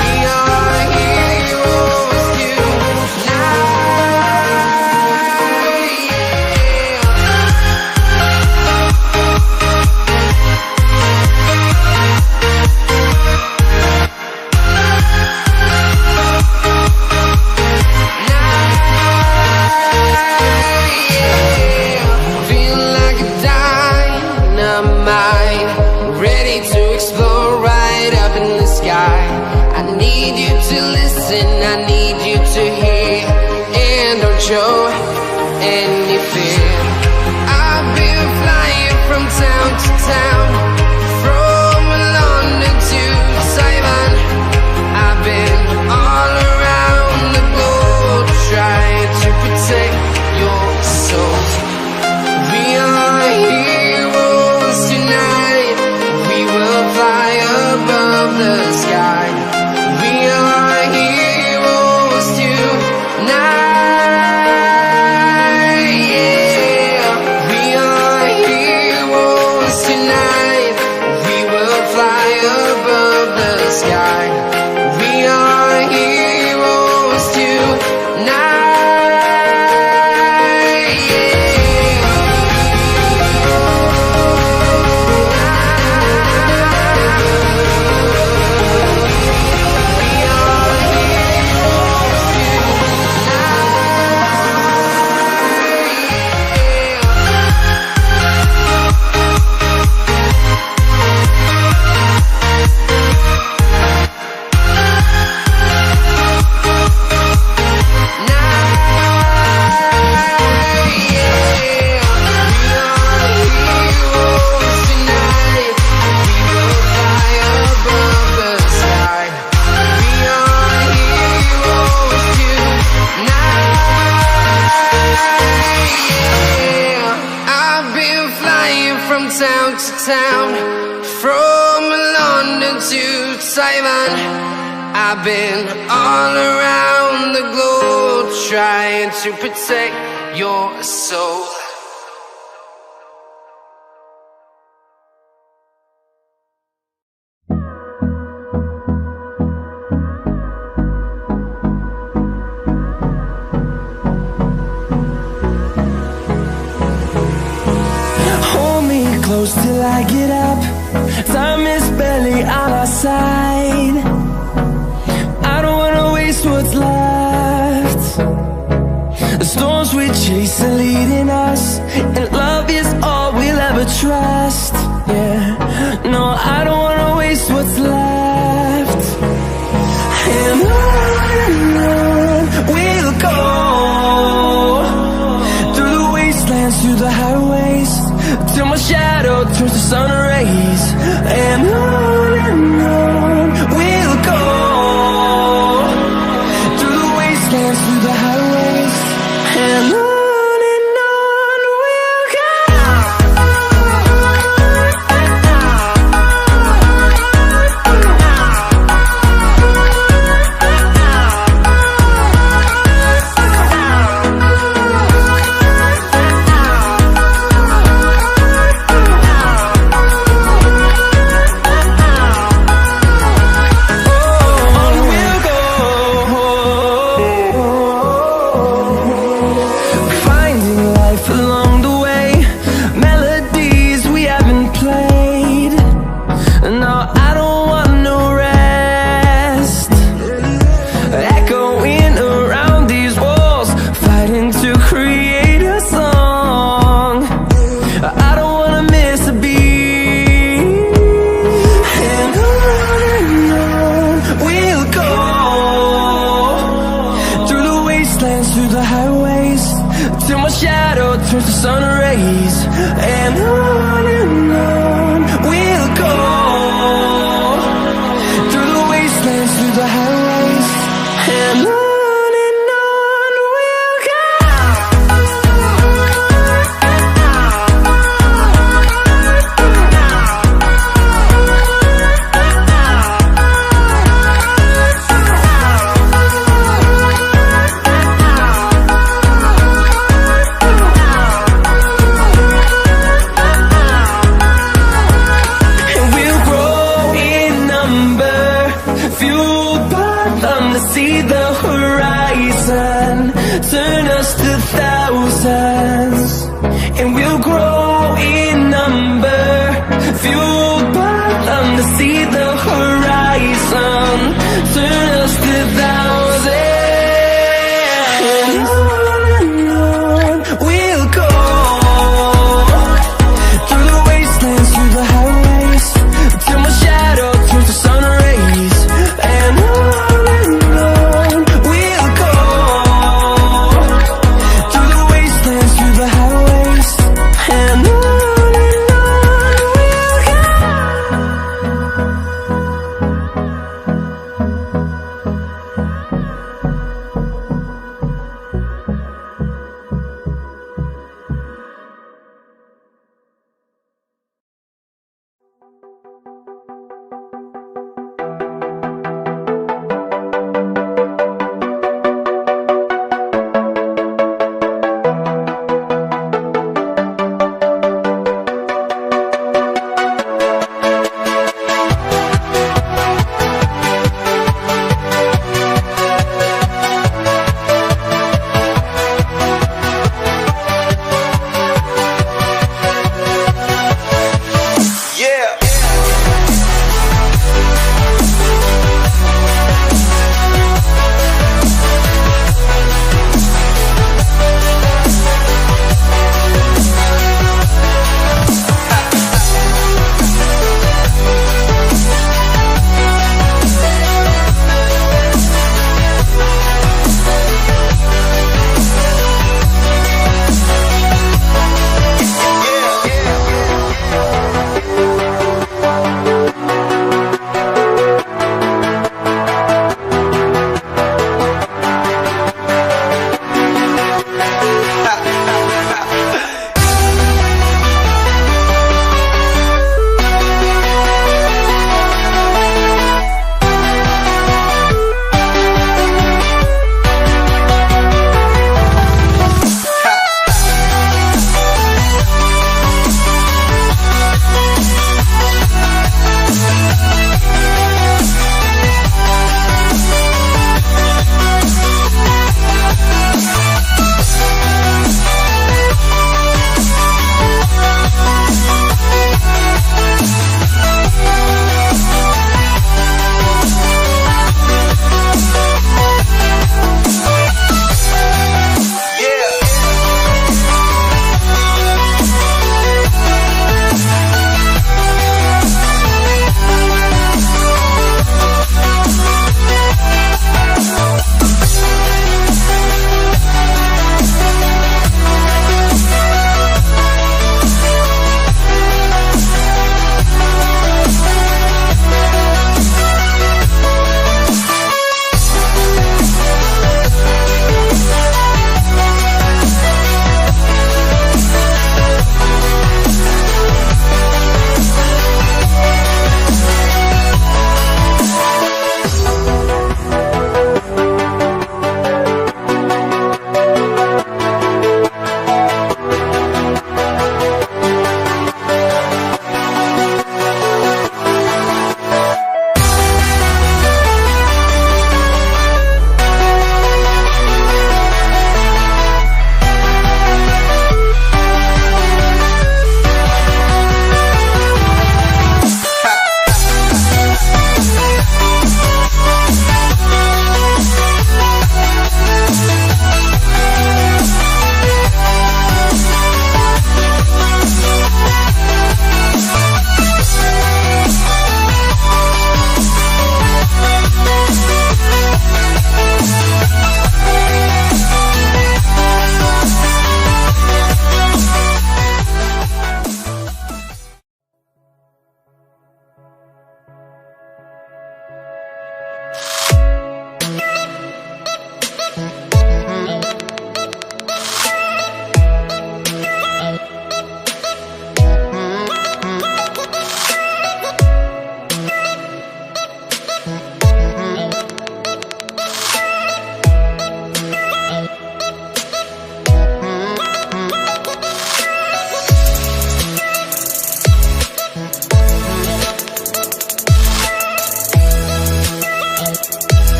We are heroes tonight. Feel like a dynamite, ready to explode right up in the sky. I need you to listen, I need you to hear, and don't show any fear. I've been flying from town to town, from London to Taiwan. I've been all around the globe, trying to protect your soul. We are heroes tonight. We will fly above the sky. We are heroes tonight. Yeah. We are heroes tonight. We will fly above the sky. We are heroes tonight. From town to town, from London to Taiwan. I've been all around the globe, trying to protect your soul. Close till I get up. Time is barely on our side. I don't wanna waste what's left. The storms we chase are leading us, and love is all we'll ever trust. Yeah, no, I don't wanna waste what's left. And on we'll go, through the wastelands, through the highways, till my shadow turns to sun rays. And on we'll go, through the wastelands, through the highways, and on we'll go. turns to sun rays, and on we'll go, through the wastelands, through the highways, and on we'll go. Fueled by them to see the horizon, turn us to thousands, and we'll grow in number. Fueled by them to see the horizon, turn us to thousands, and on we'll go, through the wastelands, through the highways, till my shadow turns to sun rays. And on we'll go, through the wastelands, through the highways, and on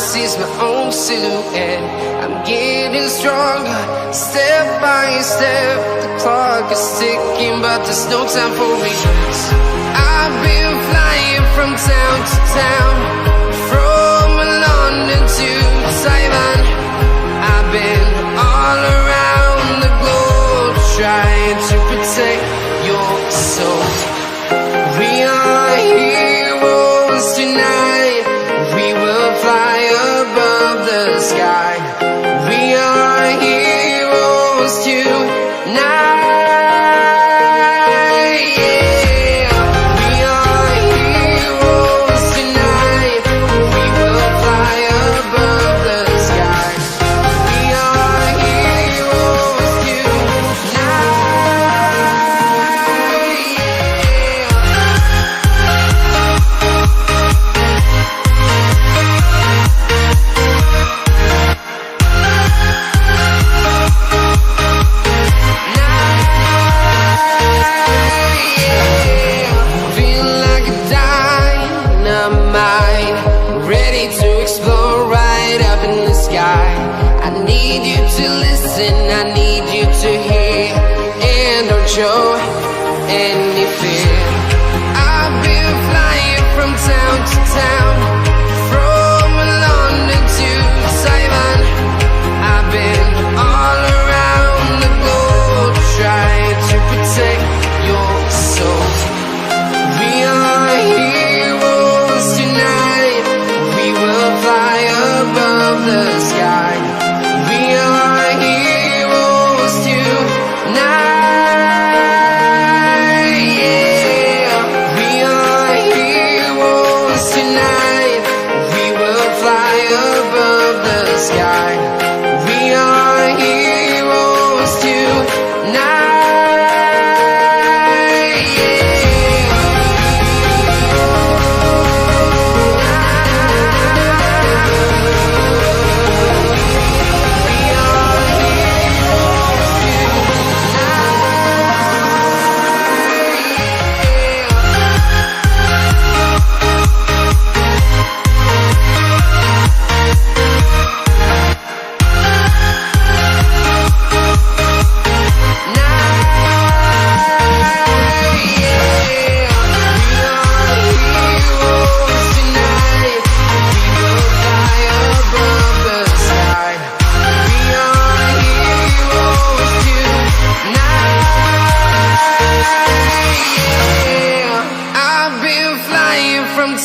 see is my own silhouette. I'm getting stronger, step by step. The clock is ticking, but there's no time for regrets. I've been flying from town to town, from London to Taiwan. I've been all around the globe, trying to protect your soul. We are heroes tonight. We will fly above the sky. We are heroes tonight. I need you to hear, and don't show any fear. I've been flying from town to town, from London to Taiwan. I've been all around the globe, trying to protect your soul. We are heroes tonight. We will fly above the sky. We are heroes tonight, yeah. We are heroes tonight. We will fly above the sky. We are heroes tonight, yeah.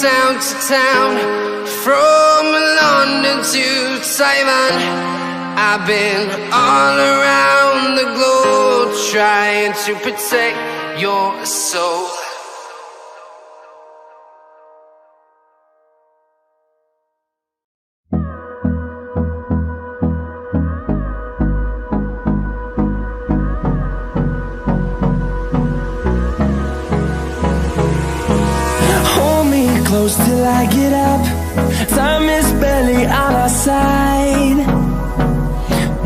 Town to town, from London to Taiwan. I've been all around the globe, trying to protect your soul. Close till I get up. Time is barely on our side.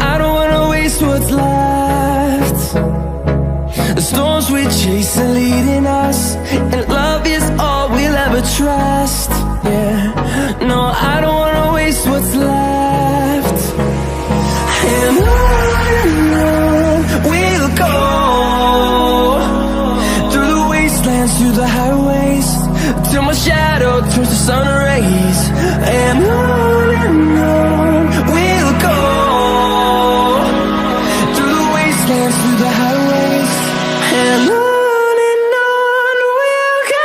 I don't wanna waste what's left. The storms we chase are leading us, and love is all we'll ever trust. Yeah, no, I don't wanna waste what's left. And on we'll go, through the wastelands, through the highways, till my shadow turns to sun rays. And on we'll go, through the wastelands, through the highways, and on we'll go.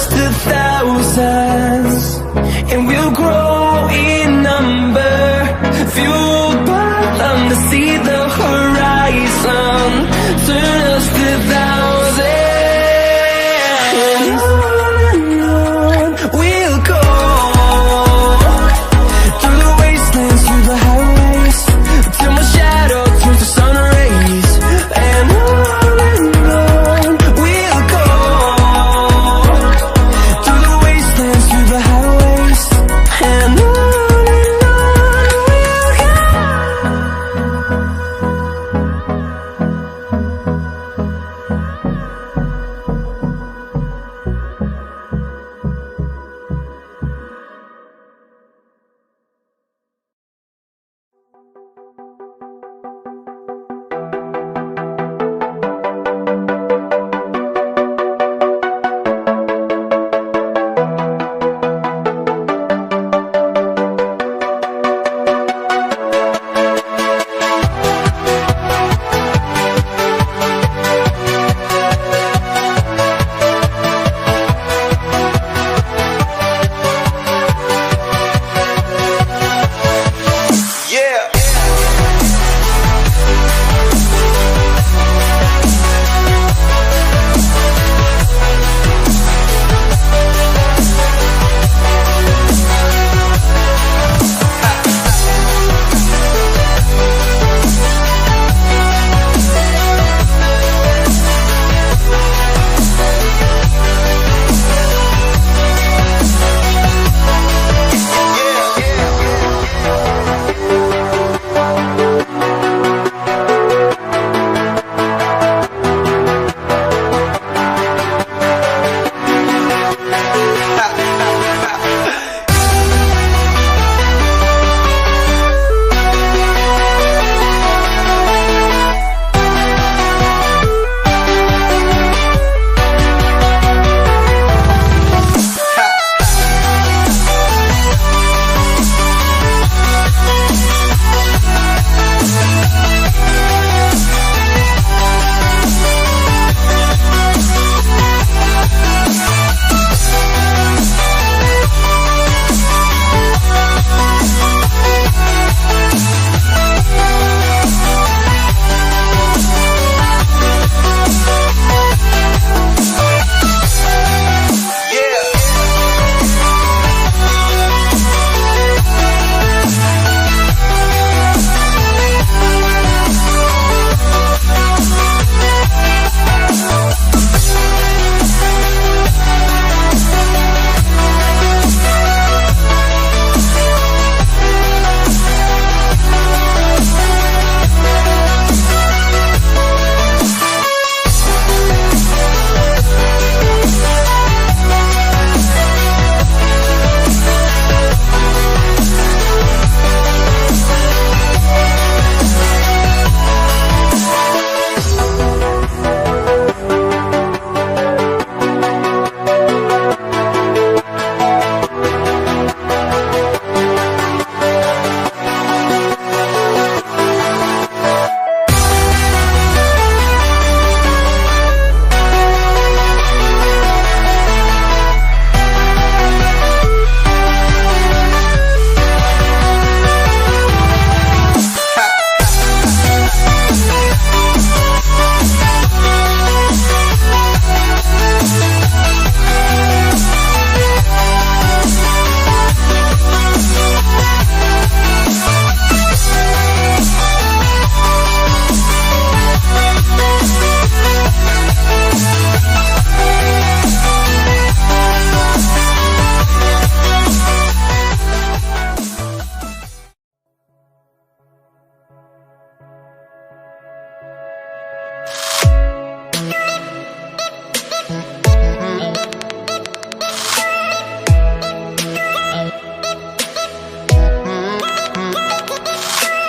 us to thousands, and we'll grow